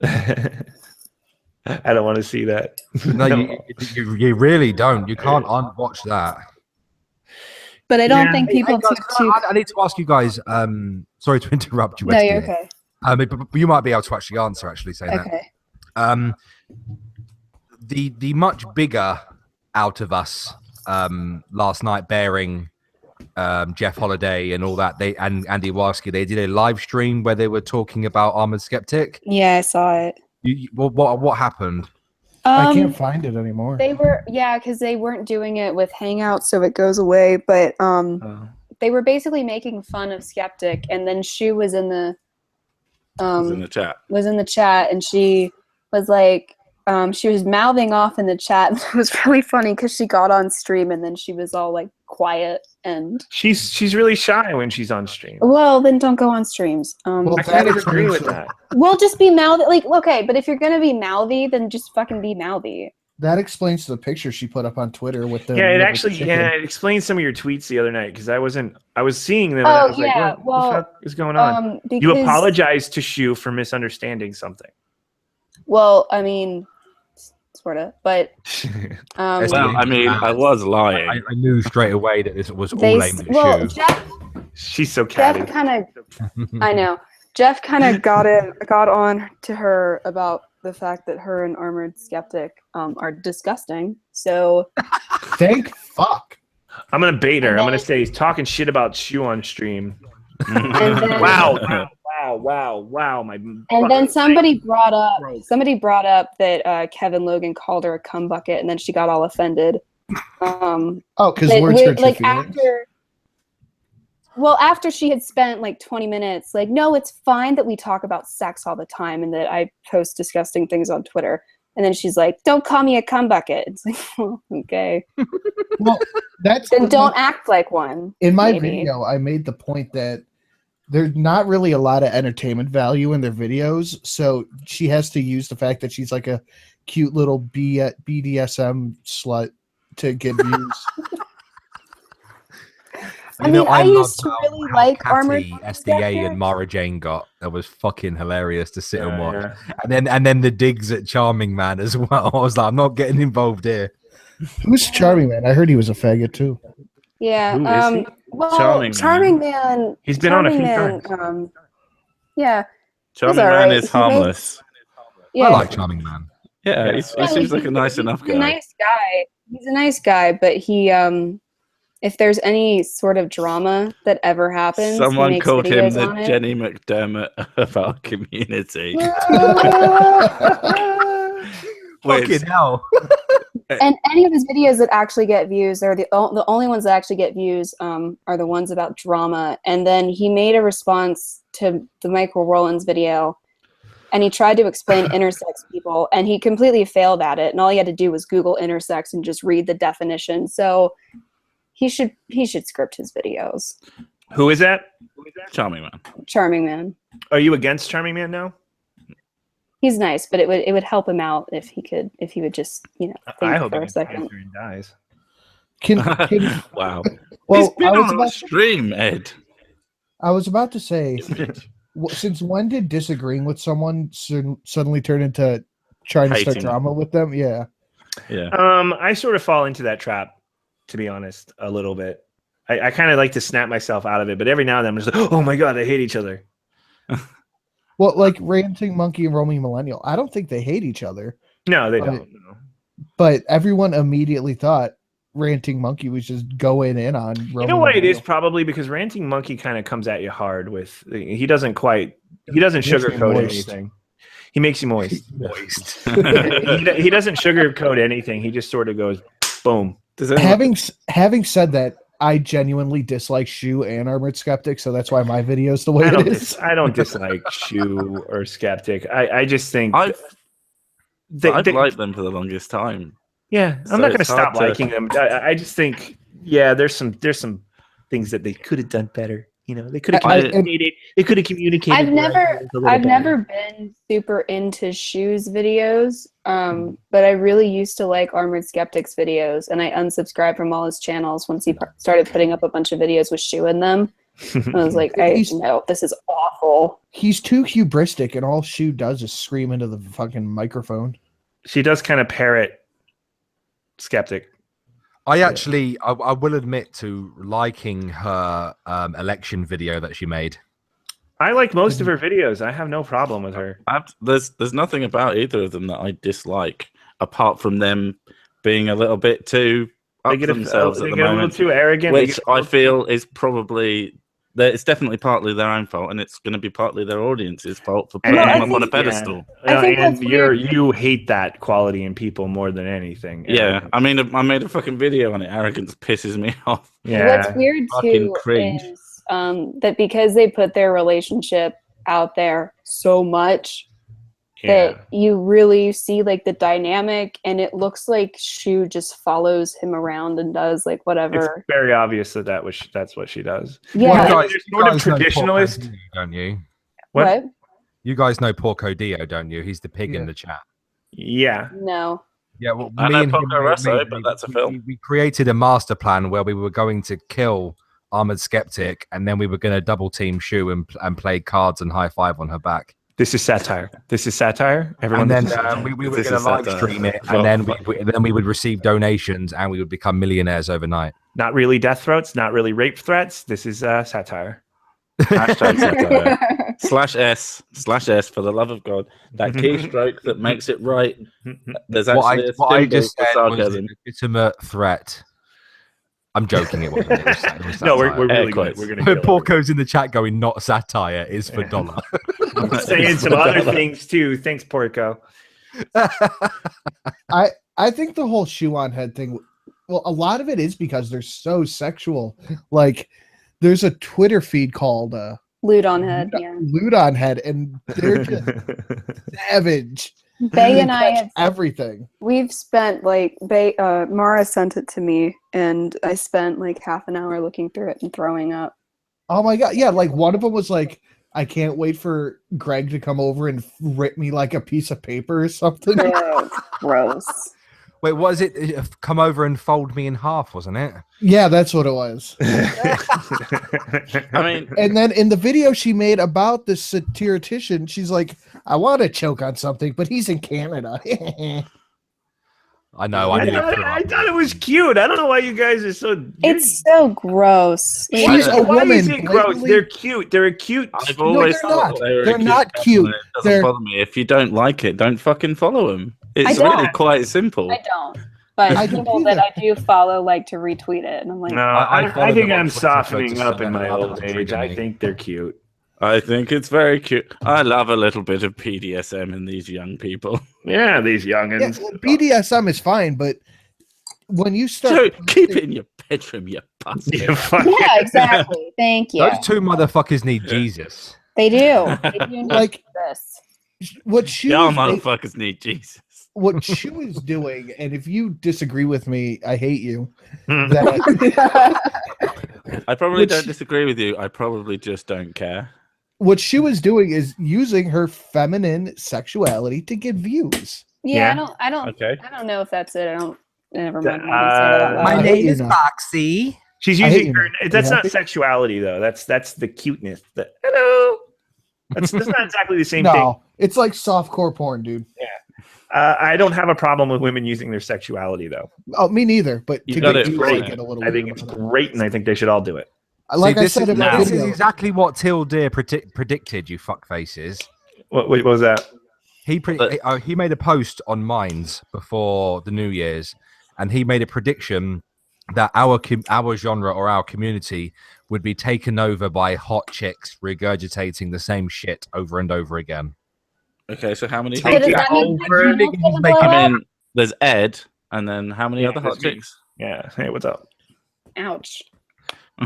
I don't want to see that. No, you really don't. You can't unwatch that. But I don't think people Hey, guys, I need to ask you guys. Sorry to interrupt you. No, you're okay. But you might be able to actually answer. Actually, saying that. The much bigger out of us last night, bearing Jeff Holiday and all that. And Andy Warski, they did a live stream where they were talking about Armored Skeptic. Yeah, I saw it. What happened? I can't find it anymore. They were because they weren't doing it with Hangout, so it goes away. But they were basically making fun of Skeptic, and then Shu was in the chat, and she was like, she was mouthing off in the chat. It was really funny because she got on stream and then she was all like quiet, and she's really shy when she's on stream. Well, then don't go on streams. I kind of agree with that. Well, just be mouthy. Like, okay, but if you're gonna be mouthy, then just fucking be mouthy. That explains the picture she put up on Twitter with the. Yeah, it explains some of your tweets the other night because I was seeing them. And I was like, what the fuck is going on? You apologized to Shu for misunderstanding something. Well, I mean, sort of, but. Well, I mean, I was lying. I knew straight away that this was all aimed at Shu. She's so catty. Jeff kind of, I know. Jeff kind of got on to her about the fact that her and Armored Skeptic are disgusting. So thank fuck. I'm gonna bait her. I'm gonna say he's talking shit about Shu on stream. Then, wow. And then somebody brought up that Kevin Logan called her a cum bucket, and then she got all offended. Because words hurt your feelings. After she had spent like 20 minutes, like, no, it's fine that we talk about sex all the time and that I post disgusting things on Twitter. And then she's like, don't call me a cum bucket. It's like, well, okay. Well, then don't act like one. In my video, I made the point that there's not really a lot of entertainment value in their videos. So she has to use the fact that she's like a cute little BDSM slut to get views. I used to really like Armored SDA and Mara Jane got. That was fucking hilarious to sit and watch. Yeah. And then the digs at Charming Man as well. I was like, I'm not getting involved here. Who's Charming Man? I heard he was a faggot too. Yeah. Who is he? Well, Charming Man. He's been on a few times. Yeah. Charming Man is harmless. Yeah. I like Charming Man. Yeah, he seems like a nice enough guy. He's a nice guy. He's a nice guy, but he if there's any sort of drama that ever happens, someone called him the the Jenny McDermott of our community. Fucking hell. And any of his videos that actually get views, they're the only ones that actually get views are the ones about drama. And then he made a response to the Michael Rowlands video, and he tried to explain intersex people, and he completely failed at it. And all he had to do was Google intersex and just read the definition. So he should script his videos. Who is that? Charming Man. Charming Man. Are you against Charming Man now? He's nice, but it would help him out if he would just think I hope for a second. He dies. Wow. Well, he's been on a stream, Ed. I was about to say, since when did disagreeing with someone suddenly turn into trying to start drama with them? Yeah. I sort of fall into that trap, to be honest, a little bit. I kind of like to snap myself out of it, but every now and then I'm just like, oh my god, they hate each other. Well, like Ranting Monkey and Roaming Millennial, I don't think they hate each other. No, they don't. No. But everyone immediately thought Ranting Monkey was just going in on Roaming You know what Millennial. it is? Probably because Ranting Monkey kind of comes at you hard with he doesn't sugarcoat anything. He makes you moist. He doesn't sugarcoat anything. He just sort of goes boom. Having said that, I genuinely dislike Shu and Armored Skeptic, so that's why my video is the way it is. I don't dislike Shu or Skeptic. I just think I've liked them for the longest time. Yeah, So I'm not going to it's hard stop liking them. I just think, yeah, there's some things that they could have done better. You know, they could have communicated. They could have communicated. I've never better. been super into shoes videos, but I really used to like Armored Skeptic's videos, and I unsubscribed from all his channels once he started putting up a bunch of videos with shoe in them. I was like, no, this is awful. He's too hubristic, and all Shu does is scream into the fucking microphone. She does kind of parrot Skeptic. I actually, I will admit to liking her election video that she made. I like most of her videos. I have no problem with her. There's nothing about either of them that I dislike, apart from them being a little bit too up themselves at the moment, a little too arrogant, which I feel is probably. It's definitely partly their own fault, and it's going to be partly their audience's fault for putting them up on a pedestal. Yeah. And you hate that quality in people more than anything. Yeah, I mean, I made a fucking video on it. Arrogance pisses me off. Yeah. What's weird too is that because they put their relationship out there so much, that you really see like the dynamic, and it looks like Shu just follows him around and does like whatever. It's very obvious that's what she does. Yeah, you sort of traditionalist, Dio, don't you? What? You guys know Porco Dio, don't you? He's the pig in the chat. Yeah. No. Yeah, well, I know Porco Rosso, but that's a film. We created a master plan where we were going to kill Armored Skeptic, and then we were going to double team Shu and play cards and high five on her back. This is satire. Everyone. And then we were going to live stream it, and then we would receive donations, and we would become millionaires overnight. Not really death threats, not really rape threats. This is satire. Hashtag satire. /S for the love of God. That keystroke that makes it right. There's actually what I just said was a legitimate threat. I'm joking. It wasn't. It was no, we're really good. We're gonna. Porco's in the chat going, "Not satire, is for dollar." I'm saying some other things too. Thanks, Porco. I think the whole shoe on head thing. Well, a lot of it is because they're so sexual. Like, there's a Twitter feed called Lewd on Head. Lewd on Head, and they're just savage. Bay and I have everything. We've spent like Mara sent it to me, and I spent like half an hour looking through it and throwing up. Oh my god! Yeah, like one of them was like, "I can't wait for Greg to come over and rip me like a piece of paper or something." Gross. Wait, what is it? Come over and fold me in half, wasn't it? Yeah, that's what it was. I mean, and then in the video she made about the satirician, she's like, "I want to choke on something, but he's in Canada." I know. I thought it was cute. I don't know why you guys are so. It's so gross. She's a woman. Why is it gross? They're cute. They're a cute. I've always thought they're not cute. It doesn't bother me. If you don't like it, don't fucking follow them. It's really quite simple. I don't. But people that I do follow like to retweet it, and I'm like, no, I think I'm softening up in my old age. I think they're cute. I think it's very cute. I love a little bit of BDSM in these young people. Yeah, these youngins. Yeah, well, BDSM is fine, but when you start, so keep it in your bedroom, you bastard. Yeah, exactly. Thank you. Those two motherfuckers need Jesus. They do. They do need like this. What Shu y'all motherfuckers need Jesus. What Shu is doing, and if you disagree with me, I hate you. I probably don't disagree with you. I probably just don't care. What Shu is doing is using her feminine sexuality to get views. Yeah. I don't know if that's it. Never mind. My name is Boxy. She's using her. That's not sexuality though. That's the cuteness. Hello. That's not exactly the same thing. No, it's like softcore porn, dude. Yeah. I don't have a problem with women using their sexuality though. Oh, me neither. But you got it. I think it's great, and I think they should all do it. Like I said, this is exactly what Till Deer predicted. You fuck faces. What was that? He made a post on Minds before the New Year's, and he made a prediction that our genre or our community would be taken over by hot chicks regurgitating the same shit over and over again. Okay, so how many? I mean, there's Ed, and then how many other hot chicks? Yeah. Hey, what's up? Ouch.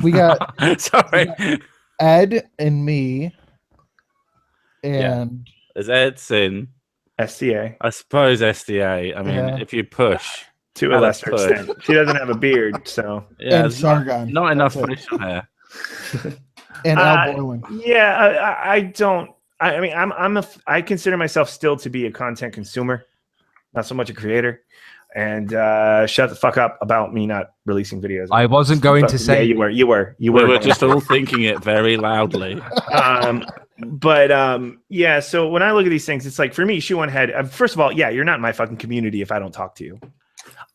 We got sorry, Ed and me, and there's Ed, Sin, SCA. I suppose SDA. I mean, Yeah. if you push To a I'll lesser push. extent. She doesn't have a beard, so. yeah, And there's not, Sargon. not enough That's it. facial hair. And Al Borland. Yeah, I don't. I mean, I consider myself still to be a content consumer, not so much a creator. And shut the fuck up about me not releasing videos. I wasn't going to Yeah, say. you were. We were going just to. all thinking it very loudly. Yeah. So when I look at these things, it's like for me, shoe on head. First of all, yeah, you're not in my fucking community if I don't talk to you.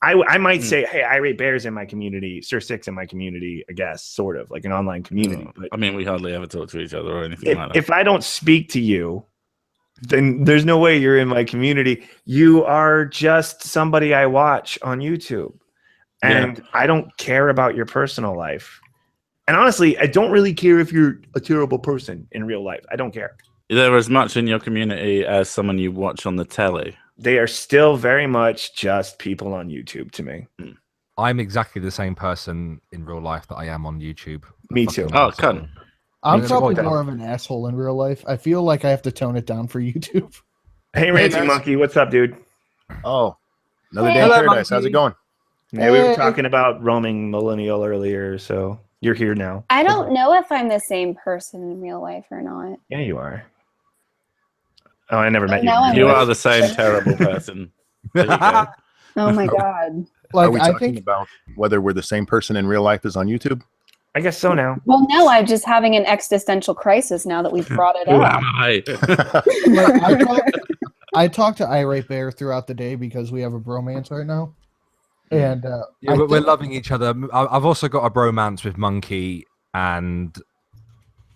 I might say, hey, I rate bears in my community, Sir Six in my community, I guess, sort of like an online community. No, But I mean, we hardly ever talk to each other or anything like that. if I don't speak to you, then there's no way you're in my community. You are just somebody I watch on YouTube. And I don't care about your personal life. And honestly, I don't really care if you're a terrible person in real life. I don't care. They're as much in your community as someone you watch on the telly. They are still very much just people on YouTube to me. I'm exactly the same person in real life that I am on YouTube. Me too. Oh, cunt. I'm Yeah, probably go down. more of an asshole in real life. I feel like I have to tone it down for YouTube. Hey, Ranting Monkey, what's up, dude? Oh, another day in Hello, paradise. How's monkey. it going? Yeah, we were Hey. talking about roaming millennial earlier, so you're here now. I don't know if I'm the same person in real life or not. Yeah, you are. Oh, I never met you. now I'm You with- are the same terrible person. There you go. Oh my god. Are we Like I talking think about whether we're the same person in real life as on YouTube? I guess so now. Well, no, I'm just having an existential crisis now that we've brought it Who up. am I? like, I talk to Irate Bear throughout the day because we have a bromance right now. And Yeah, we're loving each other. I've also got a bromance with Monkey and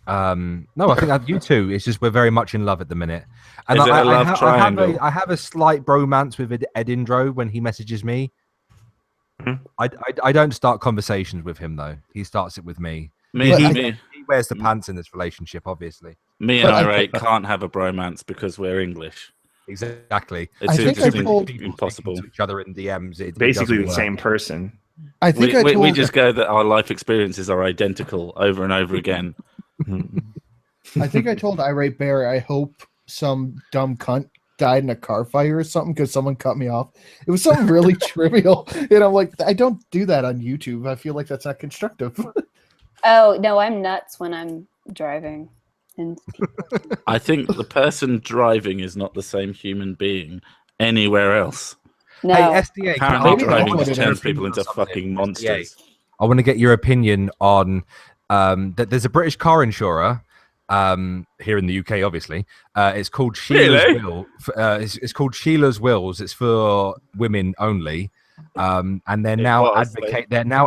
no, I think you two. It's just we're very much in love at the minute. And Is it a love triangle? I have a slight bromance with Edindro when he messages me. Mhm. I don't start conversations with him though. He starts it with me. Me, But I- me, He wears the pants in this relationship, obviously. me and But I- Irate can't have a bromance because we're English. Exactly. It's I think just I told- impossible. To each other in DMs. It Basically doesn't the work. same person. I think I told We just go that our life experiences are identical over and over again. I think I told Irate Bear I hope some dumb cunt died in a car fire or something because someone cut me off. It was something really trivial. And I'm like, I don't do that on YouTube. I feel like that's not constructive. Oh, no, I'm nuts when I'm driving. And I think the person driving is not the same human being anywhere else. no. Hey, SDA. Apparently, Maybe driving that's just what it turns is. people into fucking monsters. I want to get your opinion on that. There's a British car insurer here in the UK, obviously. It's called Sheila's Really? Will. It's called Sheila's Wills. It's for women only, and they're now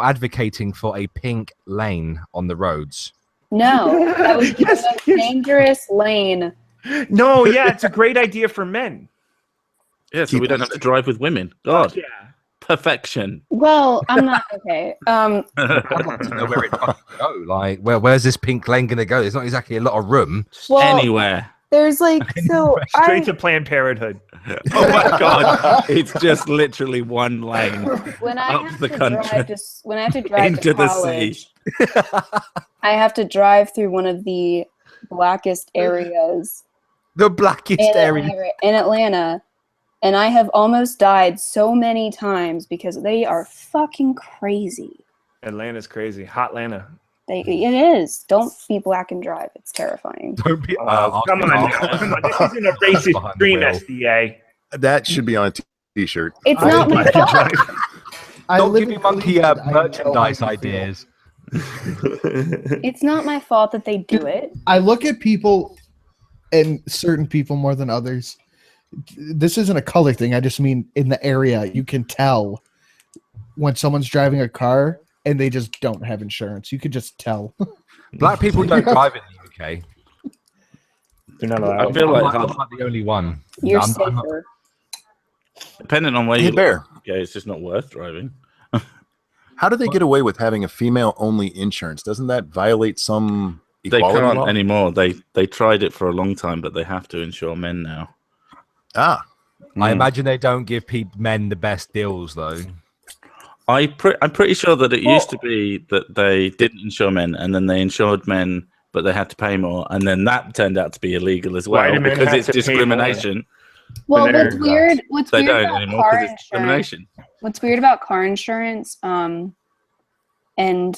advocating for a pink lane on the roads. No, that would be Yes, the most yes. dangerous lane. No, yeah, it's a great idea for men. Yeah, so we don't have to drive with women. God, Yeah. perfection. Well, I'm not okay. I'd like to know where it fucking go. Like, where's this pink lane going to go? There's not exactly a lot of room. Well, Anywhere. there's like so Straight I to Planned Parenthood. Oh my God. It's just literally one lane. when I up have the to country. drive to when I have to drive Into to the sea. college, I have to drive through one of the blackest areas The blackest area. in Atlanta, and I have almost died so many times because they are fucking crazy. Atlanta's crazy. Hot Atlanta. It is. Don't be black and drive. It's terrifying. Don't be. Come on, now. Come on. This isn't a racist Behind the stream, wheel. SDA. That should be on a t-shirt. It's I not my think fault. I Don't live give me in monkey Cleveland. I know merchandise how you feel. ideas. It's not my fault that they do it. I look at people and certain people more than others. This isn't a color thing. I just mean in the area, you can tell when someone's driving a car and they just don't have insurance. You could just tell. Black people don't drive in the UK. They're not I allowed. feel like I'm not the only one. You're I'm not- safer. depending on where Hey, you Bear, yeah, it's just not worth driving. how do they get away with having a female-only insurance? Doesn't that violate some They equality can't law? anymore. They tried it for a long time, but they have to insure men now. Ah, I imagine they don't give men the best deals though. I'm pretty sure that it used to be that they didn't insure men, and then they insured men, but they had to pay more, and then that turned out to be illegal as Why well do men because have it's to pay more? discrimination. Well, they're- what's weird? What's They weird don't about anymore car because it's insurance? discrimination. What's weird about car insurance, and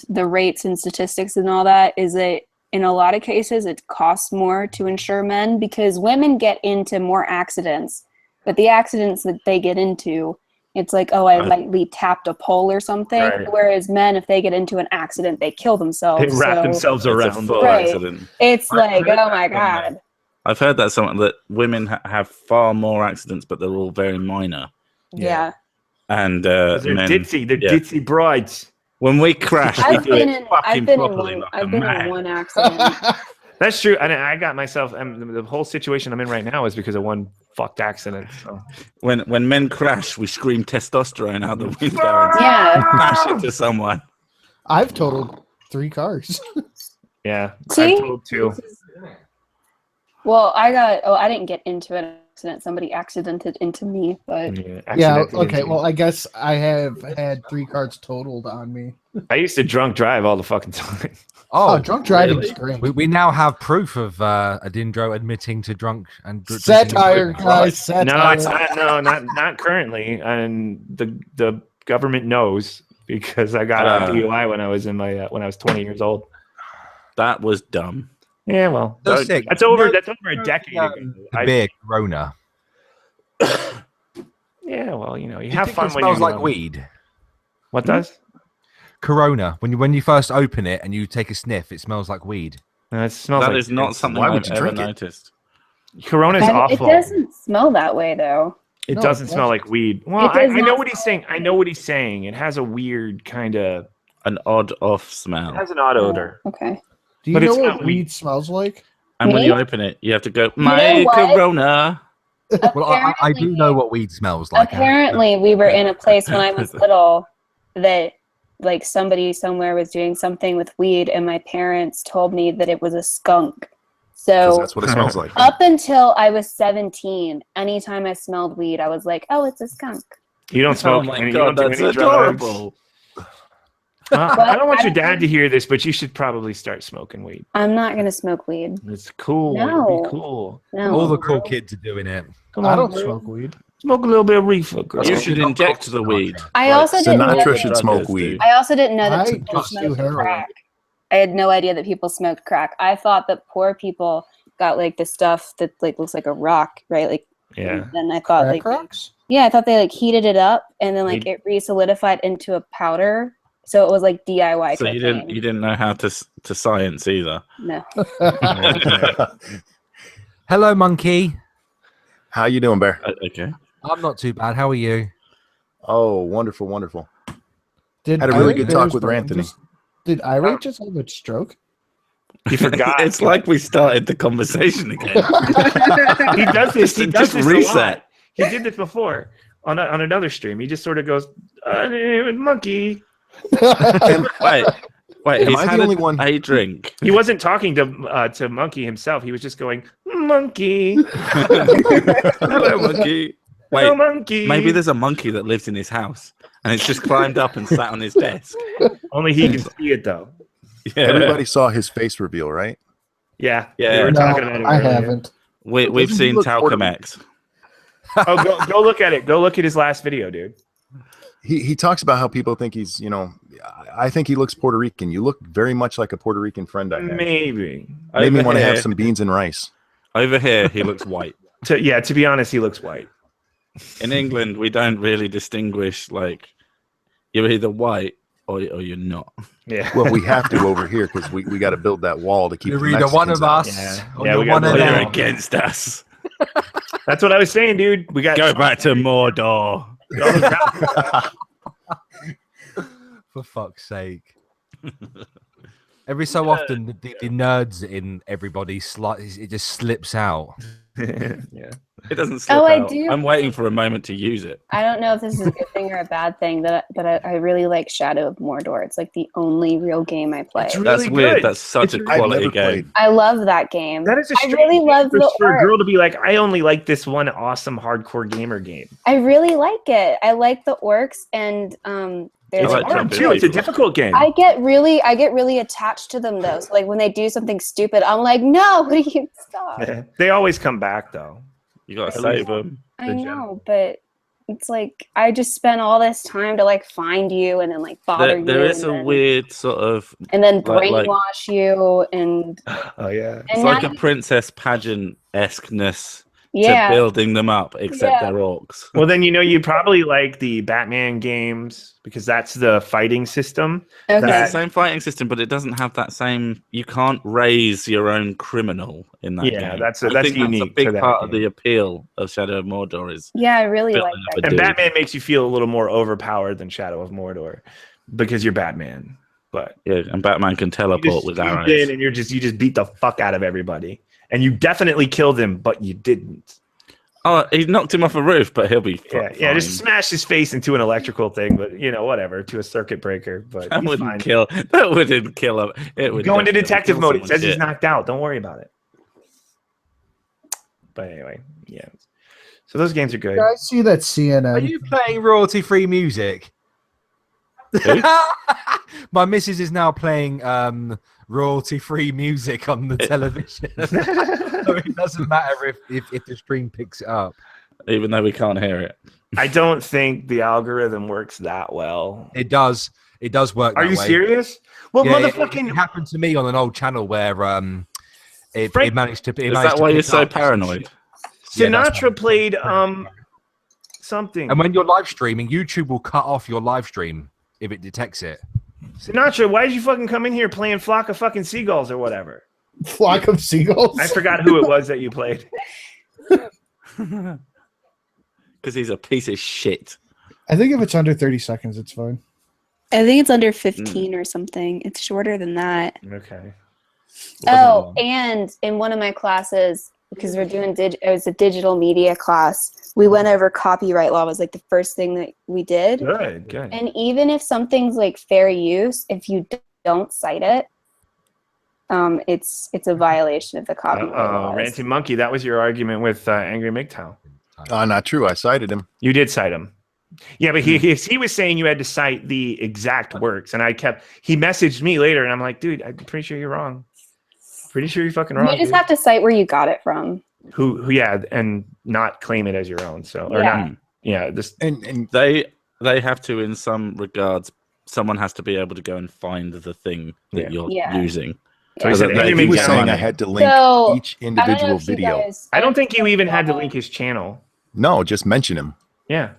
the rates and statistics and all that is that in a lot of cases it costs more to insure men because women get into more accidents, but the accidents that they get into, it's like, oh, I lightly tapped a pole or something. Right. Whereas men, if they get into an accident, they kill themselves. They wrap themselves It's a around. full Right. accident. It's like, heard oh that my somewhere. god. I've heard that something that women have far more accidents, but they're all very minor. Yeah. And They're men, ditzy. They're yeah. ditzy brides. when we crash, we I've do it been in fucking properly like a I've been in man. one accident. That's true. And I got myself. The whole situation I'm in right now is because of one fucked accident. So. When men crash, we scream testosterone out the window and Yeah. smash into someone. I've totaled 3 cars. Yeah. See? I told two. Well, I didn't get into an accident. Somebody accidented into me, but Yeah. Yeah. accidentally Okay. into- Well, I guess I have had 3 cars totaled on me. I used to drunk drive all the fucking time. Oh, drunk driving is really? great. We now have proof of Edindro admitting to drunk and Satire, drinking. guys. No, Satire. it's not. No, not currently. And the government knows because I got a DUI when I was in my when I was 20 years old. That was dumb. Yeah, well, So sick. that's over. No, That's over a decade ago. The beer Corona. Yeah, well, you You have think fun it when smells you're like young. weed. What does? Corona. When you first open it and you take a sniff, it smells like weed. It smells That like is not something why would I've you ever drink it? noticed. Corona's it awful. doesn't smell that way though. It No, doesn't it smell doesn't. like weed. Well, It does I know not what he's smell saying. I know what he's saying. It has a weird kind of. An odd off It smell. has an odd odor. Okay. Do you but know it's what not weed. weed smells like? And when Me? you open it, you have to go, know my what? Corona. Well, I do know what weed smells like. Apparently, we were in a place when I was little that like somebody somewhere was doing something with weed, and my parents told me that it was a skunk. Because So that's what it smells like. up until I was 17, anytime I smelled weed, I was like, "Oh, it's a skunk." You don't smoke. Oh my and you god, don't do that's any drugs. adorable. I don't want I your don't dad know. to hear this, but you should probably start smoking weed. I'm not gonna smoke weed. It's cool. No. It'd be cool. No. All the cool kids are doing it. Come I on, don't bro. smoke weed. Smoke a little bit of reefer, girl. You should inject the weed. I also didn't know Sinatra that, should smoke weed. I also didn't know that I people just do smoked heroin. crack. I had no idea that people smoked crack. I thought that poor people got like the stuff that like looks like a rock, right? Like, Yeah. and I thought Crack like, rocks? yeah, I thought they like heated it up and then like it re-solidified into a powder. So it was like DIY. So you didn't know how to science either. No. Hello, monkey. How you doing, Bear? Okay. I'm not too bad. How are you? Oh, wonderful, wonderful. Did Had a really Irate good talk Bear's with brain Anthony. Did Irate just have a stroke? You forgot. It's like we started the conversation again. he does this. He does Just this reset. a lot. He did this before on another stream. He just sort of goes, monkey. Wait, Am he's I the had only one? a drink. He wasn't talking to Monkey himself. He was just going, monkey. Hello, monkey. Hello, Wait, monkey. maybe there's a monkey that lives in his house and it's just climbed up and sat on his desk. Only he can see it, though. Yeah. Everybody saw his face reveal, right? Yeah. Yeah. We were No, talking about it I earlier. haven't. We've Doesn't he seen look Puerto Talcum X. Oh, go look at it. Go look at his last video, dude. He talks about how people think he's, I think he looks Puerto Rican. You look very much like a Puerto Rican friend I have. Maybe. Made me Over want to have here- some beans and rice. Over here, he looks white. To be honest, he looks white. In England, we don't really distinguish, like, you're either white or you're not. Yeah. Well, we have to over here because we got to build that wall to keep You're the either one Mexicans of out. us Yeah. or Yeah, you're we got one of both. You're them. against us. That's what I was saying, dude. We got Go back to Mordor. For fuck's sake. Every so often, the nerds in everybody, it just slips out. Yeah. It doesn't slip Oh, I out. do. I'm waiting for a moment to use it. I don't know if this is a good thing or a bad thing, but I really like Shadow of Mordor. It's like the only real game I play. It's really That's weird. good. That's such a It's- I've quality never game. played. I love that game. That is a I strange really thing love the for a art. girl to be like, I only like this one awesome hardcore gamer game. I really like it. I like the orcs and I there's like Hard jumping too. It's a people. difficult game. I get really attached to them though. So like when they do something stupid, I'm like, no, what do you stop? They always come back though. You gotta save them. I know, but it's like I just spent all this time to like find you and then like bother you. There is and a then, weird sort of and then like brainwash you and Oh yeah. it's and like now a princess pageant-esqueness yeah. to building them up, except Yeah. they're orcs. Well, then you probably like the Batman games because that's the fighting system. Okay. It's the same fighting system, but it doesn't have that same. You can't raise your own criminal in that Yeah, game. that's I think unique That's a big to that part of game. the appeal of Shadow of Mordor is Yeah, I really like building up that. a And dude. Batman makes you feel a little more overpowered than Shadow of Mordor because you're Batman. But Yeah, and Batman can you teleport just with swoop arrows. in and you just beat the fuck out of everybody, and you definitely killed him, but you didn't. Oh, he knocked him off a roof, but he'll be Yeah, fine. just smash his face into an electrical thing, but whatever, to a circuit breaker. But That he's wouldn't fine. kill. That wouldn't kill him. It would Go into definitely detective kill mode. It someone's says he's shit. knocked out. Don't worry about it. But anyway, yeah. So those games are good. You guys see that CNN? Are you playing royalty-free music? Who? My missus is now playing royalty-free music on the television. So it doesn't matter if the stream picks it up. Even though we can't hear it. I don't think the algorithm works that well. It does. It does work. Are that you way. serious? Well, Yeah, motherfucking it happened to me on an old channel where it Frank- managed to. Is that why you're so paranoid? Yeah, that's Sinatra why. played something. And when you're live streaming, YouTube will cut off your live stream if it detects it. Sinatra, why did you fucking come in here playing Flock of fucking Seagulls or whatever? Flock of Seagulls? I forgot who it was that you played. Because he's a piece of shit. I think if it's under 30 seconds, it's fine. I think it's under 15 or something. It's shorter than that. Okay. Oh, and in one of my classes, because we're doing it was a digital media class, we went over copyright law. It was like the first thing that we did. Good. And even if something's like fair use, if you don't cite it, it's a violation of the copyright laws. Ranting Monkey, that was your argument with Angry MGTOW. Not true. I cited him. You did cite him. Yeah, but he was saying you had to cite the exact works, and he messaged me later, and I'm like, dude, I'm pretty sure you're wrong. Pretty sure you're fucking wrong. You just dude. have to cite where you got it from. Who yeah, and not claim it as your own. So or Yeah. not. Yeah, this And They have to, in some regards, someone has to be able to go and find the thing that you're using. So he So said, that Angry they he was can saying money. I had to link So, each individual if you video. guys- I don't think you even had to saw- link his channel. No, just mention him. Yeah.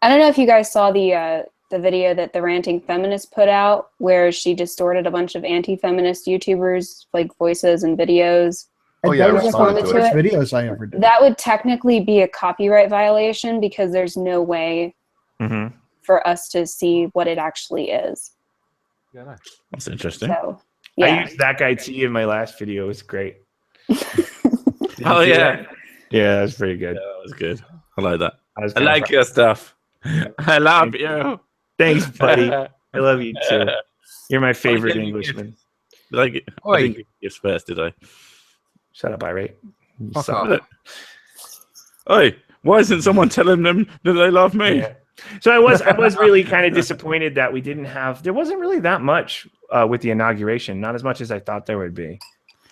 I don't know if you guys saw the video that the Ranting Feminist put out, where she distorted a bunch of anti-feminist YouTubers like voices and videos. Oh, yeah, I That was responded just to one it. of First videos I ever did. That would technically be a copyright violation because there's no way Mm-hmm. for us to see what it actually is. That's interesting. So, I yeah. used that guy T in my last video. It was great. Oh yeah, Yeah, that was pretty good. that was good. I like that. I was I kinda like your stuff. I love you. Thanks, buddy. I love you too. You're my favorite getting Englishman. Like, I Oi. didn't give you gifts first, did I? Shut up, irate. You Fuck suck. off. Oi, why isn't someone telling them that they love me? Yeah. So I was really kind of disappointed that we didn't have. There wasn't really that much with the inauguration. Not as much as I thought there would be.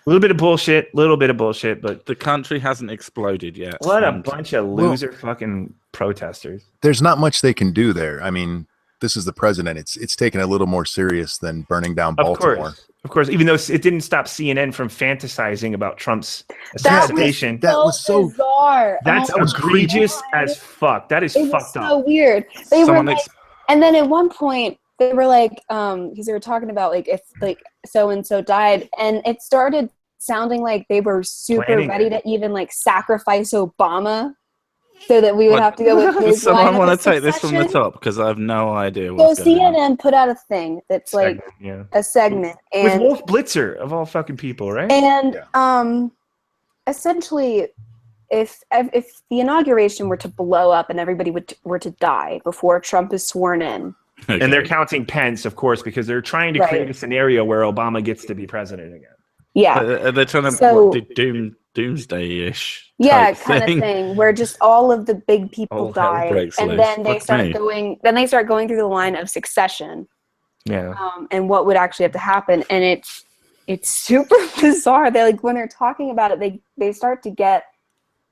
A little bit of bullshit, but The country hasn't exploded yet. what a and bunch of loser fucking protesters. There's not much they can do there. I mean, this is the president. It's taken a little more serious than burning down Baltimore. Of course, even though it didn't stop CNN from fantasizing about Trump's assassination. That was so bizarre. That's Oh my egregious God. as fuck. That is It was fucked so up. weird. They were Someone like, ex- and then at one point they were like, because they were talking about like if like so and so died, and it started sounding like they were super Planning ready it. to even like sacrifice Obama, so that we would What? have to go with Does his line someone of want to take this from the succession. top? Because I have no idea So what's going on. CNN put out a thing that's like Segment, yeah. a segment, With and Wolf Blitzer of all fucking people, right? and essentially, if the inauguration were to blow up and everybody were to die before Trump is sworn in, And they're counting Pence, of course, because they're trying to create Right. a scenario where Obama gets to be president again. yeah, They're trying to So- do doomsday-ish. yeah, type kind of thing, where just all of the big people All hell die, breaks and loose. then they Fuck start me. going. Then they start going through the line of succession, Yeah. and what would actually have to happen, and it's super bizarre. They like when they're talking about it, they start to get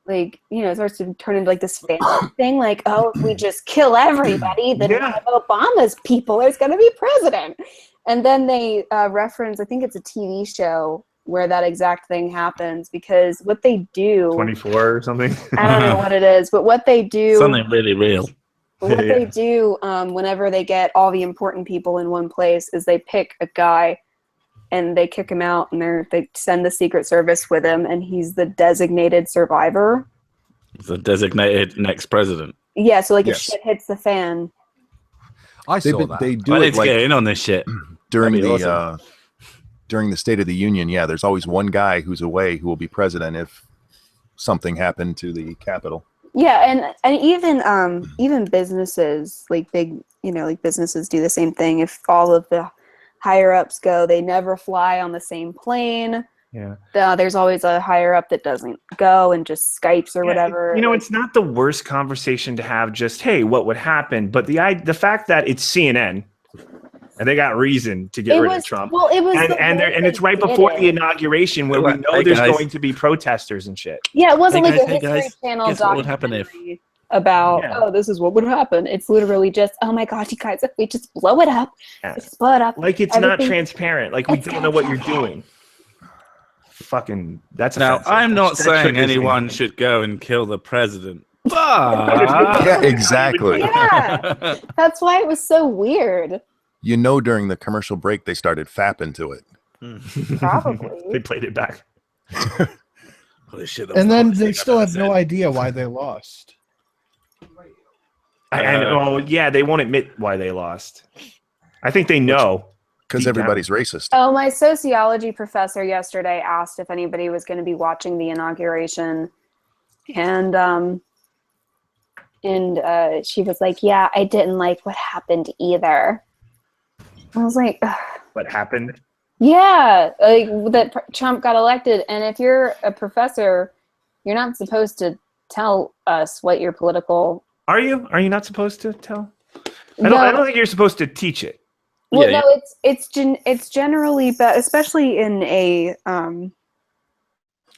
like, you know, it starts to turn into like this fantasy thing, like, oh, if we just kill everybody, then one of Obama's people is going to be president. And then they reference, I think it's a TV show where that exact thing happens, because what they do 24 or something. I don't know what it is, but what they do Something really real. what they do whenever they get all the important people in one place is they pick a guy and they kick him out, and they send the Secret Service with him, and he's the designated survivor. The designated next president. Yeah, so like if shit hits the fan. I saw that. They do I need it to like get in on this shit. during the awesome. During the State of the Union. Yeah, there's always one guy who's away who will be president if something happened to the Capitol. Yeah, and even businesses, like big, you know, like businesses do the same thing. If all of the higher ups go, they never fly on the same plane. Yeah. There's always a higher up that doesn't go and just Skypes or whatever. You know, it's not the worst conversation to have, just, hey, what would happen? But the fact that it's CNN and they got reason to get rid of Trump. Well, it was and it's right before the inauguration where we know there's going to be protesters and shit. Yeah, it wasn't like a History guys, Channel guess what would happen documentary about, oh, this is what would happen. It's literally just, oh my God, you guys, if we just blow it up, just blow it up. Like it's not transparent. Like we don't know what you're doing. Fucking, that's now. offensive. I'm not That saying triggers me. anyone should go and kill the president. But Yeah, exactly. Yeah, that's why it was so weird. You know, during the commercial break, they started fapping to it. Probably. They played it back. Holy shit, And then they still have no idea why they lost. They won't admit why they lost. I think they know. Because everybody's racist. Oh, my sociology professor yesterday asked if anybody was going to be watching the inauguration, and she was like, "Yeah, I didn't like what happened either." I was like, ugh. What happened? Yeah, like that Trump got elected, and if you're a professor, you're not supposed to tell us what your political. Are you? Are you not supposed to tell? I don't think you're supposed to teach it. Well, no, it's generally, but especially in a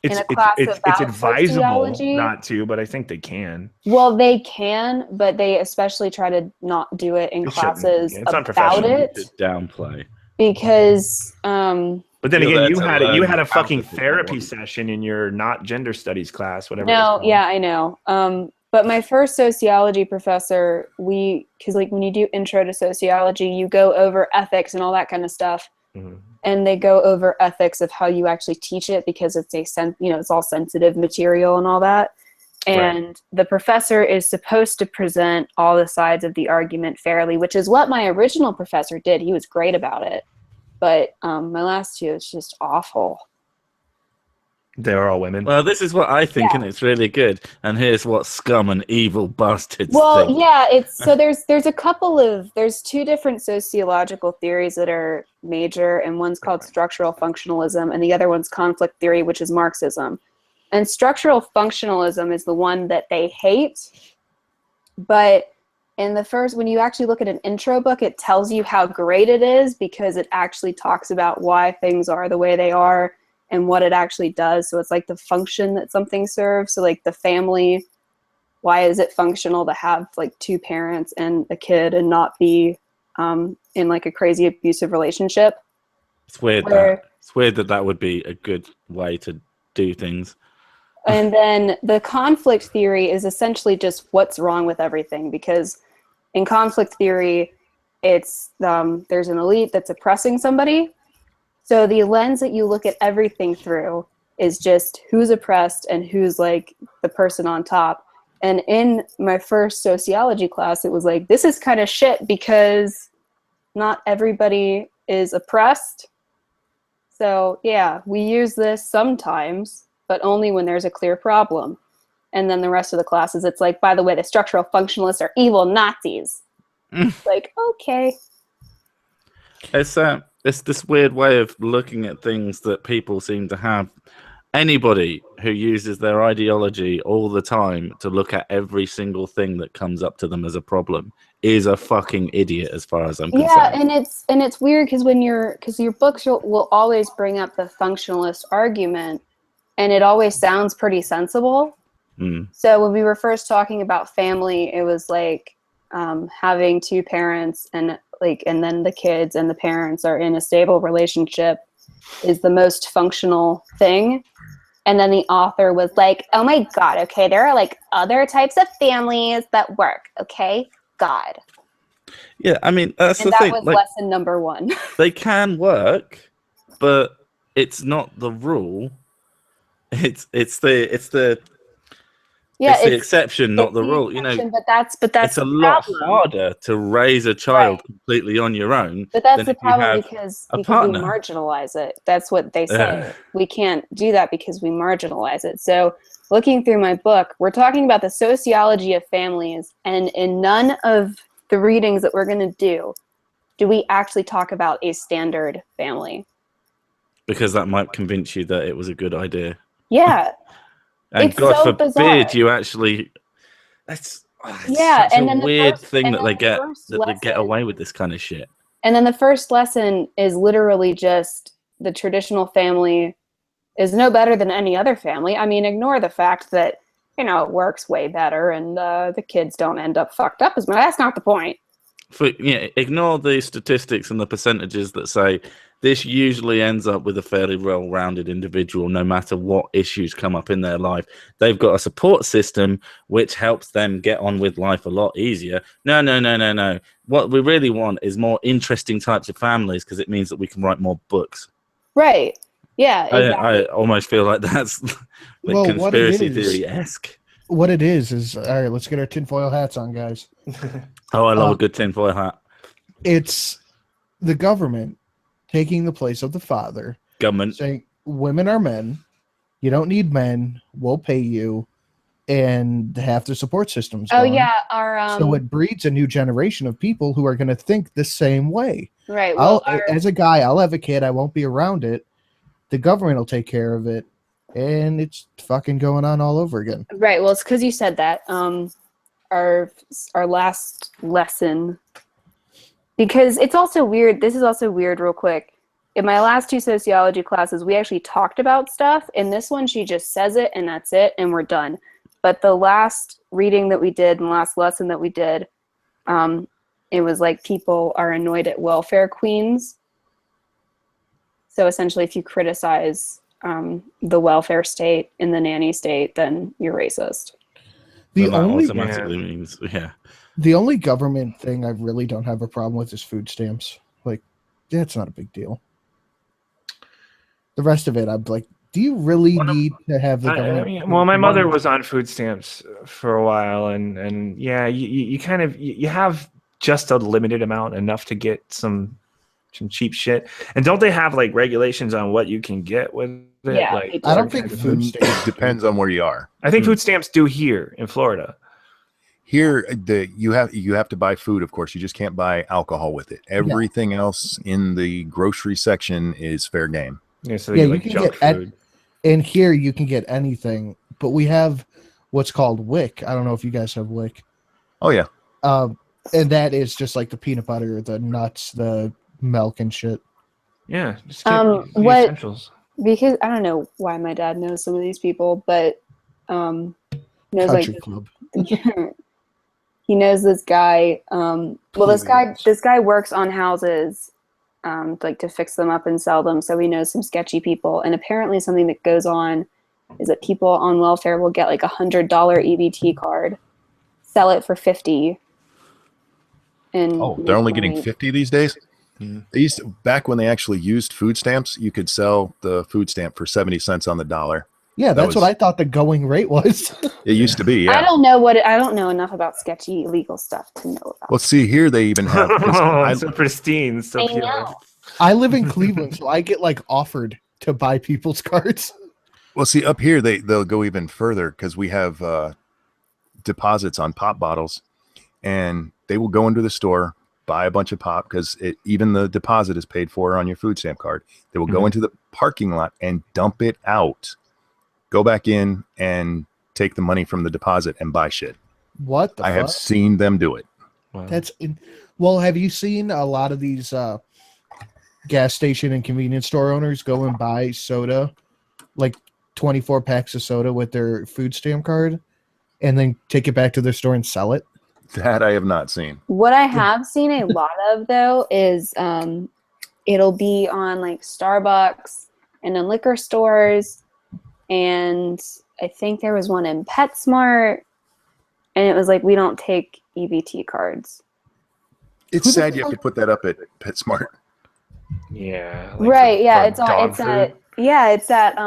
it's advisable sociology. Not to, but I think they can. Well, they can, but they especially try to not do it in classes about it. Downplay. Because but then again, you had a fucking therapy session in your not gender studies class, whatever. No, yeah, I know. But my first sociology professor, because like when you do intro to sociology, you go over ethics and all that kind of stuff. Mm-hmm. And they go over ethics of how you actually teach it, because it's it's all sensitive material and all that. And the professor is supposed to present all the sides of the argument fairly, which is what my original professor did. He was great about it. But my last two, it's just awful. They are all women. Well, this is what I think, and it's really good. And here's what scum and evil bastards think. Yeah, there's two different sociological theories that are major, and one's called structural functionalism, and the other one's conflict theory, which is Marxism. And structural functionalism is the one that they hate, but when you actually look at an intro book, it tells you how great it is, because it actually talks about why things are the way they are and what it actually does. So it's like the function that something serves. So like the family, why is it functional to have like two parents and a kid and not be in like a crazy abusive relationship? It's weird that would be a good way to do things. And then the conflict theory is essentially just what's wrong with everything, because in conflict theory, it's there's an elite that's oppressing somebody. So the lens that you look at everything through is just who's oppressed and who's like the person on top. And in my first sociology class, it was like, this is kind of shit because not everybody is oppressed. So yeah, we use this sometimes, but only when there's a clear problem. And then the rest of the classes, it's like, by the way, the structural functionalists are evil Nazis. Like, okay. It's this weird way of looking at things that people seem to have. Anybody who uses their ideology all the time to look at every single thing that comes up to them as a problem is a fucking idiot, as far as I'm concerned. Yeah, and it's weird because your books will always bring up the functionalist argument, and it always sounds pretty sensible. So when we were first talking about family, it was like having two parents and then the kids and the parents are in a stable relationship is the most functional thing. And then the author was like, oh my God, okay, there are like other types of families that work, okay? God. Yeah, I mean, that's And the that thing. was Like, lesson number 1. they can work, but it's not the rule. It's the Yeah, it's the exception, not the rule. exception, but that's It's a the lot problem. harder to raise a child Right. completely on your own But that's than the if you problem have because a we partner. marginalize it. That's what they say. Yeah. We can't do that because we marginalize it. So looking through my book, we're talking about the sociology of families, and in none of the readings that we're going to do we actually talk about a standard family. Because that might convince you that it was a good idea. Yeah. And It's God so forbid bizarre. you actually. It's Yeah, such and a then the weird first- thing and that then they the get first that they get lesson- away with this kind of shit. And then the first lesson is literally just the traditional family is no better than any other family. I mean, ignore the fact that, it works way better and the kids don't end up fucked up. That's not the point. Ignore the statistics and the percentages that say this usually ends up with a fairly well-rounded individual, no matter what issues come up in their life. They've got a support system which helps them get on with life a lot easier. No. What we really want is more interesting types of families because it means that we can write more books. Right. Yeah, exactly. I almost feel like that's like conspiracy theory-esque. What it is all right, let's get our tinfoil hats on, guys. Oh, I love a good tinfoil hat. It's the government taking the place of the father. Government. Saying, women are men. You don't need men. We'll pay you. And half the support systems. Oh, gone. yeah. So it breeds a new generation of people who are going to think the same way. Right. Well, as a guy, I'll have a kid. I won't be around it. The government will take care of it. And it's fucking going on all over again. Right. Well, it's because you said that. Our last lesson, because it's also weird. This is also weird. Real quick, in my last 2 sociology classes, we actually talked about stuff. In this one, she just says it, and that's it, and we're done. But the last reading that we did, and last lesson that we did, it was like people are annoyed at welfare queens. So essentially, if you criticize the welfare state and the nanny state, then you're racist. The only automatically means The only government thing I really don't have a problem with is food stamps. Like, that's not a big deal. The rest of it, I'm like, do you really need to have the government? My mother was on food stamps for a while, and yeah, you kind of you have just a limited amount, enough to get some cheap shit. And don't they have like regulations on what you can get with it? Yeah, like, I don't think food stamps. It depends on where you are. I think food stamps do here in Florida. Here, you have to buy food. Of course, you just can't buy alcohol with it. Everything else in the grocery section is fair game. Yeah, so you can get food. And here you can get anything, but we have what's called WIC. I don't know if you guys have WIC. Oh yeah. And that is just like the peanut butter, the nuts, the milk and shit. Yeah, just get the essentials. Because I don't know why my dad knows some of these people, but knows Country like club. he knows this guy. This guy works on houses, like to fix them up and sell them. So he knows some sketchy people. And apparently, something that goes on is that people on welfare will get like $100 EBT card, sell it for $50. And they're only getting 50 these days. Mm-hmm. They used to, back when they actually used food stamps, you could sell the food stamp for 70 cents on the dollar. Yeah, that's what I thought the going rate was. It used to be, yeah. I don't know enough about sketchy legal stuff to know about. Well, see, here they even have. So pristine, so I pure. know. I live in Cleveland, so I get like offered to buy people's cards. Well, see, up here they'll go even further because we have deposits on pop bottles, and they will go into the store, buy a bunch of pop because even the deposit is paid for on your food stamp card. They will go into the parking lot and dump it out, go back in and take the money from the deposit and buy shit. What the I fuck? have seen them do it. Wow. Well, have you seen a lot of these gas station and convenience store owners go and buy soda, like 24 packs of soda with their food stamp card? and then take it back to their store and sell it? That I have not seen. What I have seen a lot of though is it'll be on like Starbucks and in liquor stores, and I think there was one in PetSmart, and it was like, we don't take EBT cards. It's sad you have to put that up at PetSmart. Yeah. Right, yeah, for it's on dog it's at food. yeah, it's at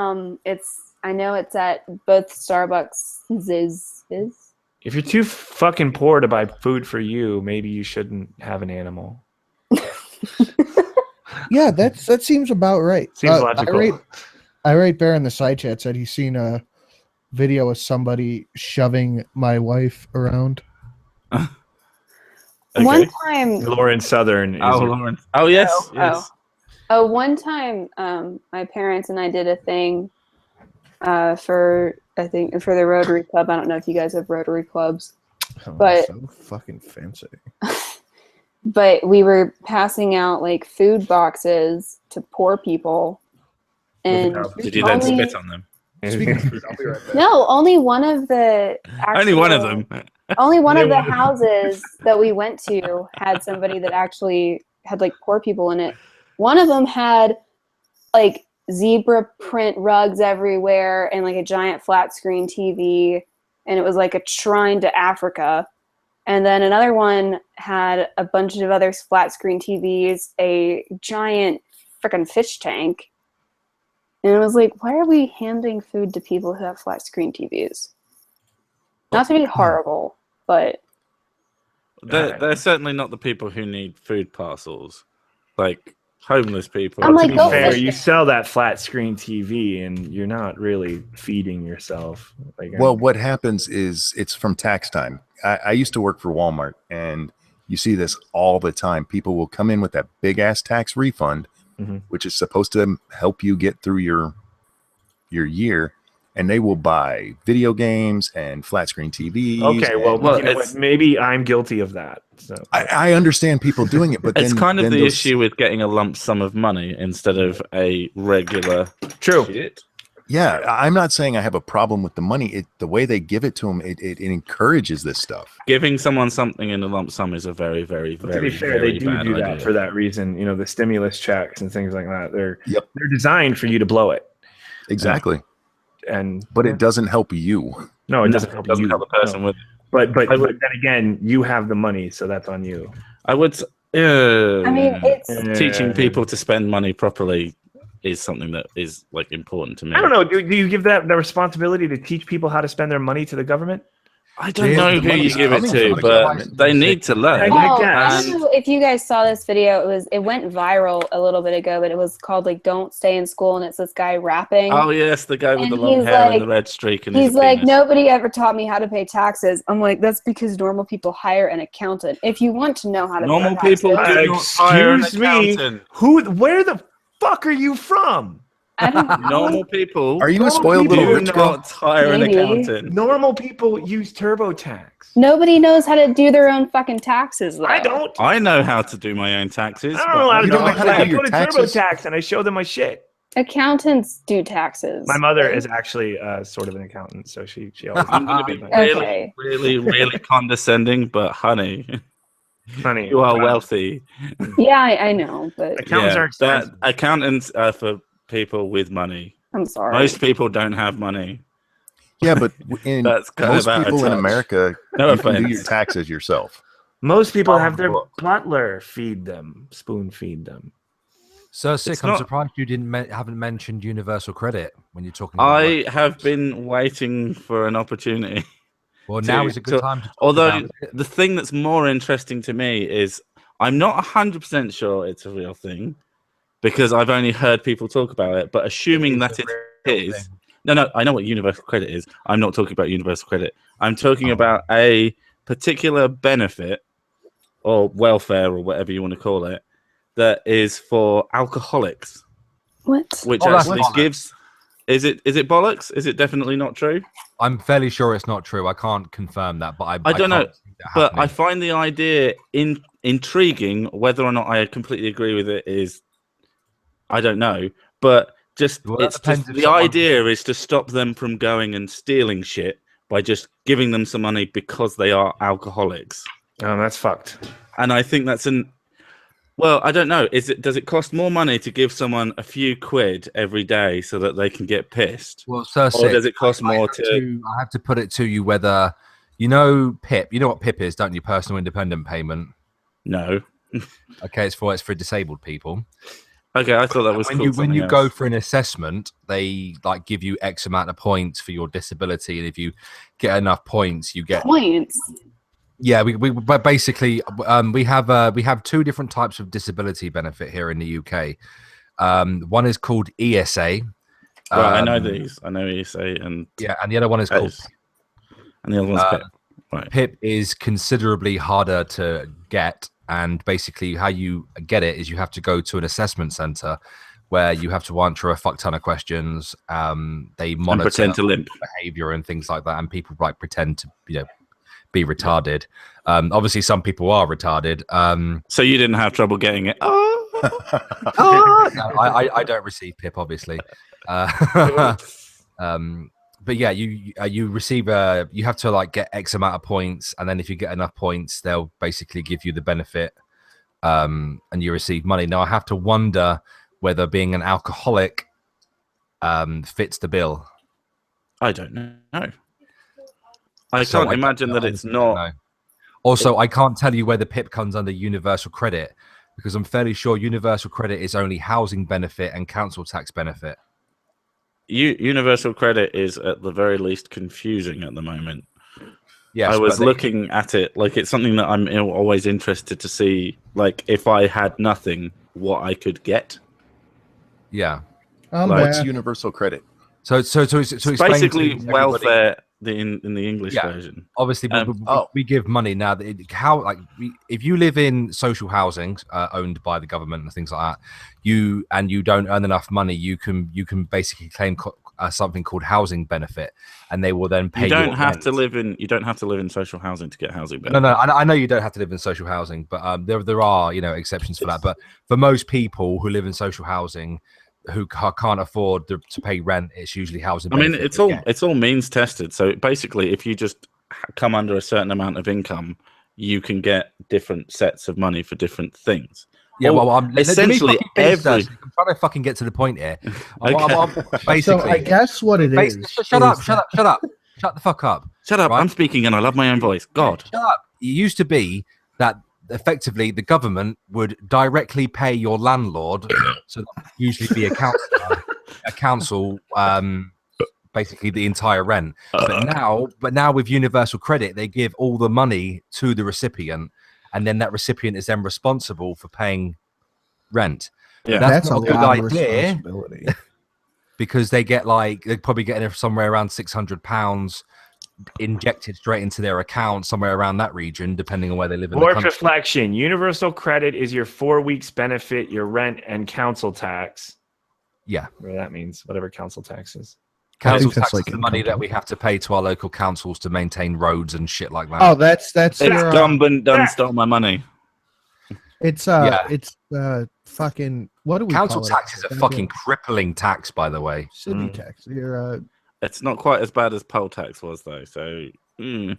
I know it's at both Starbucks is If you're too fucking poor to buy food for you, maybe you shouldn't have an animal. Yeah, that seems about right. Seems logical. I rate Bear in the side chat said he's seen a video of somebody shoving my wife around. Okay. One time Lauren Southern. Is Lauren. Oh yes, yes. One time my parents and I did a thing for the Rotary Club. I don't know if you guys have Rotary clubs. Oh, But- so fucking fancy. But we were passing out like food boxes to poor people. And Did you then spit on them? Speaking of food, I'll be right back. no, only one of the Only one of them. Only one of the houses that we went to had somebody that actually had like poor people in it. One of them had like zebra print rugs everywhere and like a giant flat screen TV, and it was like a shrine to Africa. And then another one had a bunch of other flat screen TVs, a giant freaking fish tank. And it was like, why are we handing food to people who have flat screen TVs? Not to be horrible, but They're certainly not the people who need food parcels. Like homeless people. I'm To like, be go fair, fish you it. sell that flat screen TV and you're not really feeding yourself. Like, Well, what happens is it's from tax time. I used to work for Walmart, and you see this all the time. People will come in with that big ass tax refund, Mhm. which is supposed to help you get through your year, and they will buy video games and flat screen TVs. okay, well, Well, you know it's- what? Maybe I'm guilty of that. So I understand people doing it, but It's then kind of then the those- issue with getting a lump sum of money instead of a regular true. shit. Yeah, I'm not saying I have a problem with the money. The way they give it to them, it encourages this stuff. Giving someone something in a lump sum is a very, very, To very, be fair, very they do bad that idea. for that reason. You know, the stimulus checks and things like that. They're Yep. designed for you to blow it, Exactly. and But it doesn't help you. no, it No, doesn't help doesn't you. help the person No. with. But I would- then again, you have the money, so that's on you. I would. I mean, it's Teaching people to spend money properly is something that is like important to me. I don't know. Do you give that the responsibility to teach people how to spend their money to the government? I don't Yeah, know the who you money's give it coming to, from the but government. they need to learn. I Oh, guess. I don't know if you guys saw this video. It went viral a little bit ago, but it was called like "Don't Stay in School," and it's this guy rapping. Oh yes, the guy with And the long he's hair like- and the red streak, and He's his like, penis. nobody ever taught me how to pay taxes. I'm like, that's because normal people hire an accountant. If you want to know how to Normal pay taxes, people do not hire an Excuse me. accountant. Where the fuck are you from? I don't know. Normal people Are you a Normal spoiled people little do rich girl? not hire an Maybe. accountant. Normal people use TurboTax. Nobody knows how to do their own fucking taxes, though. I don't. I know how to do my own taxes. I don't know how to You do don't my know how to tax. do your I go to taxes? TurboTax and I show them my shit. Accountants do taxes. My mother is actually sort of an accountant, so she always. I'm going to be Okay. really condescending, but honey, Honey, you are wealthy. Yeah, I know, but Accountants are expensive. Accountants are for people with money. I'm sorry. Most people don't have money. Yeah, but in That's kind most of out of people in touch. America, No you can do offense. your taxes yourself. Most people have their Well- butler feed them, spoon feed them. So sick. It's I'm not- surprised you haven't mentioned universal credit when you're talking. About I have been waiting for an opportunity. well, now to- is a good time to talk Although about it. the thing that's more interesting to me is I'm not 100% sure it's a real thing because I've only heard people talk about it, but assuming that it is. No, I know what universal credit is. I'm not talking about universal credit. I'm talking about a particular benefit or welfare or whatever you want to call it that is for alcoholics, what? which Oh, that's actually bollocks. gives. Is it bollocks? Is it definitely not true? I'm fairly sure it's not true. I can't confirm that, but I don't know, can't see that But I happening. find the idea intriguing. Whether or not I completely agree with it is, I don't know. But just Well, that it's depends just if the someone- idea is to stop them from going and stealing shit by just giving them some money because they are alcoholics. That's fucked. And I think that's well, I don't know. Does it cost more money to give someone a few quid every day so that they can get pissed? Well, Sir or does it cost more I have to put it to you whether you know PIP. You know what PIP is, don't you? Personal independent payment. No. Okay, it's for disabled people. Okay, I thought that was when you go for an assessment, they like give you X amount of points for your disability, and if you get enough points, you get points. Yeah, we basically we have two different types of disability benefit here in the UK. One is called ESA. Right, I know these. I know ESA and and the other one is called PIP. And the other one's PIP. Right. PIP is considerably harder to get, and basically how you get it is you have to go to an assessment center where you have to answer a fuck ton of questions. They monitor and pretend to limp behavior and things like that, and people like pretend to be retarded. Obviously some people are retarded. So you didn't have trouble getting it? No, I don't receive PIP, obviously. But yeah, you receive you have to like get X amount of points, and then if you get enough points, they'll basically give you the benefit, and you receive money. Now I have to wonder whether being an alcoholic fits the bill. I don't know. I can't imagine that it's not. Also, I can't tell you whether PIP comes under universal credit, because I'm fairly sure universal credit is only housing benefit and council tax benefit. Universal credit is at the very least confusing at the moment. Yes, I was looking at it like it's something that I'm always interested to see. Like if I had nothing, what I could get. Yeah. What's universal credit? So it's basically welfare in the English version. Obviously, we give money now. If you live in social housing owned by the government and things like that, you don't earn enough money, you can basically claim something called housing benefit, and they will then pay. You don't have to live in social housing to get housing benefit. No, I know you don't have to live in social housing, but there are exceptions for that. But for most people who live in social housing, who can't afford to pay rent, it's usually housing. I mean, it's all means tested. So basically, if you just come under a certain amount of income, you can get different sets of money for different things. Yeah, I'm essentially I'm trying to fucking get to the point here. Basically, so I guess what it is. Shut up! Shut the fuck up! Shut up! Right? I'm speaking and I love my own voice. God, shut up! It used to be that effectively the government would directly pay your landlord, so that would usually be a council, basically the entire rent. But now with universal credit, they give all the money to the recipient, and then that recipient is then responsible for paying rent. Yeah, that's not a good idea, because they probably get somewhere around £600 injected straight into their account, somewhere around that region, depending on where they live in the country. Reflection: universal credit is your 4 weeks benefit, your rent and council tax. Yeah, whatever that means, whatever council tax is. Council tax is the money that we have to pay to our local councils to maintain roads and shit like that. Oh, that's your, done stole my money. It's fucking what do we council call tax is a fucking crippling tax, by the way. City tax. It's not quite as bad as poll tax was, though. So, well,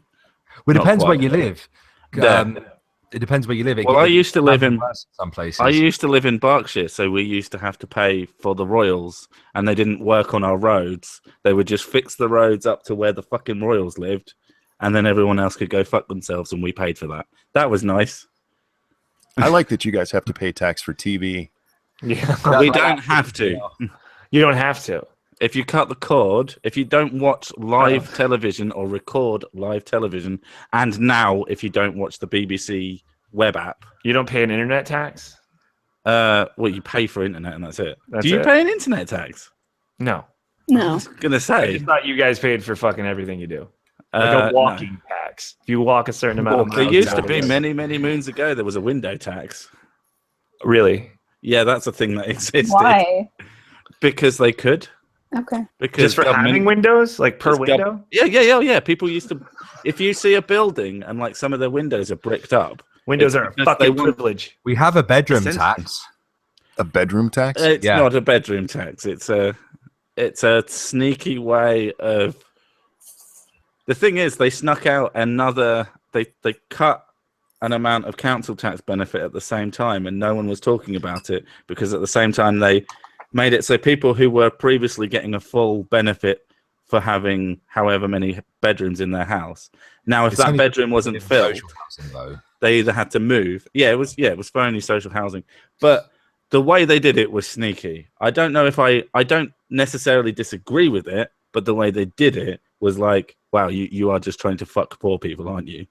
it depends where you live. It depends where you live. I used to live in some places. I used to live in Berkshire, so we used to have to pay for the Royals, and they didn't work on our roads. They would just fix the roads up to where the fucking Royals lived, and then everyone else could go fuck themselves, and we paid for that. That was nice. I like that you guys have to pay tax for TV. Yeah, we don't have to. You don't have to. If you cut the cord, if you don't watch live television or record live television, and now if you don't watch the BBC web app, you don't pay an internet tax. Well, you pay for internet, and that's it. Do you pay an internet tax? No. I was gonna say. I just thought you guys paid for fucking everything you do. Like a walking tax. If you walk a certain amount of miles. There used to be many moons ago. There was a window tax. Really? Yeah, that's a thing that existed. Why? Because they could. Okay. Because just for having windows, like per window. Yeah. People used to. If you see a building and like some of their windows are bricked up, windows are a fucking privilege. We have a bedroom tax. A bedroom tax? It's not a bedroom tax. It's a sneaky way of The thing is, they snuck out another. They cut an amount of council tax benefit at the same time, and no one was talking about it because at the same time they made it so people who were previously getting a full benefit for having however many bedrooms in their house, now if that bedroom wasn't filled, they either had to move. It was for only social housing, but the way they did it was sneaky. I don't know if I don't necessarily disagree with it, but the way they did it was like, wow, you are just trying to fuck poor people, aren't you?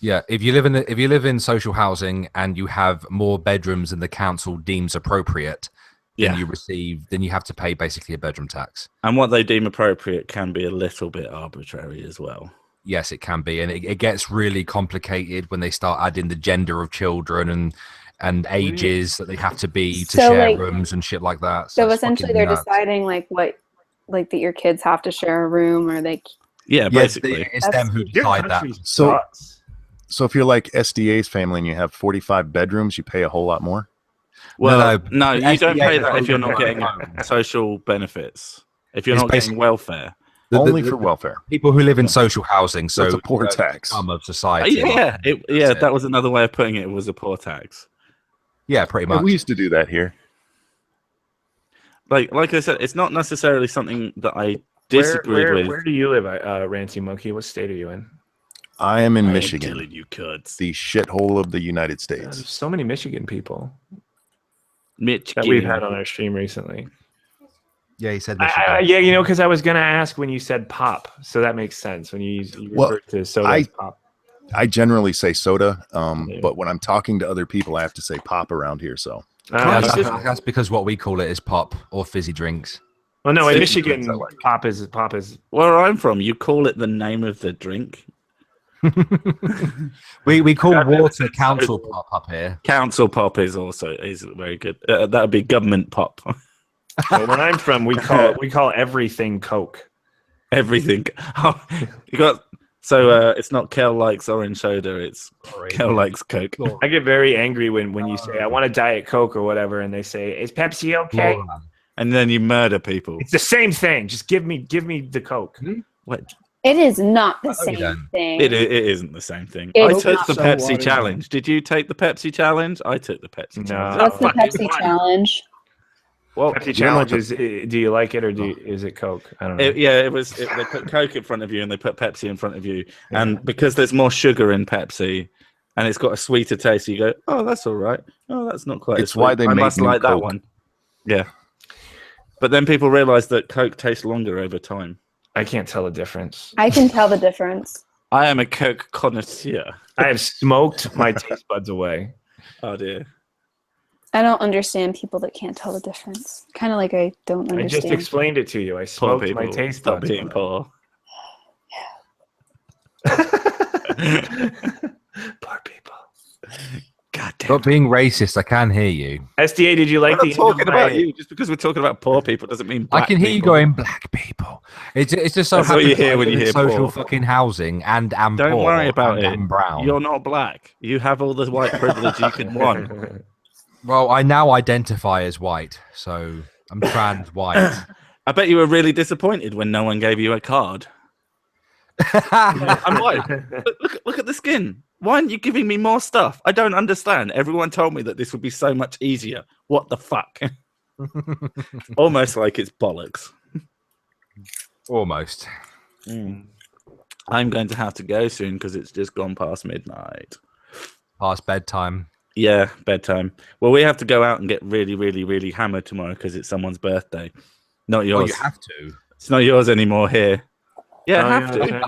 Yeah, if you live in social housing and you have more bedrooms than the council deems appropriate, then you have to pay basically a bedroom tax. And what they deem appropriate can be a little bit arbitrary as well. Yes, it can be, and it gets really complicated when they start adding the gender of children and ages that they have to be to share rooms and shit like that. So essentially, they're deciding that your kids have to share a room, or they. Yeah, basically, it's them who decide that. So if you're like SDA's family and you have 45 bedrooms, you pay a whole lot more. Well, no, you don't pay that if you're not getting social benefits. If you're not getting welfare. Only for welfare. People who live in social housing, so it's a poor tax. Of society. That was another way of putting it. It was a poor tax. Yeah, pretty much. We used to do that here. Like I said, it's not necessarily something that I disagreed with. Where do you live, Rancy Monkey? What state are you in? I am in Michigan. You could. The shithole of the United States. There's so many Michigan people. Michigan. That we've had on our stream recently. Yeah, he said Michigan. Yeah, because I was going to ask when you said pop. So that makes sense when you refer to soda as pop. I generally say soda, but when I'm talking to other people, I have to say pop around here. So that's because what we call it is pop or fizzy drinks. Well, no, in Michigan, pop is. Where I'm from, you call it the name of the drink. we call water council pop up here. Council pop is very good. That would be government pop. Well, where I'm from, we call everything Coke. Everything. Oh, you got. So it's not Kel likes orange soda, it's Kel likes Coke. I get very angry when you say I want a Diet Coke or whatever, and they say, "Is Pepsi okay?" And then you murder people. It's the same thing. Just give me the Coke. What? It is not the same thing. It isn't the same thing. I took the Pepsi challenge. Did you take the Pepsi challenge? I took the Pepsi challenge. What's the Pepsi challenge? Well, Pepsi challenge is, do you like it or is it Coke? I don't know. They put Coke in front of you and they put Pepsi in front of you. Yeah. And because there's more sugar in Pepsi and it's got a sweeter taste, you go, oh, that's all right. Oh, that's not quite It's why they I make must new like Coke. that one. Yeah. But then people realize that Coke tastes longer over time. I can't tell the difference. I can tell the difference. I am a Coke connoisseur. I have smoked my taste buds away. Oh, dear. I don't understand people that can't tell the difference. Kind of like I don't understand. I just explained it to you. I smoked my taste buds. Stop being poor. Poor people. God damn. Stop being racist. I can hear you. SDA, did you like we're not talking about you? Just because we're talking about poor people doesn't mean black I can hear people. you going black people. It's just so That's what you hear when you hear social poor. fucking housing and Don't poor worry about and it. I'm brown. You're not black. You have all the white privilege you can want. Well, I now identify as white, so I'm trans white. I bet you were really disappointed when no one gave you a card. I'm white. Look at the skin. Why aren't you giving me more stuff? I don't understand. Everyone told me that this would be so much easier. What the fuck? Almost like it's bollocks. Almost. I'm going to have to go soon because it's just gone past midnight. Past bedtime. Yeah, bedtime. Well, we have to go out and get really, really, really hammered tomorrow because it's someone's birthday. Not yours. Oh, you have to. It's not yours anymore here. Yeah, I have to. Okay.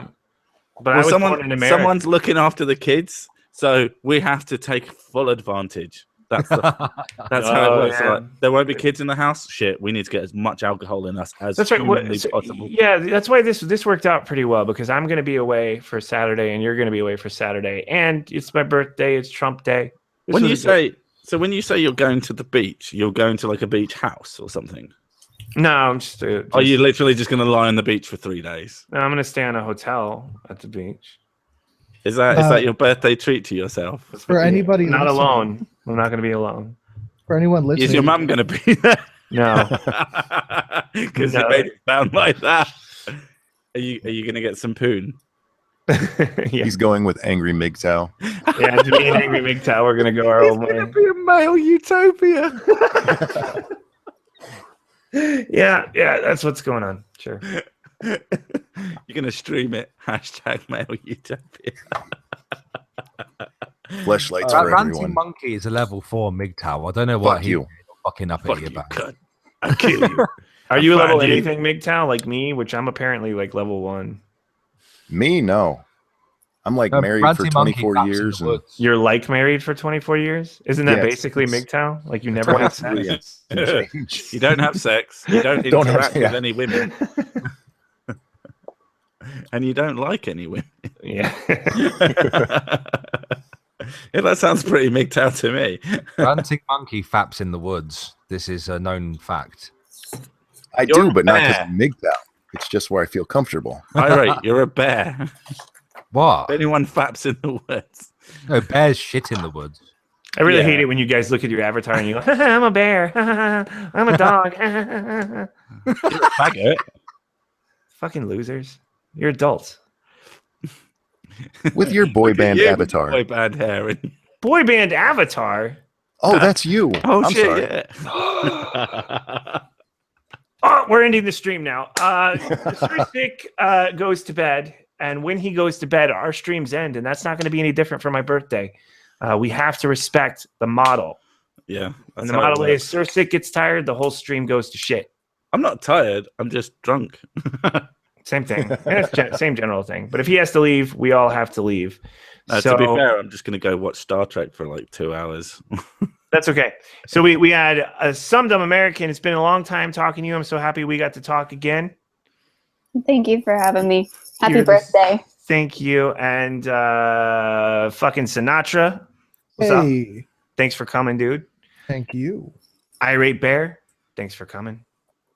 But I was born in America. Someone's looking after the kids, so we have to take full advantage. That's how it works. Yeah. Like, there won't be kids in the house. Shit, we need to get as much alcohol in us as humanly possible. Yeah, that's why this worked out pretty well because I'm going to be away for Saturday and you're going to be away for Saturday, and it's my birthday. It's Trump Day. When you say you're going to the beach, you're going to like a beach house or something. No, I'm just. Are you literally just going to lie on the beach for 3 days? No, I'm going to stay in a hotel at the beach. Is that your birthday treat to yourself? For anybody not listening, alone. I'm not going to be alone. For anyone listening, Is your mum going to be there? No, because you made it sound like that. Are you going to get some poon? Yeah, He's going with angry MGTOW. yeah. To me and Angry MGTOW, we're gonna go our own way. Be a male utopia. Yeah, that's what's going on. Sure. You're gonna stream it. # male utopia. Fleshlights for Ranting everyone. Monkey is a level 4 MGTOW. I don't know what Fuck you. fucking up Fuck at you, you about. cunt. I'll kill you. Are you I'll level find you. anything MGTOW like me? Which I'm apparently like level 1. Me, no. I'm like married for Ranting Monkey 24 faps in years. the And woods. You're like married for 24 years? Isn't that Yeah, basically it's- MGTOW? Like you never have sex? 23 and change. You don't have sex. You don't Don't have- interact with yeah. any women, and you don't like any women. Yeah. Yeah, that sounds pretty MGTOW to me. Ranting Monkey faps in the woods. This is a known fact. I You're do, a but not because bear. of MGTOW. It's just where I feel comfortable. Irate, you're a bear. What? If anyone faps in the woods. No, bears shit in the woods. I really Yeah. hate it when you guys look at your avatar and you go, I'm a bear. I'm a dog. You're a faggot. Fucking losers. You're adults. With your boy Look at band you with avatar. your boy band hair. And... Boy band avatar. Oh, that's you. Oh, I'm shit, sorry. yeah. Oh, we're ending the stream now. Mr. Stick goes to bed, and when he goes to bed, our streams end, and that's not going to be any different for my birthday. We have to respect the model. Yeah. And the model is Sir Stick gets tired, the whole stream goes to shit. I'm not tired. I'm just drunk. Same thing. And it's same general thing. But if he has to leave, we all have to leave. To be fair, I'm just going to go watch Star Trek for like 2 hours. That's okay. So we had a Some Dumb American. It's been a long time talking to you. I'm so happy we got to talk again. Thank you for having me. Happy You're the- birthday. Thank you. And fucking Sinatra. What's up? Hey, Thanks for coming, dude. thank you. Irate Bear. Thanks for coming.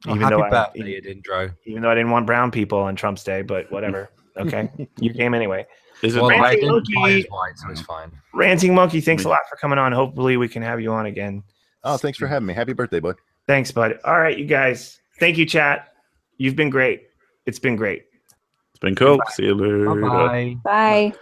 Happy birthday, Edindro. Even though I didn't want brown people on Trump's Day, but whatever. Okay. You came anyway. Is it Well, I Ranting didn't buy Monkey. his wine, so it's fine. Ranting Monkey, thanks a lot for coming on. Hopefully we can have you on again. Oh, thanks for having me. Happy birthday, bud. Thanks, bud. All right, you guys. Thank you, chat. You've been great. It's been great. It's been cool. See you later. Bye-bye. Bye.